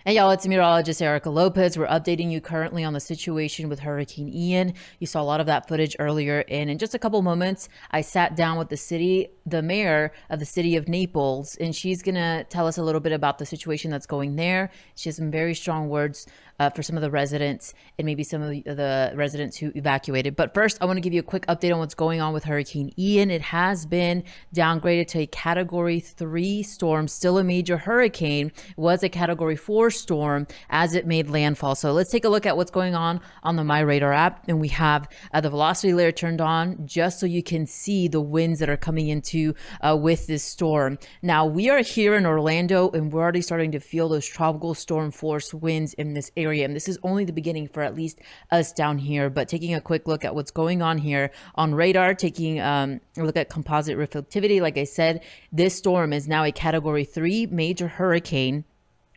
Hey y'all, it's meteorologist Erica Lopez. We're updating you currently on the situation with Hurricane Ian. You saw a lot of that footage earlier, and in just a couple moments, I sat down with the mayor of the city of Naples, and she's gonna tell us a little bit about the situation that's going there. She has some very strong words for some of the residents and maybe some of the residents who evacuated. But first, I want to give you a quick update on what's going on with Hurricane Ian. It has been downgraded to a Category 3 storm, still a major hurricane. It was a Category 4 storm as it made landfall. So let's take a look at what's going on the MyRadar app. And we have the velocity layer turned on just so you can see the winds that are coming into with this storm. Now, we are here in Orlando, and we're already starting to feel those tropical storm force winds in this area. And this is only the beginning for at least us down here. But taking a quick look at what's going on here on radar, taking a look at composite reflectivity, like I said, this storm is now a Category 3 major hurricane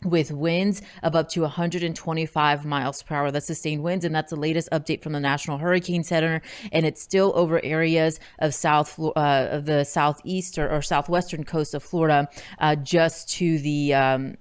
with winds of up to 125 miles per hour. That's sustained winds, and that's the latest update from the National Hurricane Center. And it's still over areas of the southeast or southwestern coast of Florida, just to the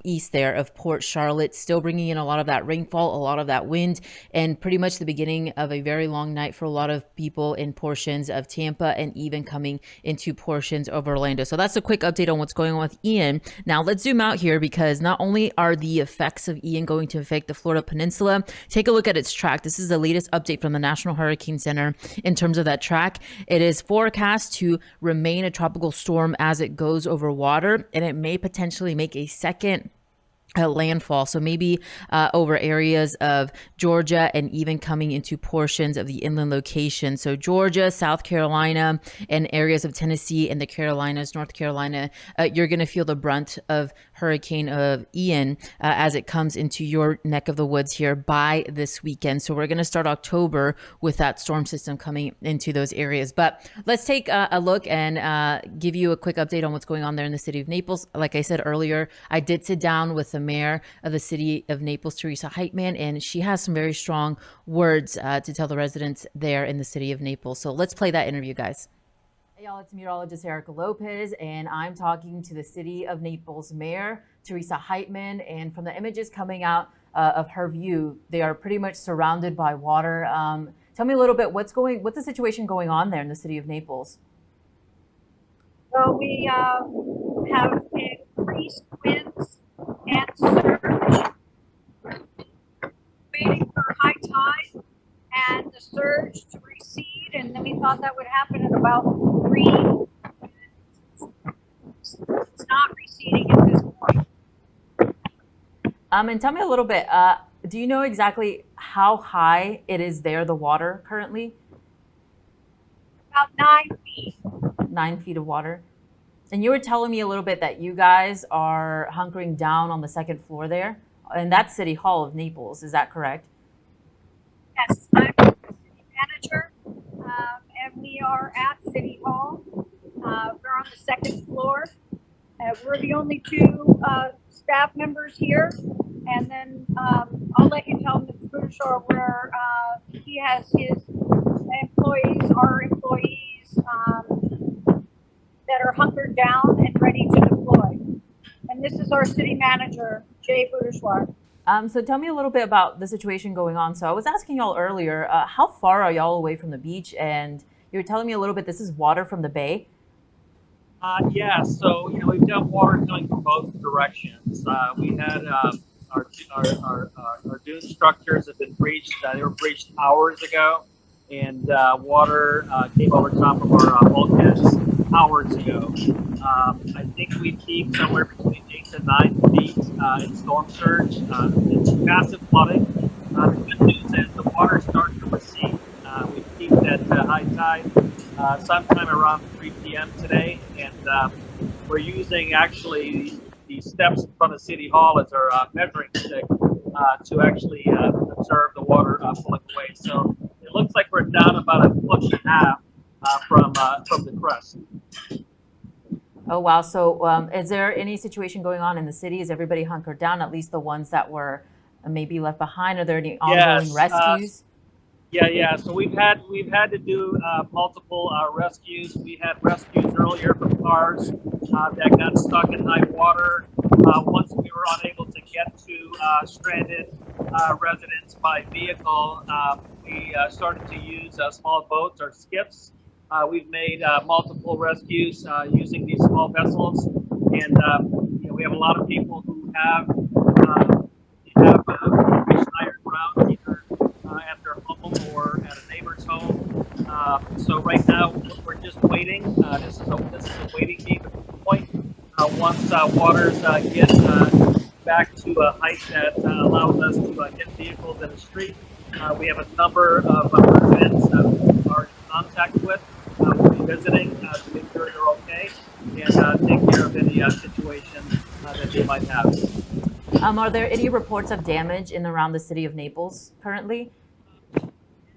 east there of Port Charlotte, still bringing in a lot of that rainfall, a lot of that wind, and pretty much the beginning of a very long night for a lot of people in portions of Tampa and even coming into portions of Orlando. So that's a quick update on what's going on with Ian. Now let's zoom out here, because not only are the effects of Ian going to affect the Florida Peninsula, take a look at its track. This is the latest update from the National Hurricane Center in terms of that track. It is forecast to remain a tropical storm as it goes over water, and it may potentially make a second landfall, so maybe over areas of Georgia and even coming into portions of the inland location. So Georgia, South Carolina, and areas of Tennessee and the Carolinas, North Carolina, you're going to feel the brunt of Hurricane Ian as it comes into your neck of the woods here by this weekend. So we're going to start October with that storm system coming into those areas. But let's take a look and give you a quick update on what's going on there in the city of Naples. Like I said earlier, I did sit down with the mayor of the city of Naples, Teresa Heitman, and she has some very strong words to tell the residents there in the city of Naples. So let's play that interview, guys. Hey y'all, it's meteorologist Erica Lopez, and I'm talking to the city of Naples mayor, Teresa Heitman, and from the images coming out of her view, they are pretty much surrounded by water. Tell me a little bit, what's the situation going on there in the city of Naples? Well, we have increased winds and surge, waiting for high tide and the surge to recede, and then we thought that would happen at about 3. It's not receding at this point. And tell me a little bit, do you know exactly how high it is there, the water currently? About 9 feet. 9 feet of water. And you were telling me a little bit that you guys are hunkering down on the second floor there, and that's City Hall of Naples. Is that correct? Yes, I'm the city manager, and we are at City Hall. We're on the second floor. We're the only 2 staff members here, and then I'll let you tell Mr. Bouchard where he has his employees, our employees, that are hunkered down and ready to deploy. And this is our city manager, Jay Bouchard. So tell me a little bit about the situation going on. So I was asking y'all earlier, how far are y'all away from the beach? And you were telling me a little bit, this is water from the bay? Yeah, so we've got water coming from both directions. We had our dune structures have been breached. They were breached hours ago, and water came over top of our bulkheads hours ago. I think we peaked somewhere between 8 to 9 feet in storm surge. It's massive flooding. The good news is the water started to recede. We peaked at high tide sometime around 3 p.m. today, and we're using actually the steps in front of City Hall as our measuring stick to actually observe the water pulling away. So it looks like we're down about 1.5 feet from the crest. Oh, wow. So is there any situation going on in the city? Is everybody hunkered down, at least the ones that were maybe left behind? Are there any ongoing rescues? Yeah. So we've had to do multiple rescues. We had rescues earlier from cars that got stuck in high water. Once we were unable to get to stranded residents by vehicle, we started to use small boats or skiffs. We've made multiple rescues using these small vessels, and we have a lot of people who have reached higher ground either at their home or at a neighbor's home. So right now we're just waiting. This is a waiting game at this point. Once waters get back to a height that allows us to get vehicles in the street, we have a number of residents we are in contact with. We'll be visiting to make sure they're okay and take care of any situation that they might have. Are there any reports of damage in and around the city of Naples currently?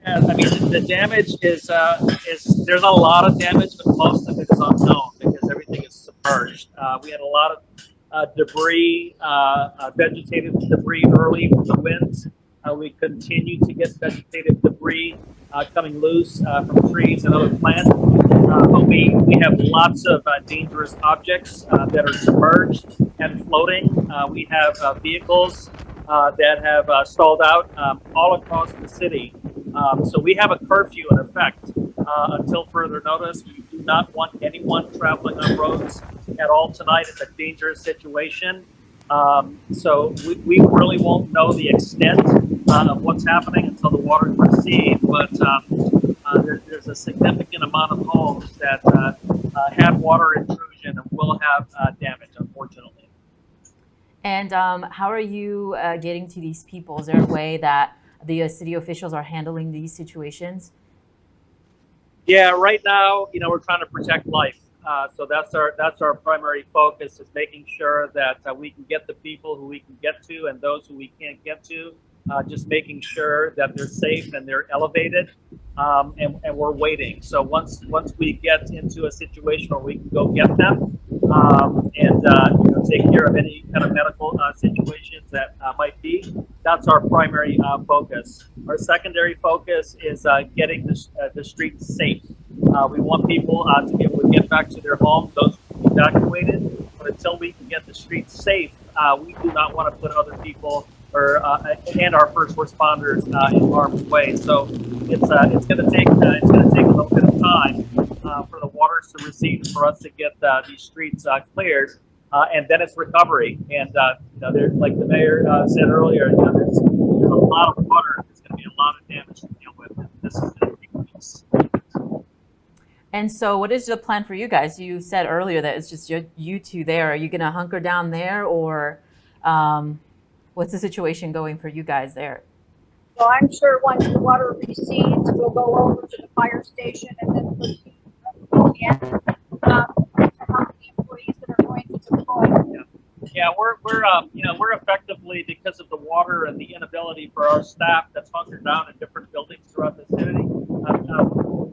Yeah, I mean, the damage is there's a lot of damage, but most of it is unknown because everything is submerged. We had a lot of debris, vegetative debris early from the winds. We continue to get vegetative debris coming loose from trees and other plants. But we have lots of dangerous objects that are submerged and floating. We have vehicles that have stalled out all across the city. So we have a curfew in effect until further notice. We do not want anyone traveling on roads at all tonight. It's a dangerous situation. So we really won't know the extent of what's happening until the waters recede, but there's a significant amount of homes that have water intrusion and will have damage, unfortunately. And how are you getting to these people? Is there a way that the city officials are handling these situations? Yeah, right now, we're trying to protect life. So that's our primary focus, is making sure that we can get the people who we can get to and those who we can't get to. Just making sure that they're safe and they're elevated, and we're waiting. So once we get into a situation where we can go get them and take care of any kind of medical situations that might be, that's our primary focus. Our secondary focus is getting the streets safe. We want people to be able to get back to their homes, those who are evacuated. But until we can get the streets safe, we do not want to put other people and our first responders in harm's way. So it's going to take a little bit of time for the waters to recede, for us to get these streets cleared, and then it's recovery. And like the mayor said earlier, there's a lot of water. There's going to be a lot of damage to deal with. And this is going to take weeks. And so what is the plan for you guys? You said earlier that it's just you two there. Are you going to hunker down there, or what's the situation going for you guys there? So I'm sure once the water recedes, we'll go over to the fire station and then proceed again. How many employees that are going to deploy? Yeah, we're effectively, because of the water and the inability for our staff that's hunkered down in different buildings throughout the city,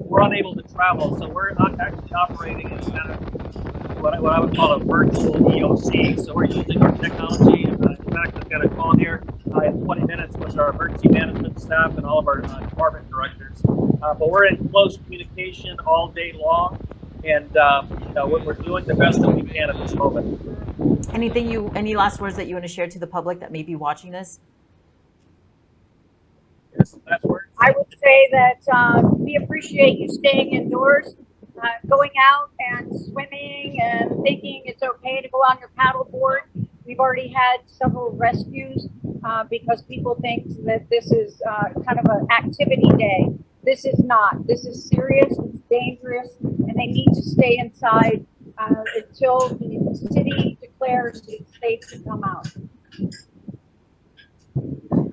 we're unable to travel. So we're actually operating in kind of what I would call a virtual EOC. So we're using our technology. In fact, I've got a call here in 20 minutes with our emergency management staff and all of our department directors. But we're in close communication all day long, and we're doing the best that we can at this moment. Any last words that you want to share to the public that may be watching this? Yes, last words. I would say that we appreciate you staying indoors, going out and swimming and thinking it's okay to go on your paddleboard. We've already had several rescues because people think that this is kind of an activity day. This is not. This is serious. It's dangerous, and they need to stay inside until the city declares it's safe to come out.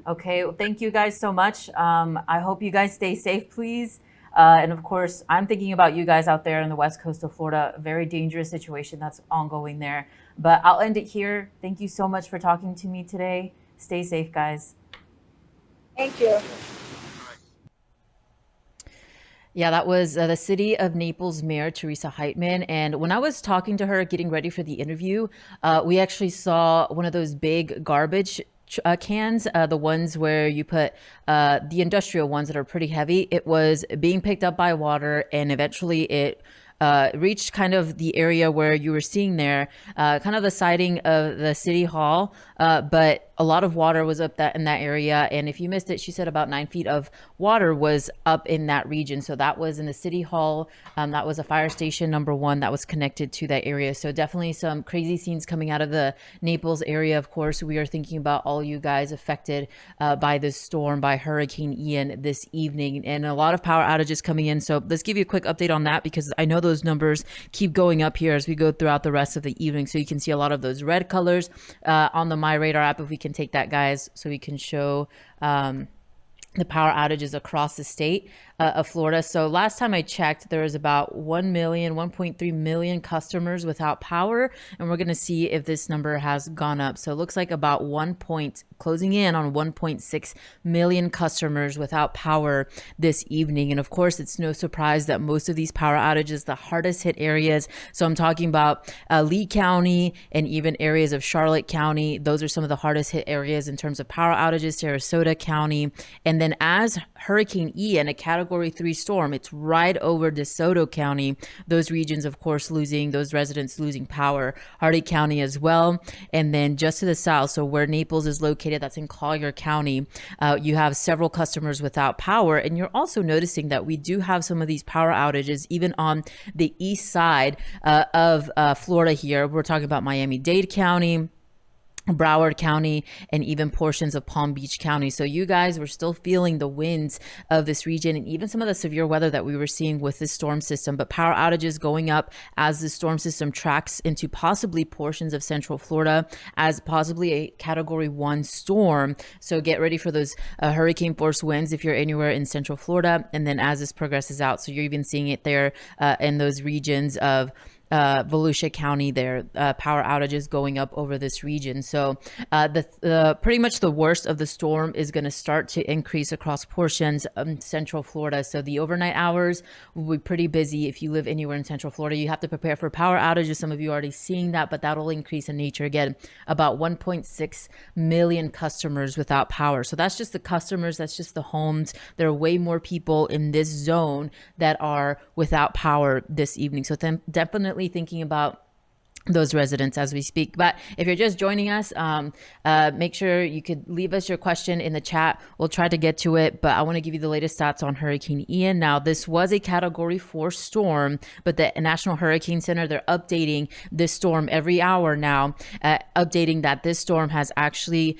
Okay, well, thank you guys so much. I hope you guys stay safe, please. And of course, I'm thinking about you guys out there in the west coast of Florida. A very dangerous situation that's ongoing there. But I'll end it here. Thank you so much for talking to me today. Stay safe, guys. Thank you. Yeah, that was the City of Naples Mayor Teresa Heitman. And when I was talking to her, getting ready for the interview, we actually saw one of those big garbage cans, the ones where you put the industrial ones that are pretty heavy. It was being picked up by water, and eventually it reached kind of the area where you were seeing there, kind of the siding of the city hall, but a lot of water was up in that area. And if you missed it, she said about 9 feet of water was up in that region. So that was in the city hall. That was a fire station number 1 that was connected to that area. So definitely some crazy scenes coming out of the Naples area. Of course, we are thinking about all you guys affected by this storm, by Hurricane Ian this evening, and a lot of power outages coming in. So let's give you a quick update on that, because I know those numbers keep going up here as we go throughout the rest of the evening. So you can see a lot of those red colors on the MyRadar app. If we can take that, guys, so we can show the power outages across the state of Florida. So last time I checked, there was about 1.3 million customers without power, and we're going to see if this number has gone up. So it looks like about closing in on 1.6 million customers without power this evening. And of course, it's no surprise that most of these power outages, the hardest hit areas, so I'm talking about Lee County and even areas of Charlotte County, those are some of the hardest hit areas in terms of power outages. Sarasota County, and then as Hurricane Ian, a Category 3 storm, it's right over DeSoto County. Those regions, of course, those residents losing power. Hardee County as well. And then just to the south, so where Naples is located, that's in Collier County, you have several customers without power. And you're also noticing that we do have some of these power outages even on the east side of Florida here. We're talking about Miami-Dade County, Broward County, and even portions of Palm Beach County. So you guys were still feeling the winds of this region and even some of the severe weather that we were seeing with this storm system. But power outages going up as the storm system tracks into possibly portions of Central Florida as possibly a Category 1 storm. So get ready for those hurricane force winds if you're anywhere in Central Florida. And then as this progresses out, so you're even seeing it there in those regions of Volusia County there, power outages going up over this region. So pretty much the worst of the storm is going to start to increase across portions of Central Florida. So the overnight hours will be pretty busy. If you live anywhere in Central Florida, you have to prepare for power outages. Some of you are already seeing that, but that'll increase in nature again. About 1.6 million customers without power. So that's just the customers, that's just the homes. There are way more people in this zone that are without power this evening. So definitely thinking about those residents as we speak. But if you're just joining us, make sure you could leave us your question in the chat. We'll try to get to it, but I want to give you the latest stats on Hurricane Ian. Now, this was a Category 4 storm, but the National Hurricane Center, they're updating this storm every hour now, updating that this storm has actually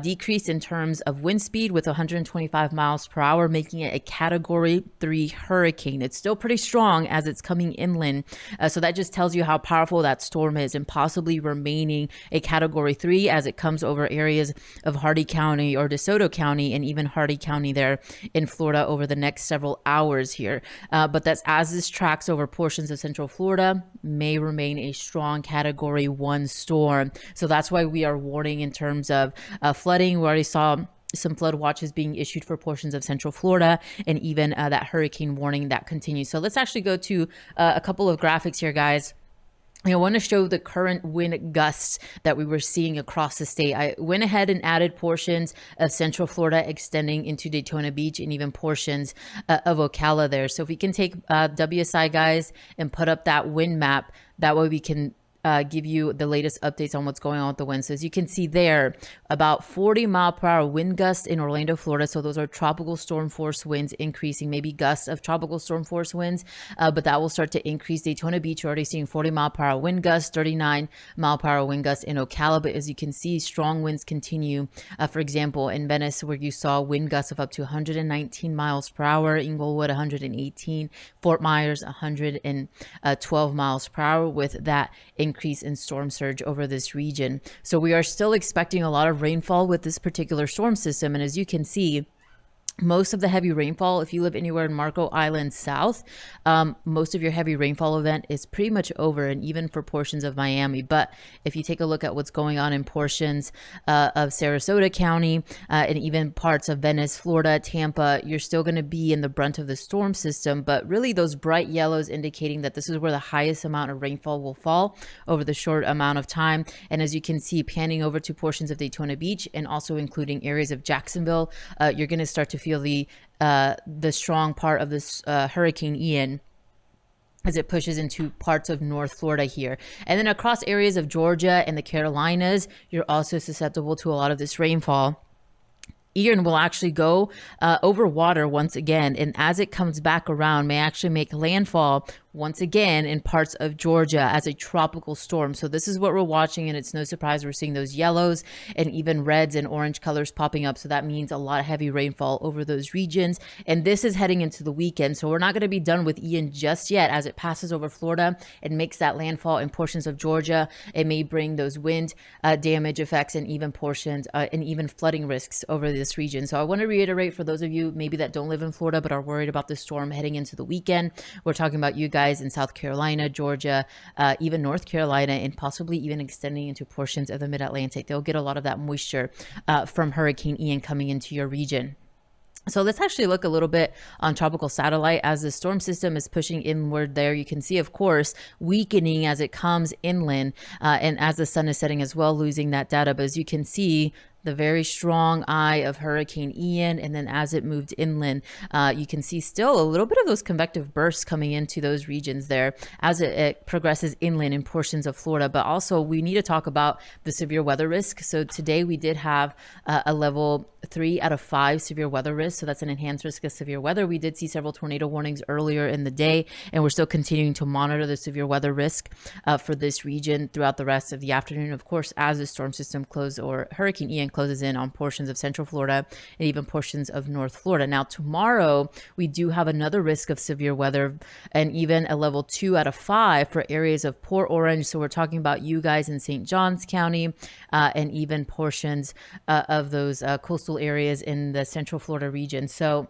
decreased in terms of wind speed with 125 miles per hour, making it a Category 3 hurricane. It's still pretty strong as it's coming inland. So that just tells you how powerful that storm is, and possibly remaining a Category 3 as it comes over areas of Hardee County or DeSoto County and even Hardee County there in Florida over the next several hours here. But that's as this tracks over portions of Central Florida, may remain a strong Category 1 storm. So that's why we are warning in terms of flooding. We already saw some flood watches being issued for portions of Central Florida, and even that hurricane warning that continues. So let's actually go to a couple of graphics here, guys. I want to show the current wind gusts that we were seeing across the state. I went ahead and added portions of Central Florida extending into Daytona Beach and even portions of Ocala there. So if we can take WSI, guys, and put up that wind map, that way we can give you the latest updates on what's going on with the winds. So as you can see there, about 40-mile-per-hour wind gusts in Orlando, Florida. So those are tropical storm force winds increasing, maybe gusts of tropical storm force winds, but that will start to increase. Daytona Beach, you're already seeing 40-mile-per-hour wind gusts, 39-mile-per-hour wind gusts in Ocala. But as you can see, strong winds continue. For example, in Venice, where you saw wind gusts of up to 119 miles per hour, Inglewood 118, Fort Myers 112 miles per hour, with that increase in storm surge over this region. So we are still expecting a lot of rainfall with this particular storm system. And as you can see, most of the heavy rainfall, if you live anywhere in Marco Island South, most of your heavy rainfall event is pretty much over, and even for portions of Miami. But if you take a look at what's going on in portions of Sarasota County and even parts of Venice, Florida, Tampa, you're still going to be in the brunt of the storm system. But really those bright yellows indicating that this is where the highest amount of rainfall will fall over the short amount of time. And as you can see, panning over to portions of Daytona Beach and also including areas of Jacksonville, you're going to start to feel the strong part of this Hurricane Ian as it pushes into parts of North Florida here. And then across areas of Georgia and the Carolinas, you're also susceptible to a lot of this rainfall. Ian will actually go over water once again, and as it comes back around, may actually make landfall once again in parts of Georgia as a tropical storm. So this is what we're watching, and it's no surprise we're seeing those yellows and even reds and orange colors popping up. So that means a lot of heavy rainfall over those regions. And this is heading into the weekend. So we're not going to be done with Ian just yet. As it passes over Florida and makes that landfall in portions of Georgia, it may bring those wind damage effects and even portions and even flooding risks over this region. So I want to reiterate for those of you maybe that don't live in Florida but are worried about the storm heading into the weekend, we're talking about you guys in South Carolina, Georgia, even North Carolina, and possibly even extending into portions of the mid-Atlantic. They'll get a lot of that moisture from Hurricane Ian coming into your region. So let's actually look a little bit on tropical satellite as the storm system is pushing inward there. You can see, of course, weakening as it comes inland and as the sun is setting as well, losing that data. But as you can see, the very strong eye of Hurricane Ian, and then as it moved inland, you can see still a little bit of those convective bursts coming into those regions there as it progresses inland in portions of Florida. But also we need to talk about the severe weather risk. So today we did have a level 3 out of 5 severe weather risk. So that's an enhanced risk of severe weather. We did see several tornado warnings earlier in the day, and we're still continuing to monitor the severe weather risk for this region throughout the rest of the afternoon. Of course, as the storm system closes, or Hurricane Ian closes in on portions of Central Florida and even portions of North Florida. Now, tomorrow, we do have another risk of severe weather and even a level 2 out of 5 for areas of Port Orange. So we're talking about you guys in St. Johns County and even portions of those coastal areas in the Central Florida region. So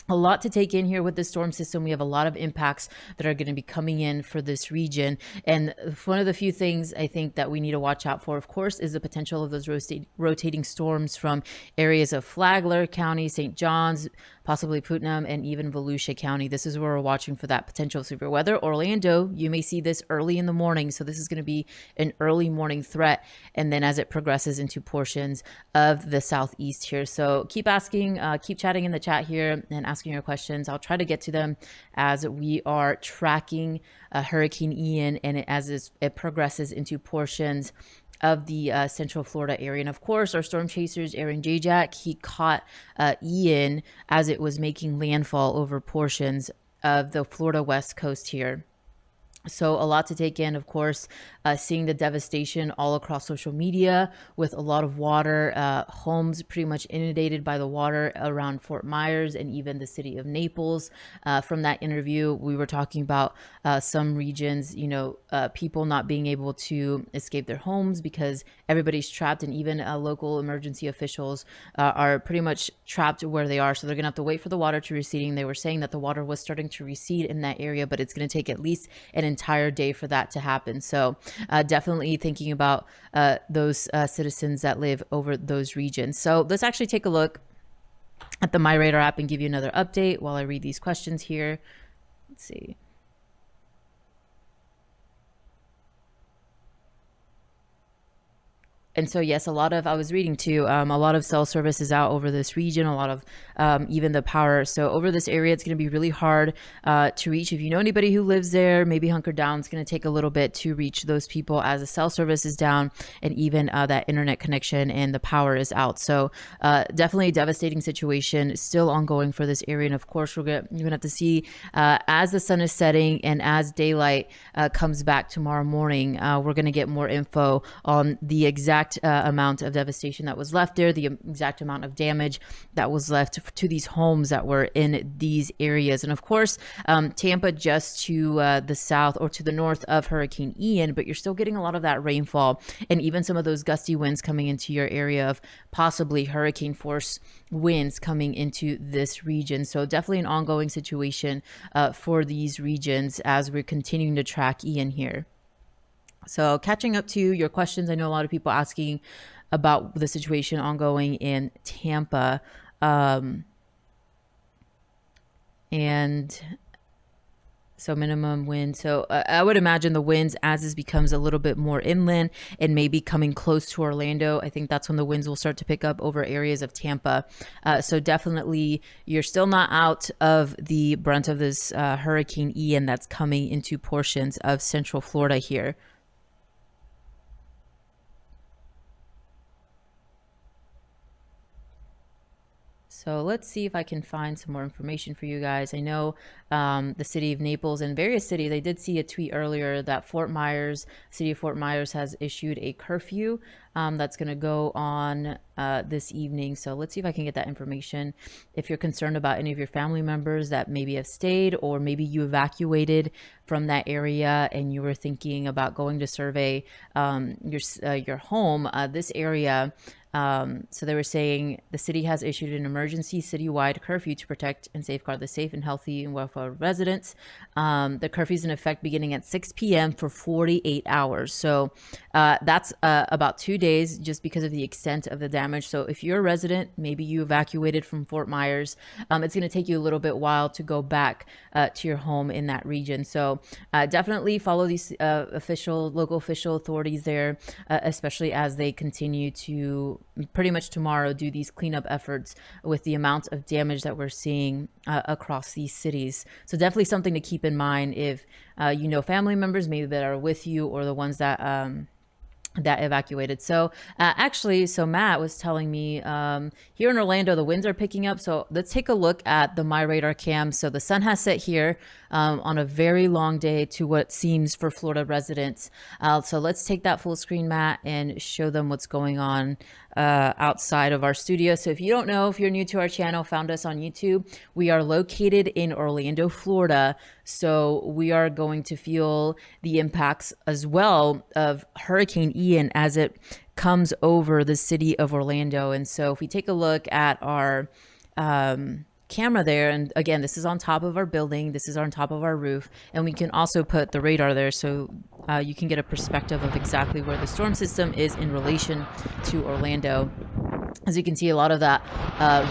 a lot to take in here with the storm system. We have a lot of impacts that are going to be coming in for this region. And one of the few things I think that we need to watch out for, of course, is the potential of those rotating storms from areas of Flagler County, St. Johns, possibly Putnam, and even Volusia County. This is where we're watching for that potential severe weather. Orlando, you may see this early in the morning. So this is going to be an early morning threat. And then as it progresses into portions of the southeast here. So keep asking, keep chatting in the chat here and asking your questions. I'll try to get to them as we are tracking Hurricane Ian and as it progresses into portions of the Central Florida area. And of course, our storm chasers, Aaron Jayjack, he caught Ian as it was making landfall over portions of the Florida West Coast here. So a lot to take in, of course, seeing the devastation all across social media with a lot of water, homes pretty much inundated by the water around Fort Myers and even the city of Naples. From that interview, we were talking about some regions, you know, people not being able to escape their homes because everybody's trapped, and even local emergency officials are pretty much trapped where they are. So they're going to have to wait for the water to receding. They were saying that the water was starting to recede in that area, but it's going to take at least an entire day for that to happen. So definitely thinking about those citizens that live over those regions. So let's actually take a look at the MyRadar app and give you another update while I read these questions here. Let's see. And so, yes, I was reading too, a lot of cell service is out over this region, a lot of even the power. So over this area, it's going to be really hard to reach. If you know anybody who lives there, maybe hunker down. It's going to take a little bit to reach those people as the cell service is down and even that internet connection and the power is out. So definitely a devastating situation still ongoing for this area. And of course, you're going to have to see as the sun is setting and as daylight comes back tomorrow morning, we're going to get more info on the exact amount of devastation that was left there, the exact amount of damage that was left to these homes that were in these areas. And of course, Tampa just to the south or to the north of Hurricane Ian, but you're still getting a lot of that rainfall and even some of those gusty winds coming into your area of possibly hurricane force winds coming into this region. So definitely an ongoing situation for these regions as we're continuing to track Ian here. So catching up to your questions, I know a lot of people asking about the situation ongoing in Tampa. And So minimum wind. So I would imagine the winds, as this becomes a little bit more inland and maybe coming close to Orlando, I think that's when the winds will start to pick up over areas of Tampa. So definitely you're still not out of the brunt of this Hurricane Ian that's coming into portions of Central Florida here. So let's see if I can find some more information for you guys. I know the city of Naples and various cities, I did see a tweet earlier that city of Fort Myers has issued a curfew that's going to go on this evening. So let's see if I can get that information. If you're concerned about any of your family members that maybe have stayed, or maybe you evacuated from that area and you were thinking about going to survey your home, this area. So they were saying the city has issued an emergency citywide curfew to protect and safeguard the safe and healthy and welfare of residents. The curfew is in effect beginning at 6 p.m. for 48 hours. So that's about 2 days, just because of the extent of the damage. So if you're a resident, maybe you evacuated from Fort Myers, it's going to take you a little bit while to go back to your home in that region. So definitely follow these local official authorities there, especially as they continue to pretty much tomorrow do these cleanup efforts with the amount of damage that we're seeing across these cities. So definitely something to keep in mind if you know family members maybe that are with you, or the ones that evacuated. So actually, Matt was telling me here in Orlando, the winds are picking up. So let's take a look at the MyRadar cam. So the sun has set here on a very long day to what seems for Florida residents. So let's take that full screen, Matt, and show them what's going on outside of our studio. So if you don't know, if you're new to our channel, found us on YouTube, we are located in Orlando, Florida. So we are going to feel the impacts as well of Hurricane Ian as it comes over the city of Orlando. And so if we take a look at our camera there, and again, this is on top of our building, this is on top of our roof, and we can also put the radar there so you can get a perspective of exactly where the storm system is in relation to Orlando. As you can see, a lot of that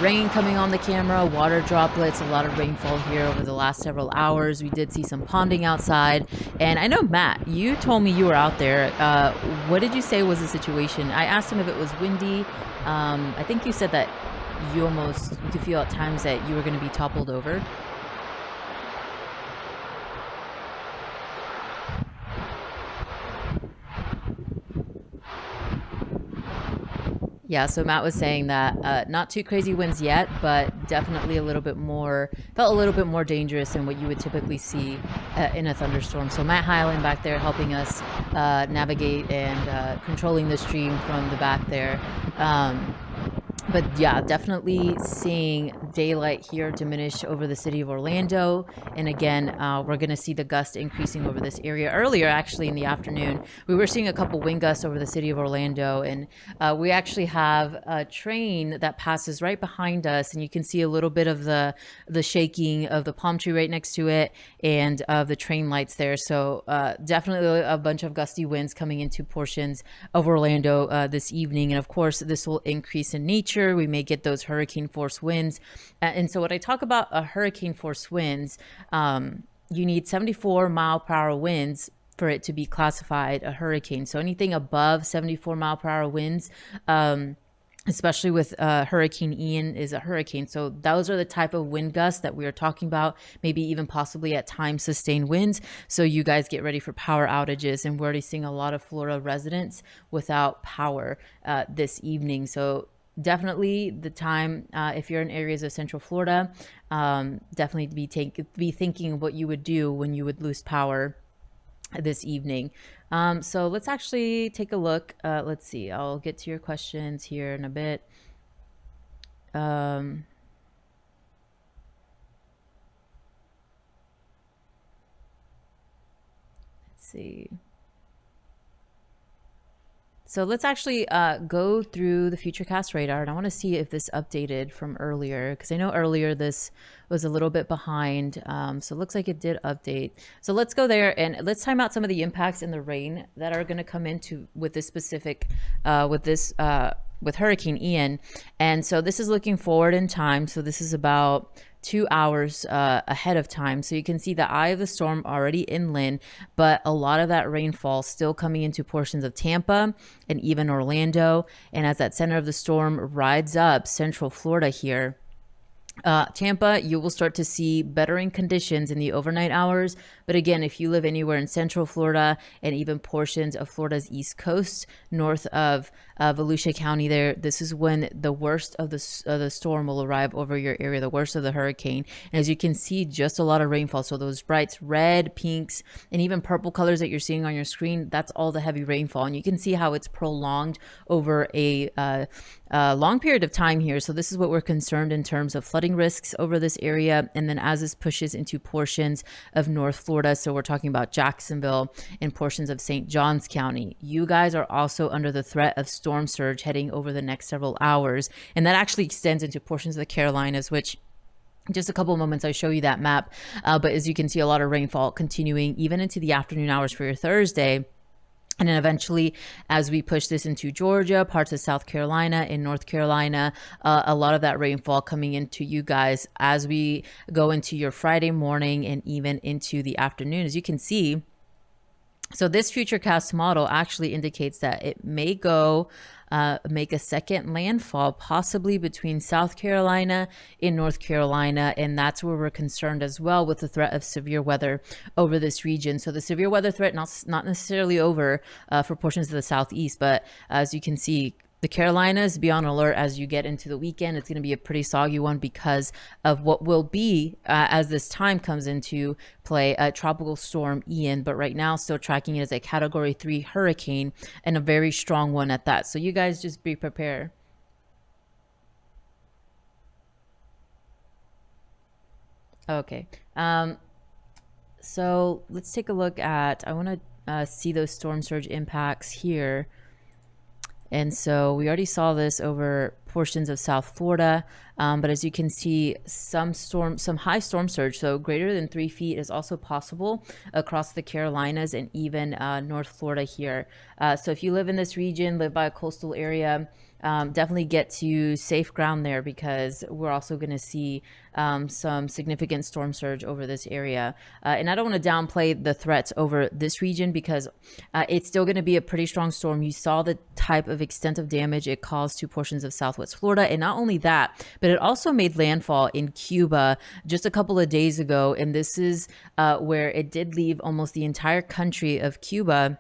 rain coming on the camera, water droplets, a lot of rainfall here over the last several hours. We did see some ponding outside. And I know, Matt, you told me you were out there. What did you say was the situation? I asked him if it was windy. I think you said that you could feel at times that you were going to be toppled over. Yeah, so Matt was saying that not too crazy winds yet, but definitely felt a little bit more dangerous than what you would typically see in a thunderstorm. So Matt Highland back there helping us navigate and controlling the stream from the back there. But yeah, definitely seeing daylight here diminish over the city of Orlando. And again, we're going to see the gust increasing over this area. Earlier, actually, in the afternoon, we were seeing a couple wind gusts over the city of Orlando. And we actually have a train that passes right behind us. And you can see a little bit of the shaking of the palm tree right next to it and of the train lights there. So definitely a bunch of gusty winds coming into portions of Orlando this evening. And of course, this will increase in nature. We may get those hurricane force winds. And so when I talk about a hurricane force winds, you need 74-mile-per-hour winds for it to be classified a hurricane. So anything above 74-mile-per-hour winds, especially with Hurricane Ian, is a hurricane. So those are the type of wind gusts that we are talking about, maybe even possibly at times sustained winds. So you guys get ready for power outages. And we're already seeing a lot of Florida residents without power this evening. So definitely the time, if you're in areas of Central Florida, definitely be thinking what you would do when you would lose power this evening. So let's actually take a look. Let's see. I'll get to your questions here in a bit. Let's see. So let's actually go through the Futurecast radar, and I want to see if this updated from earlier, because I know earlier this was a little bit behind. So it looks like it did update. So let's go there and let's time out some of the impacts in the rain that are going to come into with this specific, with Hurricane Ian. And so this is looking forward in time. So this is about 2 hours ahead of time. So you can see the eye of the storm already inland, but a lot of that rainfall still coming into portions of Tampa and even Orlando. And as that center of the storm rides up central Florida here, Tampa, you will start to see bettering conditions in the overnight hours. But again, if you live anywhere in central Florida and even portions of Florida's east coast, north of Volusia County there, this is when the worst of the storm will arrive over your area, the worst of the hurricane. And as you can see, just a lot of rainfall. So those bright red, pinks, and even purple colors that you're seeing on your screen, that's all the heavy rainfall. And you can see how it's prolonged over a long period of time here. So this is what we're concerned in terms of flooding risks over this area. And then as this pushes into portions of North Florida, so we're talking about Jacksonville and portions of St. Johns County, you guys are also under the threat of storm surge heading over the next several hours. And that actually extends into portions of the Carolinas, which just a couple of moments I show you that map. But as you can see, a lot of rainfall continuing even into the afternoon hours for your Thursday. And then eventually, as we push this into Georgia, parts of South Carolina and North Carolina, a lot of that rainfall coming into you guys as we go into your Friday morning and even into the afternoon. As you can see, so this futurecast model actually indicates that it may go make a second landfall, possibly between South Carolina and North Carolina. And that's where we're concerned as well with the threat of severe weather over this region. So the severe weather threat, not necessarily over for portions of the southeast, but as you can see, the Carolinas, be on alert as you get into the weekend. It's going to be a pretty soggy one because of what will be, as this time comes into play, a tropical storm Ian. But right now, still tracking it as a Category 3 hurricane, and a very strong one at that. So you guys just be prepared. Okay. So let's take a look at, I want to see those storm surge impacts here. And so we already saw this over portions of South Florida, but as you can see, some high storm surge, so greater than 3 feet, is also possible across the Carolinas and even North Florida here. So if you live in this region, live by a coastal area, definitely get to safe ground there, because we're also going to see some significant storm surge over this area. And I don't want to downplay the threats over this region, because it's still going to be a pretty strong storm. You saw the type of extent of damage it caused to portions of Southwest Florida. And not only that, but it also made landfall in Cuba just a couple of days ago. And this is where it did leave almost the entire country of Cuba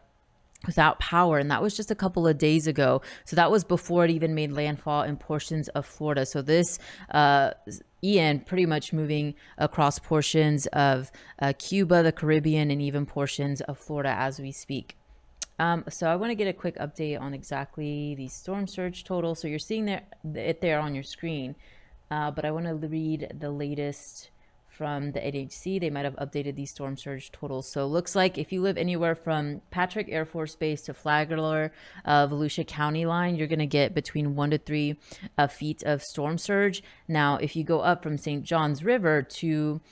without power, and that was just a couple of days ago. So that was before it even made landfall in portions of Florida. So this Ian pretty much moving across portions of Cuba, the Caribbean, and even portions of Florida as we speak. So I want to get a quick update on exactly the storm surge total. So you're seeing it there on your screen, but I want to read the latest from the NHC. They might have updated these storm surge totals. So looks like if you live anywhere from Patrick Air Force Base to Flagler, Volusia County line, you're going to get between 1 to 3 feet of storm surge. Now, if you go up from St. Johns River to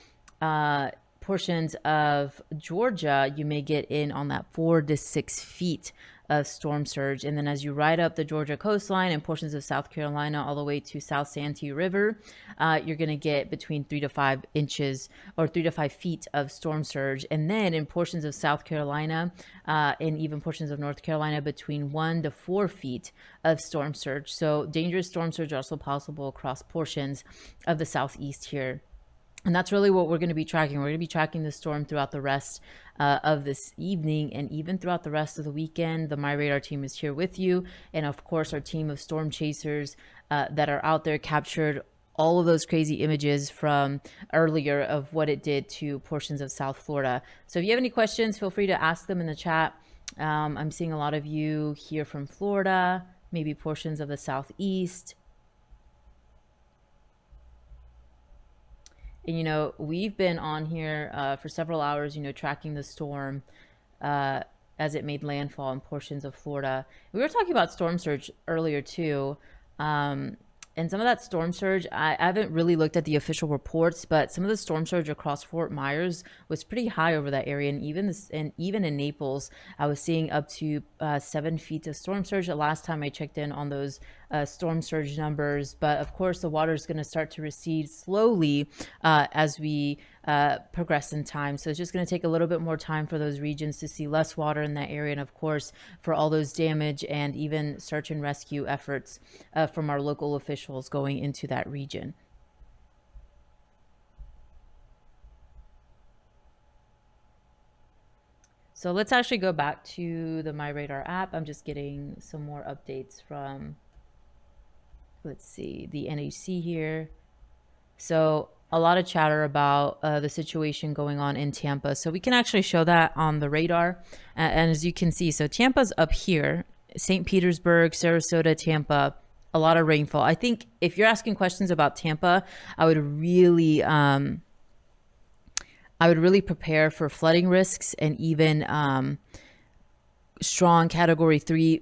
portions of Georgia, you may get in on that 4 to 6 feet of storm surge. And then as you ride up the Georgia coastline and portions of South Carolina all the way to South Santee River, you're going to get between 3 to 5 inches or 3 to 5 feet of storm surge. And then in portions of South Carolina and even portions of North Carolina, between 1 to 4 feet of storm surge. So dangerous storm surge also possible across portions of the southeast here. And that's really what we're going to be tracking. We're going to be tracking the storm throughout the rest of this evening and even throughout the rest of the weekend. The MyRadar team is here with you. And of course, our team of storm chasers that are out there captured all of those crazy images from earlier of what it did to portions of South Florida. So if you have any questions, feel free to ask them in the chat. I'm seeing a lot of you here from Florida, maybe portions of the Southeast. And, you know, we've been on here for several hours, you know, tracking the storm as it made landfall in portions of Florida. We were talking about storm surge earlier, too. And And some of that storm surge, I haven't really looked at the official reports, but some of the storm surge across Fort Myers was pretty high over that area. And even in Naples, I was seeing up to 7 feet of storm surge the last time I checked in on those storm surge numbers. But of course, the water is going to start to recede slowly as we progress in time. So it's just going to take a little bit more time for those regions to see less water in that area. And of course, for all those damage and even search and rescue efforts from our local officials going into that region. So let's actually go back to the MyRadar app. I'm just getting some more updates from, let's see, the NHC here. So a lot of chatter about the situation going on in Tampa. So we can actually show that on the radar. And as you can see, so Tampa's up here, St. Petersburg, Sarasota, Tampa, a lot of rainfall. I think if you're asking questions about Tampa, I would really prepare for flooding risks and even strong category 3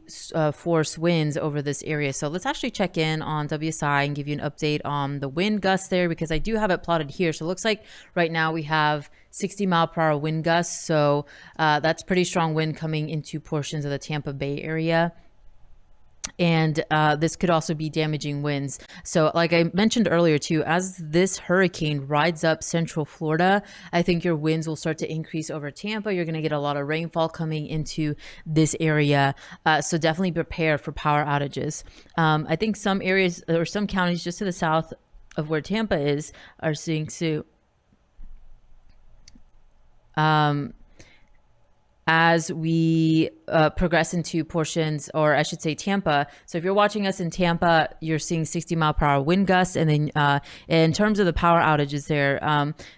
force winds over this area. So let's actually check in on WSI and give you an update on the wind gusts there, because I do have it plotted here. So it looks like right now we have 60-mile-per-hour wind gusts. So that's pretty strong wind coming into portions of the Tampa Bay area. And this could also be damaging winds. So like I mentioned earlier too, as this hurricane rides up central Florida, I think your winds will start to increase over Tampa. You're going to get a lot of rainfall coming into this area. So definitely prepare for power outages. I think some areas or some counties just to the south of where Tampa is are seeing as we progress into portions, or I should say Tampa. So if you're watching us in Tampa, you're seeing 60-mile-per-hour wind gusts. And then in terms of the power outages there,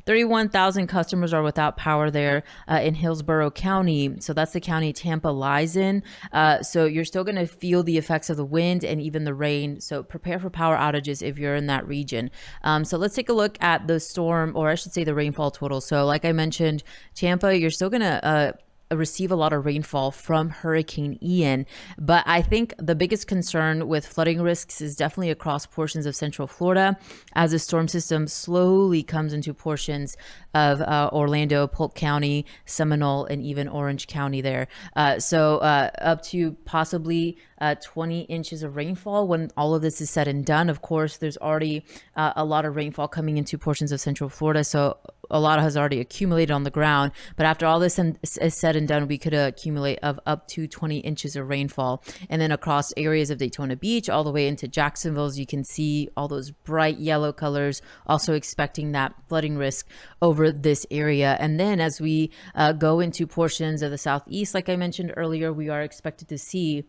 31,000 customers are without power there in Hillsborough County. So that's the county Tampa lies in. So you're still going to feel the effects of the wind and even the rain. So prepare for power outages if you're in that region. So let's take a look at the storm, or I should say the rainfall total. So like I mentioned, Tampa, you're still going to receive a lot of rainfall from Hurricane Ian. But I think the biggest concern with flooding risks is definitely across portions of central Florida as the storm system slowly comes into portions of Orlando, Polk County, Seminole, and even Orange County there. So up to possibly 20 inches of rainfall when all of this is said and done. Of course, there's already a lot of rainfall coming into portions of central Florida. So a lot has already accumulated on the ground. But after all this is said and done, we could accumulate of up to 20 inches of rainfall. And then across areas of Daytona Beach, all the way into Jacksonville, as you can see all those bright yellow colors, also expecting that flooding risk over this area. And then as we go into portions of the southeast, like I mentioned earlier, we are expected to see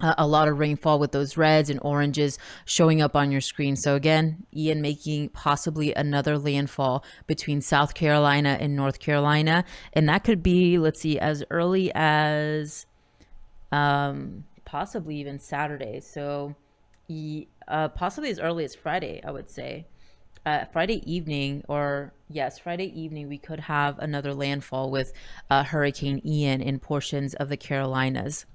a lot of rainfall with those reds and oranges showing up on your screen. So again, Ian making possibly another landfall between South Carolina and North Carolina. And that could be, let's see, as early as possibly even Saturday. So possibly as early as Friday, I would say. Friday evening, or yes, Friday evening, we could have another landfall with Hurricane Ian in portions of the Carolinas.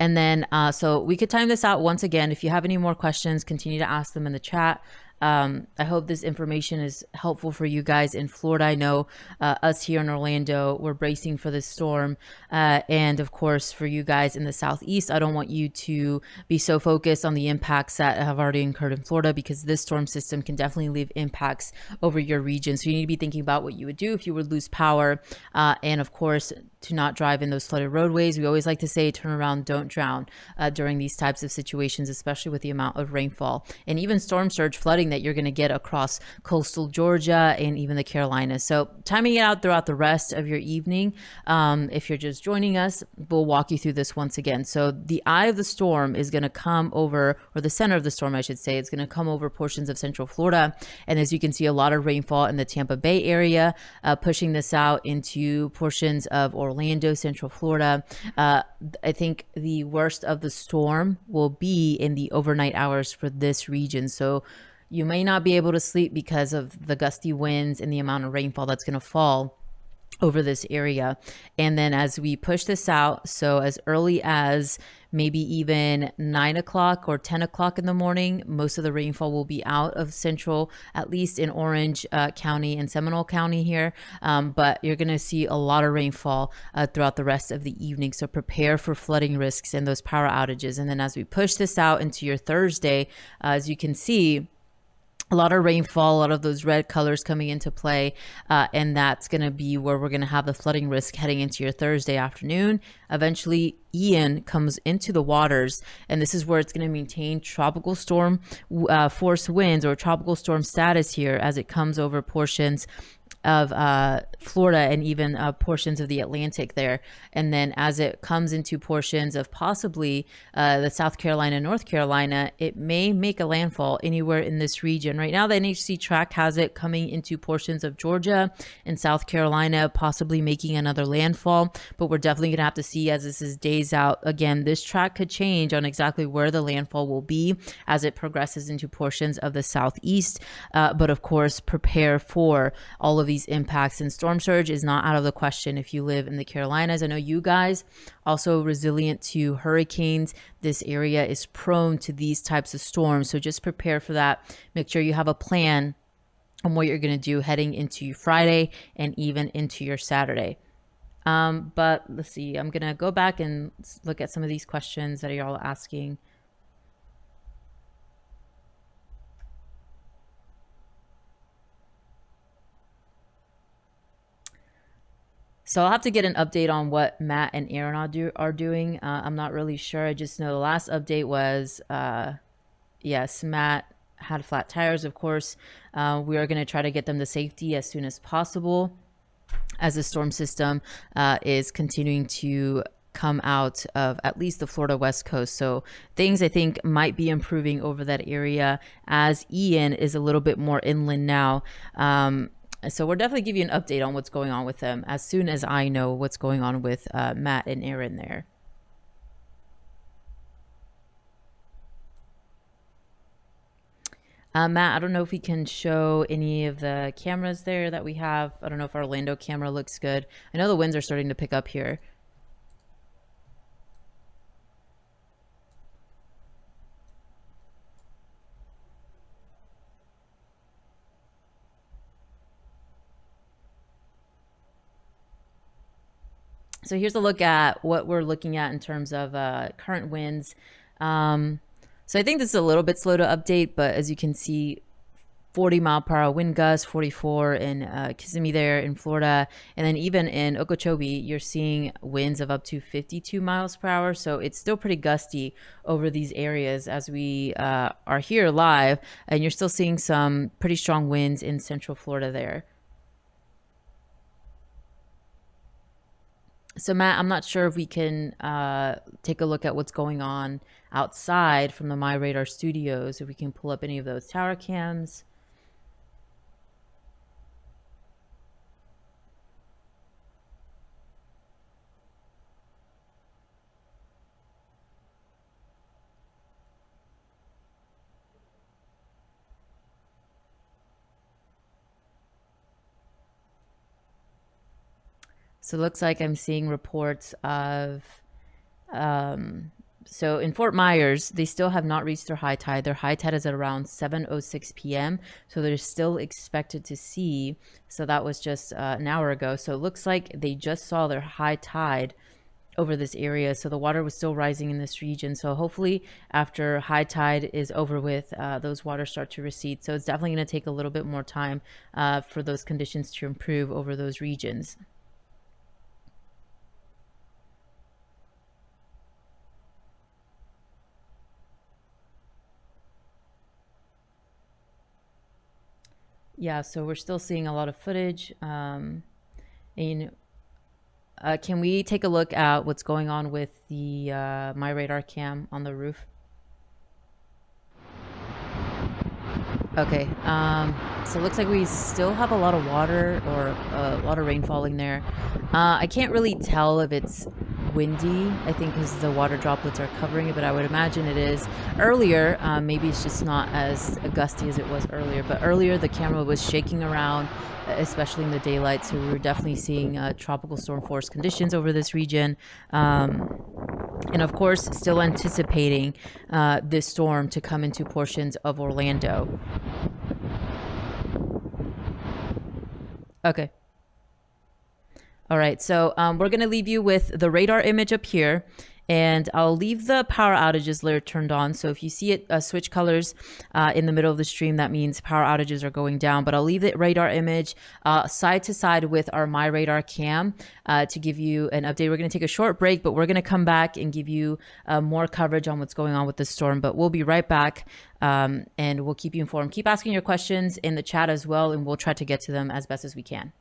And then, so we could time this out once again. If you have any more questions, continue to ask them in the chat. I hope this information is helpful for you guys in Florida. I know us here in Orlando, we're bracing for this storm. And of course, for you guys in the Southeast, I don't want you to be so focused on the impacts that have already incurred in Florida, because this storm system can definitely leave impacts over your region. So you need to be thinking about what you would do if you would lose power. And of course, to not drive in those flooded roadways. We always like to say, turn around, don't drown during these types of situations, especially with the amount of rainfall and even storm surge flooding that you're going to get across coastal Georgia and even the Carolinas. So timing it out throughout the rest of your evening. If you're just joining us, we'll walk you through this once again. So the eye of the storm is going to come over, or the center of the storm, I should say, it's going to come over portions of central Florida. And as you can see, a lot of rainfall in the Tampa Bay area, pushing this out into portions of Orlando, central Florida. I think the worst of the storm will be in the overnight hours for this region. So you may not be able to sleep because of the gusty winds and the amount of rainfall that's going to fall over this area. And then as we push this out, so as early as maybe even 9 o'clock or 10 o'clock in the morning. Most of the rainfall will be out of central, at least in Orange County and Seminole County here. But you're going to see a lot of rainfall throughout the rest of the evening. So prepare for flooding risks and those power outages. And then as we push this out into your Thursday, as you can see, a lot of rainfall, a lot of those red colors coming into play, and that's going to be where we're going to have the flooding risk heading into your Thursday afternoon. Eventually, Ian comes into the waters, and this is where it's going to maintain tropical storm force winds or tropical storm status here as it comes over portions of Florida and even portions of the Atlantic there. And then as it comes into portions of possibly the South Carolina, North Carolina, it may make a landfall anywhere in this region. Right now, the NHC track has it coming into portions of Georgia and South Carolina, possibly making another landfall. But we're definitely going to have to see as this is days out. Again, this track could change on exactly where the landfall will be as it progresses into portions of the southeast. But of course, prepare for all of these impacts, and storm surge is not out of the question if you live in the Carolinas. I know you guys also resilient to hurricanes. This area is prone to these types of storms, so just prepare for that. Make sure you have a plan on what you're going to do heading into Friday and even into your Saturday. But let's see, I'm going to go back and look at some of these questions that you're all asking. So I'll have to get an update on what Matt and Aaron are doing. I'm not really sure. I just know the last update was, yes, Matt had flat tires, of course. We are going to try to get them to safety as soon as possible as the storm system is continuing to come out of at least the Florida West Coast. So things I think might be improving over that area as Ian is a little bit more inland now. So we'll definitely give you an update on what's going on with them as soon as I know what's going on with Matt and Aaron there. Matt, I don't know if we can show any of the cameras there that we have. I don't know if our Orlando camera looks good. I know the winds are starting to pick up here. So here's a look at what we're looking at in terms of current winds. So I think this is a little bit slow to update, but as you can see, 40-mile-per-hour wind gusts, 44 in Kissimmee there in Florida. And then even in Okeechobee, you're seeing winds of up to 52 miles per hour. So it's still pretty gusty over these areas as we are here live. And you're still seeing some pretty strong winds in central Florida there. So Matt, I'm not sure if we can take a look at what's going on outside from the MyRadar studios, if we can pull up any of those tower cams. So it looks like I'm seeing reports of, so in Fort Myers, they still have not reached their high tide. Their high tide is at around 7:06 p.m. So they're still expected to see, so that was just an hour ago. So it looks like they just saw their high tide over this area. So the water was still rising in this region. So hopefully after high tide is over with, those waters start to recede. So it's definitely going to take a little bit more time for those conditions to improve over those regions. Yeah, so we're still seeing a lot of footage. And can we take a look at what's going on with the MyRadar cam on the roof? Okay, so it looks like we still have a lot of water or a lot of rain falling there. I can't really tell if it's windy, I think, because the water droplets are covering it, but I would imagine it is. Earlier, maybe it's just not as gusty as it was earlier, but earlier the camera was shaking around, especially in the daylight, so we were definitely seeing tropical storm force conditions over this region. And of course, still anticipating this storm to come into portions of Orlando. Okay. All right, so we're going to leave you with the radar image up here. And I'll leave the power outages layer turned on. So if you see it switch colors in the middle of the stream, that means power outages are going down. But I'll leave the radar image side to side with our MyRadar cam to give you an update. We're going to take a short break, but we're going to come back and give you more coverage on what's going on with the storm. But we'll be right back and we'll keep you informed. Keep asking your questions in the chat as well, and we'll try to get to them as best as we can.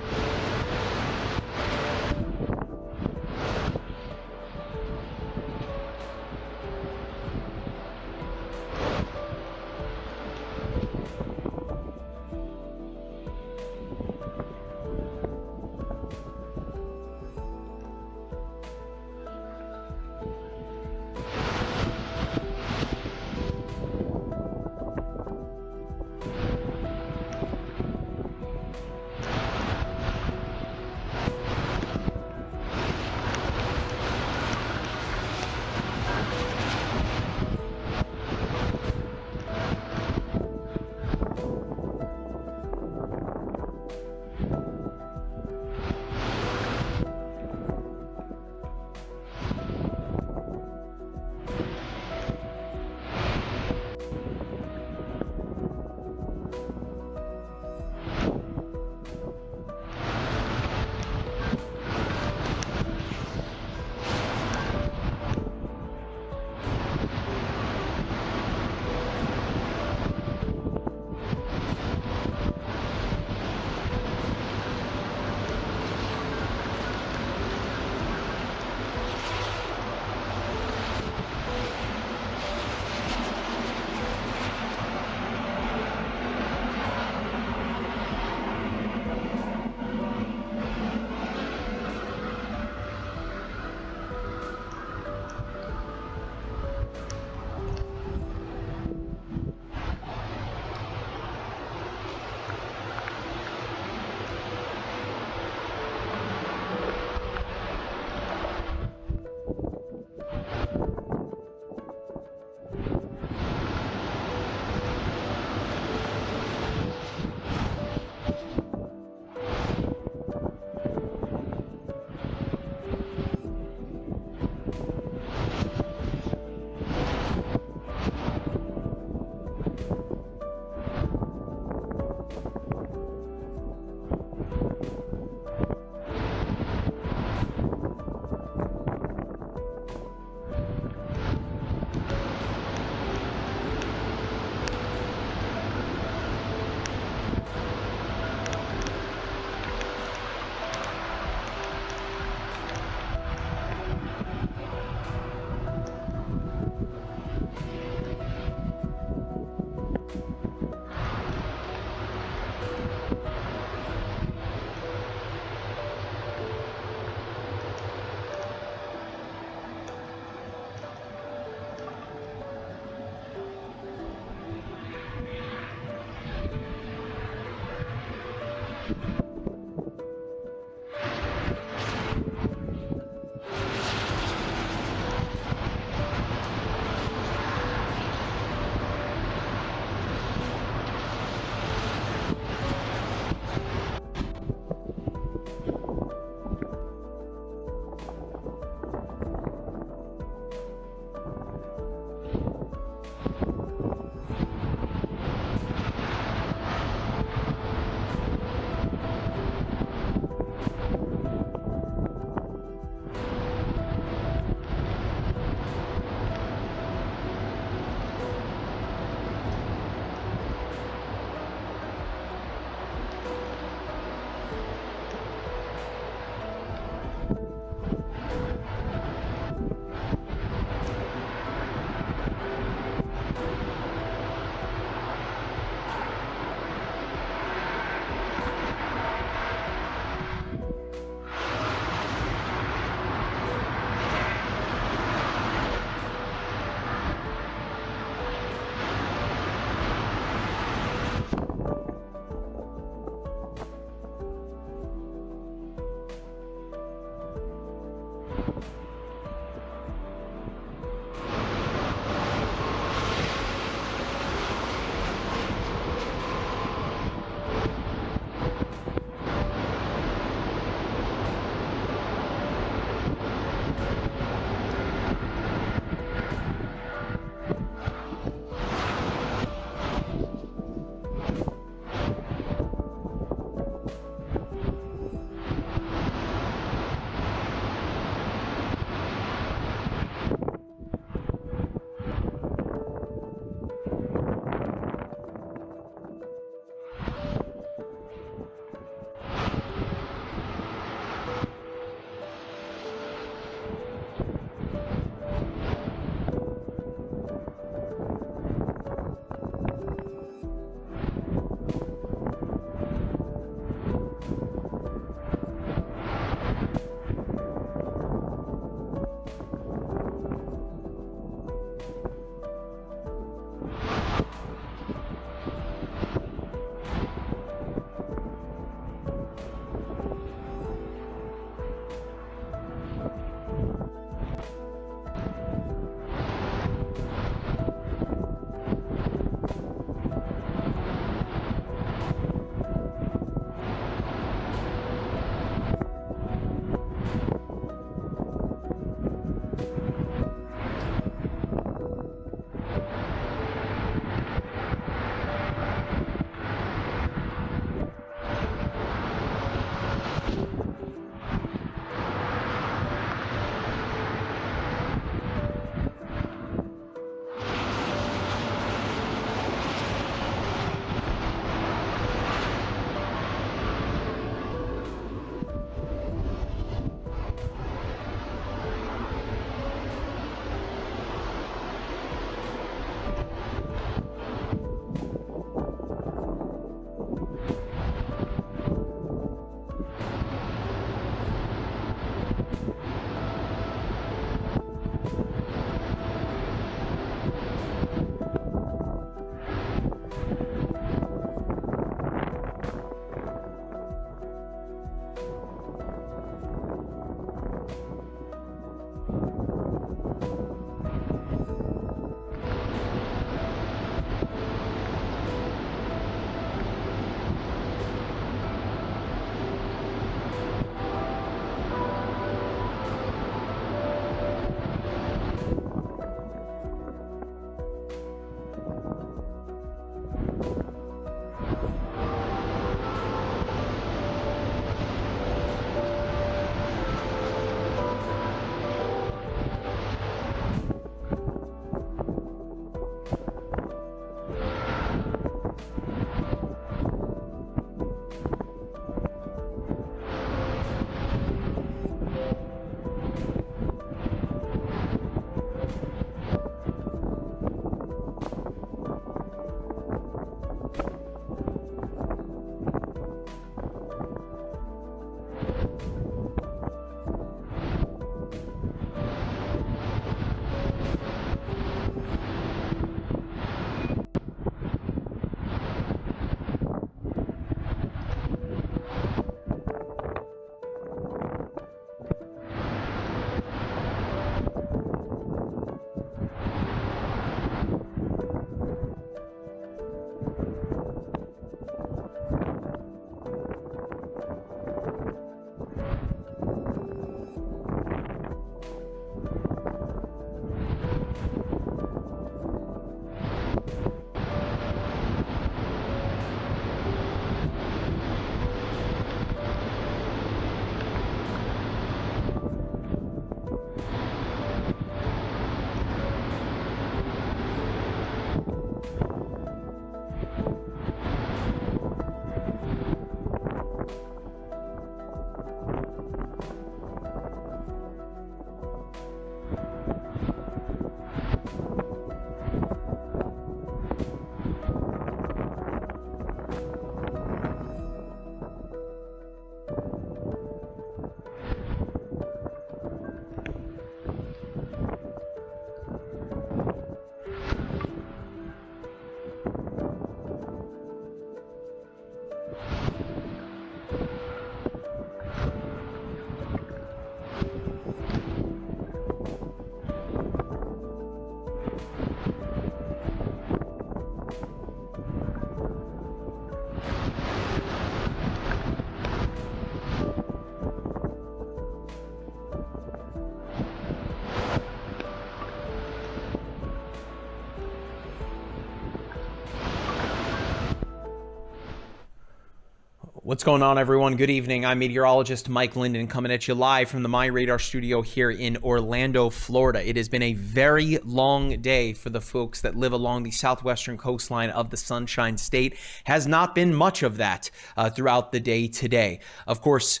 What's going on, everyone? Good evening. I'm meteorologist Mike Linden coming at you live from the MyRadar studio here in Orlando, Florida. It has been a very long day for the folks that live along the southwestern coastline of the Sunshine State. Has not been much of that throughout the day today. Of course,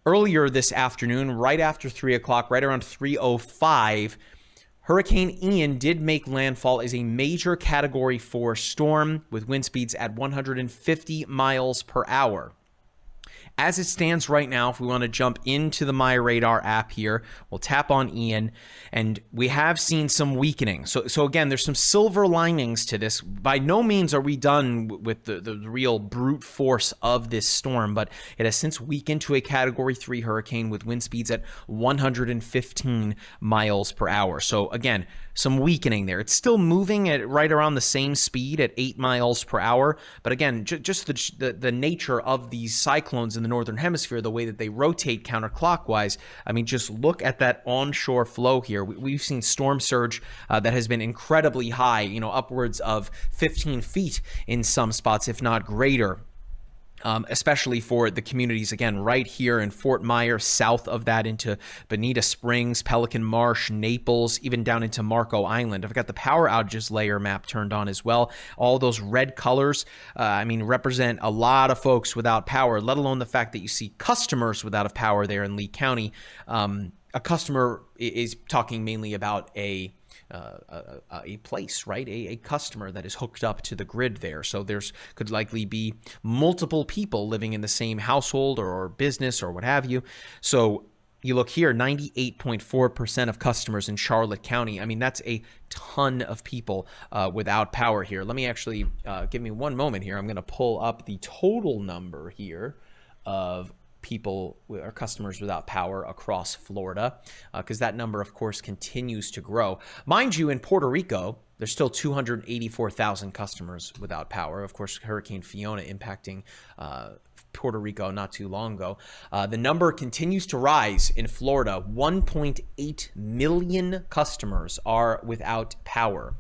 earlier this afternoon, right after 3 o'clock, right around 3:05, Hurricane Ian did make landfall as a major Category 4 storm with wind speeds at 150 miles per hour. As it stands right now, if we want to jump into the MyRadar app here, we'll tap on Ian, and we have seen some weakening. So again, there's some silver linings to this. By no means are we done with the real brute force of this storm, but it has since weakened to a Category 3 hurricane with wind speeds at 115 miles per hour. So again, some weakening there. It's still moving at right around the same speed at 8 miles per hour. But again, just the nature of these cyclones in the northern hemisphere, the way that they rotate counterclockwise. I mean, just look at that onshore flow here. We've seen storm surge that has been incredibly high, upwards of 15 feet in some spots, if not greater. Especially for the communities, again, right here in Fort Myers, south of that into Bonita Springs, Pelican Marsh, Naples, even down into Marco Island. I've got the power outages layer map turned on as well. All those red colors, represent a lot of folks without power, let alone the fact that you see customers without power there in Lee County. A customer is talking mainly about a place, right? A customer that is hooked up to the grid there. So could likely be multiple people living in the same household or business or what have you. So you look here, 98.4% of customers in Charlotte County. I mean, that's a ton of people without power here. Let me actually, give me one moment here. I'm going to pull up the total number here of people or customers without power across Florida, because that number, of course, continues to grow. Mind you, in Puerto Rico, there's still 284,000 customers without power. Of course, Hurricane Fiona impacting Puerto Rico not too long ago. The number continues to rise in Florida. 1.8 million customers are without power.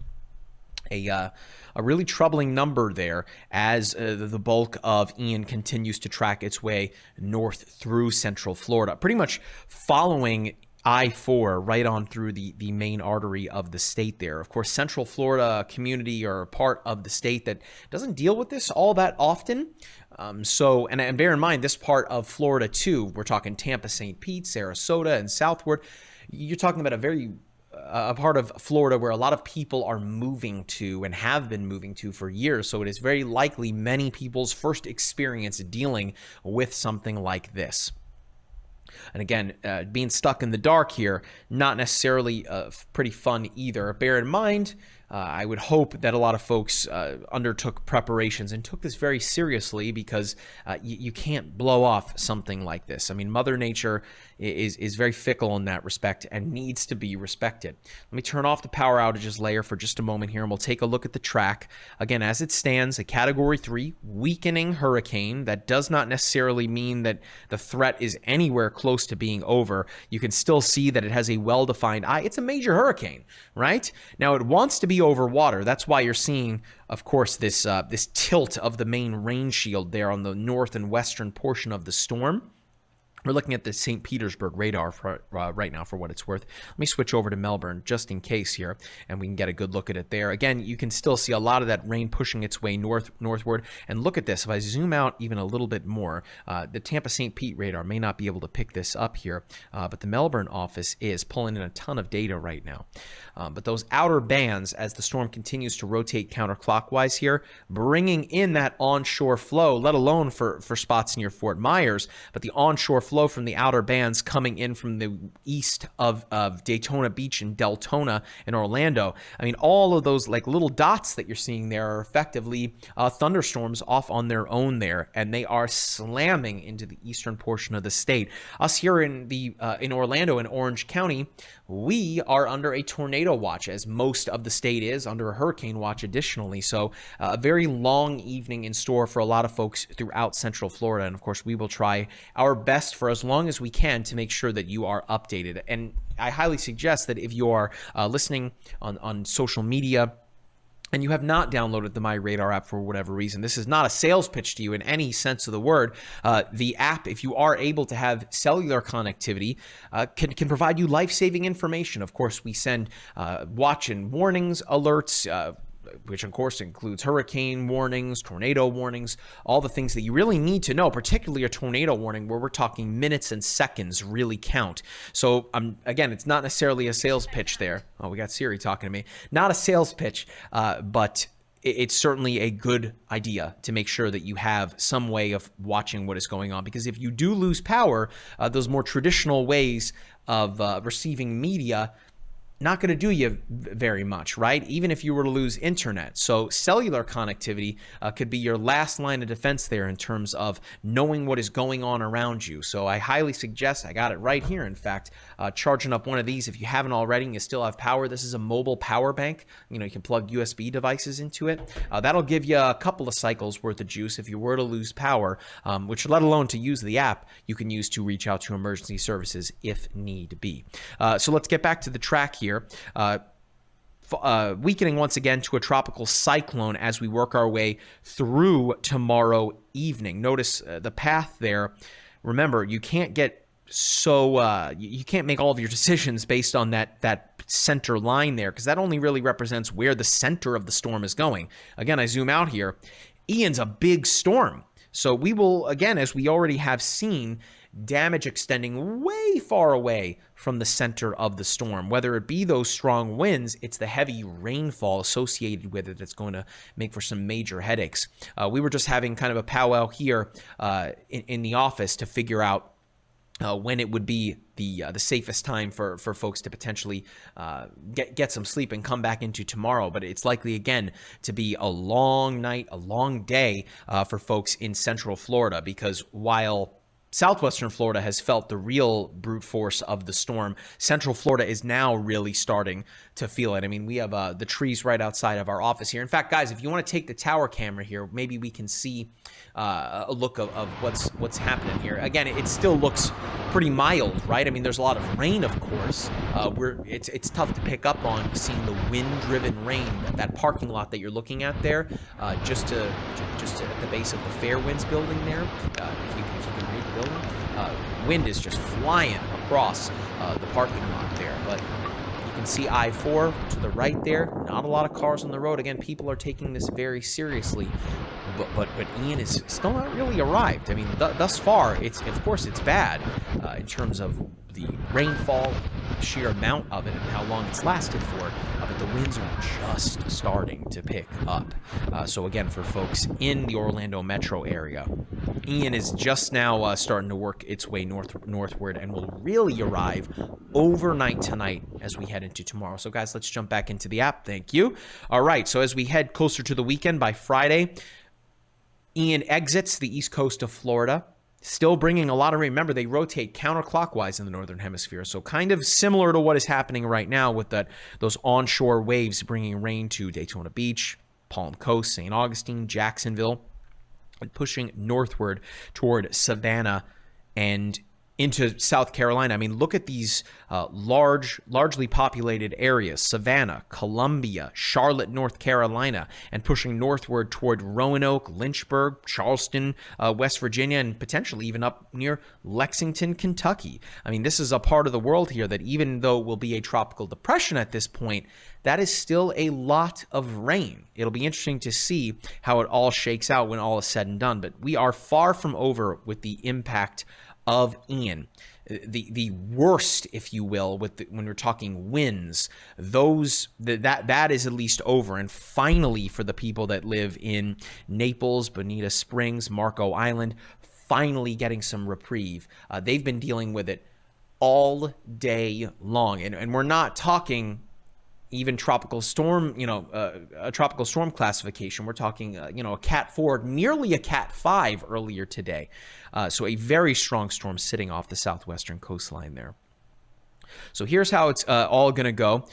A really troubling number there as the bulk of Ian continues to track its way north through central Florida, pretty much following I-4 right on through the main artery of the state there. Of course, central Florida community or part of the state that doesn't deal with this all that often. And bear in mind, this part of Florida too, we're talking Tampa, St. Pete, Sarasota, and southward. You're talking about a part of Florida where a lot of people are moving to and have been moving to for years. So it is very likely many people's first experience dealing with something like this. And again, being stuck in the dark here, not necessarily pretty fun either. Bear in mind, I would hope that a lot of folks undertook preparations and took this very seriously, because you can't blow off something like this. I mean, Mother Nature is very fickle in that respect and needs to be respected. Let me turn off the power outages layer for just a moment here, and we'll take a look at the track. Again, as it stands, a Category 3 weakening hurricane. That does not necessarily mean that the threat is anywhere close to being over. You can still see that it has a well-defined eye. It's a major hurricane, right? Now, it wants to be over water. That's why you're seeing, of course, this tilt of the main rain shield there on the north and western portion of the storm. We're looking at the St. Petersburg radar for, right now for what it's worth. Let me switch over to Melbourne just in case here, and we can get a good look at it there. Again, you can still see a lot of that rain pushing its way northward. And look at this. If I zoom out even a little bit more, the Tampa St. Pete radar may not be able to pick this up here, but the Melbourne office is pulling in a ton of data right now. But those outer bands, as the storm continues to rotate counterclockwise here, bringing in that onshore flow, let alone for spots near Fort Myers, but the onshore flow from the outer bands coming in from the east of Daytona Beach and Deltona and Orlando. I mean, all of those like little dots that you're seeing there are effectively thunderstorms off on their own there, and they are slamming into the eastern portion of the state. Us here in Orlando in Orange County, we are under a tornado watch, as most of the state is under a hurricane watch additionally. So a very long evening in store for a lot of folks throughout Central Florida. And of course, we will try our best for as long as we can to make sure that you are updated. And I highly suggest that if you are listening on social media, and you have not downloaded the MyRadar app for whatever reason, this is not a sales pitch to you in any sense of the word. The app, if you are able to have cellular connectivity, can provide you life-saving information. Of course, we send watch and warnings alerts, which of course includes hurricane warnings, tornado warnings, all the things that you really need to know, particularly a tornado warning where we're talking minutes and seconds really count. So again, it's not necessarily a sales pitch there. Oh, we got Siri talking to me. Not a sales pitch, but it's certainly a good idea to make sure that you have some way of watching what is going on, because if you do lose power, those more traditional ways of receiving media not going to do you very much, right? Even if you were to lose internet. So cellular connectivity could be your last line of defense there in terms of knowing what is going on around you. So I highly suggest, I got it right here, in fact, charging up one of these if you haven't already and you still have power. This is a mobile power bank. You know, you can plug USB devices into it. That'll give you a couple of cycles worth of juice if you were to lose power, which let alone to use the app, you can use to reach out to emergency services if need be. So let's get back to the track here. Weakening once again to a tropical cyclone as we work our way through tomorrow evening. Notice the path there. Remember, you can't get you can't make all of your decisions based on that center line there, because that only really represents where the center of the storm is going. Again, I zoom out here. Ian's a big storm. So we will, again, as we already have seen, damage extending way far away from the center of the storm. Whether it be those strong winds, it's the heavy rainfall associated with it that's going to make for some major headaches. We were just having kind of a powwow here in the office to figure out when it would be the safest time for folks to potentially get some sleep and come back into tomorrow. But it's likely, again, to be a long night, a long day for folks in Central Florida, because while Southwestern Florida has felt the real brute force of the storm, Central Florida is now really starting to feel it. I mean, we have the trees right outside of our office here. In fact, guys, if you want to take the tower camera here, maybe we can see a look of what's happening here. Again, it still looks pretty mild, right? I mean, there's a lot of rain, of course. It's tough to pick up on seeing the wind-driven rain. That parking lot that you're looking at there, just at the base of the Fairwinds building there. If you can read the building, wind is just flying across the parking lot there. But you can see I-4 to the right there. Not a lot of cars on the road. Again, people are taking this very seriously. But Ian is still not really arrived. I mean, thus far, of course it's bad in terms of the rainfall, the sheer amount of it, and how long it's lasted for. But the winds are just starting to pick up. So again, for folks in the Orlando metro area, Ian is just now starting to work its way northward and will really arrive overnight tonight as we head into tomorrow. So guys, let's jump back into the app. Thank you. All right, so as we head closer to the weekend, by Friday, Ian exits the east coast of Florida, still bringing a lot of rain. Remember, they rotate counterclockwise in the northern hemisphere, so kind of similar to what is happening right now with those onshore waves bringing rain to Daytona Beach, Palm Coast, St. Augustine, Jacksonville, and pushing northward toward Savannah and into South Carolina. I mean, look at these largely populated areas: Savannah, Columbia, Charlotte, North Carolina, and pushing northward toward Roanoke, Lynchburg, Charleston, West Virginia, and potentially even up near Lexington, Kentucky. I mean, this is a part of the world here that, even though it will be a tropical depression at this point, that is still a lot of rain. It'll be interesting to see how it all shakes out when all is said and done, but we are far from over with the impact of Ian. The worst, if you will, when we're talking winds, that is at least over. And finally, for the people that live in Naples, Bonita Springs, Marco Island, finally getting some reprieve. They've been dealing with it all day long, and we're not talking even tropical storm, a tropical storm classification. We're talking, a Cat 4, nearly a Cat 5 earlier today. So a very strong storm sitting off the southwestern coastline there. So here's how it's all going to go.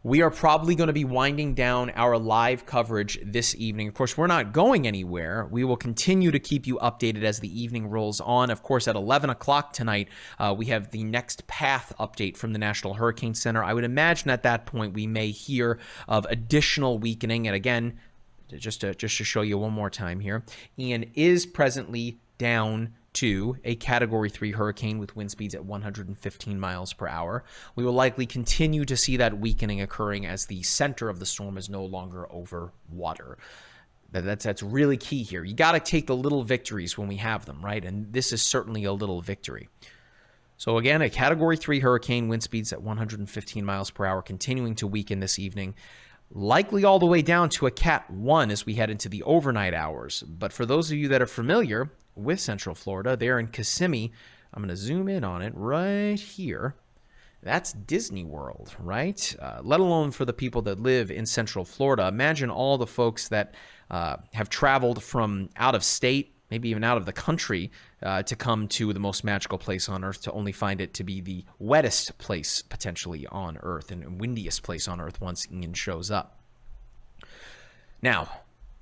We are probably going to be winding down our live coverage this evening. Of course, we're not going anywhere. We will continue to keep you updated as the evening rolls on. Of course, at 11 o'clock tonight, we have the next path update from the National Hurricane Center. I would imagine at that point we may hear of additional weakening. And again, just to show you one more time here, Ian is presently down to a Category 3 hurricane with wind speeds at 115 miles per hour. We will likely continue to see that weakening occurring as the center of the storm is no longer over water. That's really key here. You got to take the little victories when we have them, right? And this is certainly a little victory. So again, a Category 3 hurricane, wind speeds at 115 miles per hour, continuing to weaken this evening. Likely all the way down to a Cat 1 as we head into the overnight hours. But for those of you that are familiar with Central Florida, there in Kissimmee, I'm going to zoom in on it right here. That's Disney World, right? Let alone for the people that live in Central Florida. Imagine all the folks that have traveled from out of state, maybe even out of the country, to come to the most magical place on Earth, to only find it to be the wettest place potentially on Earth and windiest place on Earth once Ian shows up. Now,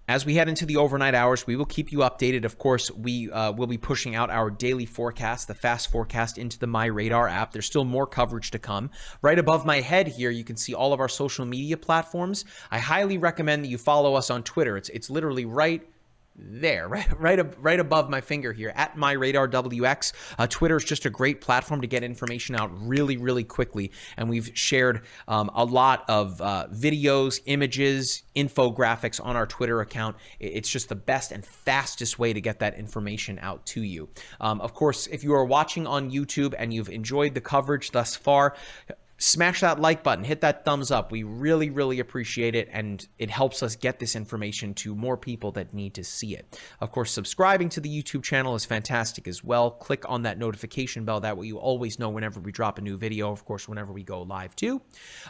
as we head into the overnight hours, we will keep you updated. Of course, we will be pushing out our daily forecast, the fast forecast, into the MyRadar app. There's still more coverage to come. Right above my head here, you can see all of our social media platforms. I highly recommend that you follow us on Twitter. It's literally right there, right above my finger here, at MyRadarWX. Twitter is just a great platform to get information out really, really quickly. And we've shared a lot of videos, images, infographics on our Twitter account. It's just the best and fastest way to get that information out to you. Of course, if you are watching on YouTube and you've enjoyed the coverage thus far, smash that like button, hit that thumbs up. We really, really appreciate it, and it helps us get this information to more people that need to see it. Of course, subscribing to the YouTube channel is fantastic as well. Click on that notification bell. That way you always know whenever we drop a new video, of course, whenever we go live too.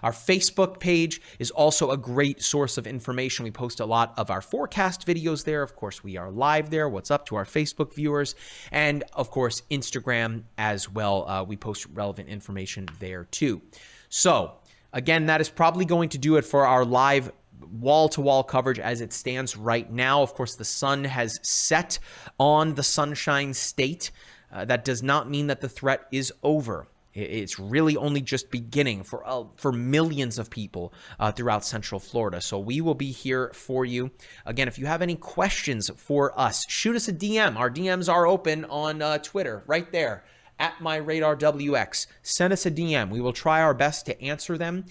Our Facebook page is also a great source of information. We post a lot of our forecast videos there. Of course, we are live there. What's up to our Facebook viewers? And of course, Instagram as well. We post relevant information there too. So, again, that is probably going to do it for our live wall-to-wall coverage as it stands right now. Of course, the sun has set on the Sunshine State. That does not mean that the threat is over. It's really only just beginning for millions of people throughout Central Florida. So we will be here for you. Again, if you have any questions for us, shoot us a DM. Our DMs are open on Twitter right there, at MyRadarWX. Send us a DM. We will try our best to answer them.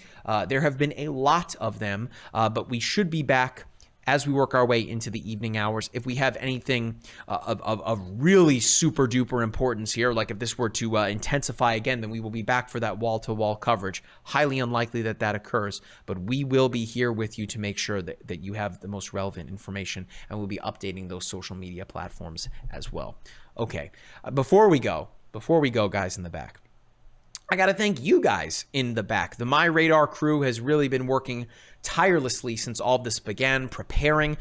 There have been a lot of them, but we should be back as we work our way into the evening hours. If we have anything of really super duper importance here, like if this were to intensify again, then we will be back for that wall-to-wall coverage. Highly unlikely that that occurs, but we will be here with you to make sure that you have the most relevant information, and we'll be updating those social media platforms as well. Okay, before we go, guys in the back, I got to thank you guys in the back. The MyRadar crew has really been working tirelessly since all of this began, preparing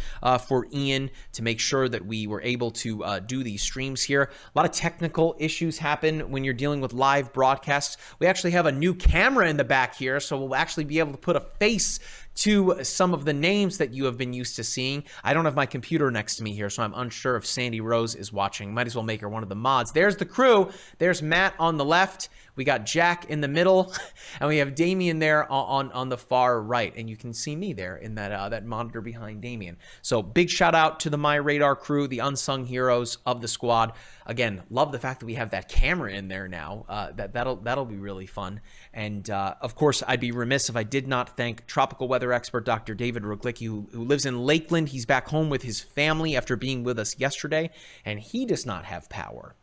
for Ian to make sure that we were able to do these streams here. A lot of technical issues happen when you're dealing with live broadcasts. We actually have a new camera in the back here, so we'll actually be able to put a face to some of the names that you have been used to seeing. I don't have my computer next to me here, so I'm unsure if Sandy Rose is watching. Might as well make her one of the mods. There's the crew. There's Matt on the left. We got Jack in the middle, and we have Damien there on the far right. And you can see me there in that monitor behind Damien. So big shout out to the MyRadar crew, the unsung heroes of the squad. Again, love the fact that we have that camera in there now. That'll be really fun. And of course, I'd be remiss if I did not thank tropical weather expert Dr. David Roglicki, who lives in Lakeland. He's back home with his family after being with us yesterday, and he does not have power.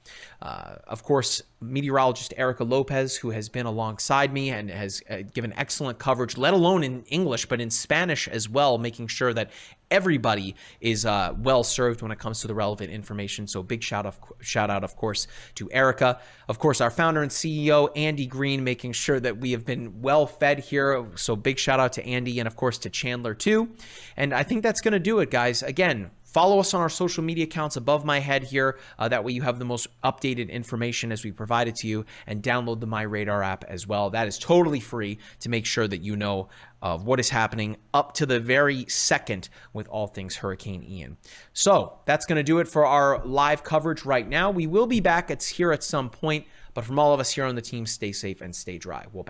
Of course, meteorologist Erica Lopez, who has been alongside me and has given excellent coverage, let alone in English, but in Spanish as well, making sure that everybody is well served when it comes to the relevant information. So big shout out, of course, to Erica. Of course, our founder and CEO, Andy Green, making sure that we have been well fed here. So big shout out to Andy and, of course, to Chandler, too. And I think that's going to do it, guys. Again, follow us on our social media accounts above my head here. That way you have the most updated information as we provide it to you, and download the MyRadar app as well. That is totally free to make sure that you know of what is happening up to the very second with all things Hurricane Ian. So that's going to do it for our live coverage right now. We will be back. It's here at some point. But from all of us here on the team, stay safe and stay dry. We'll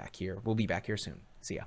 be back here soon. See ya.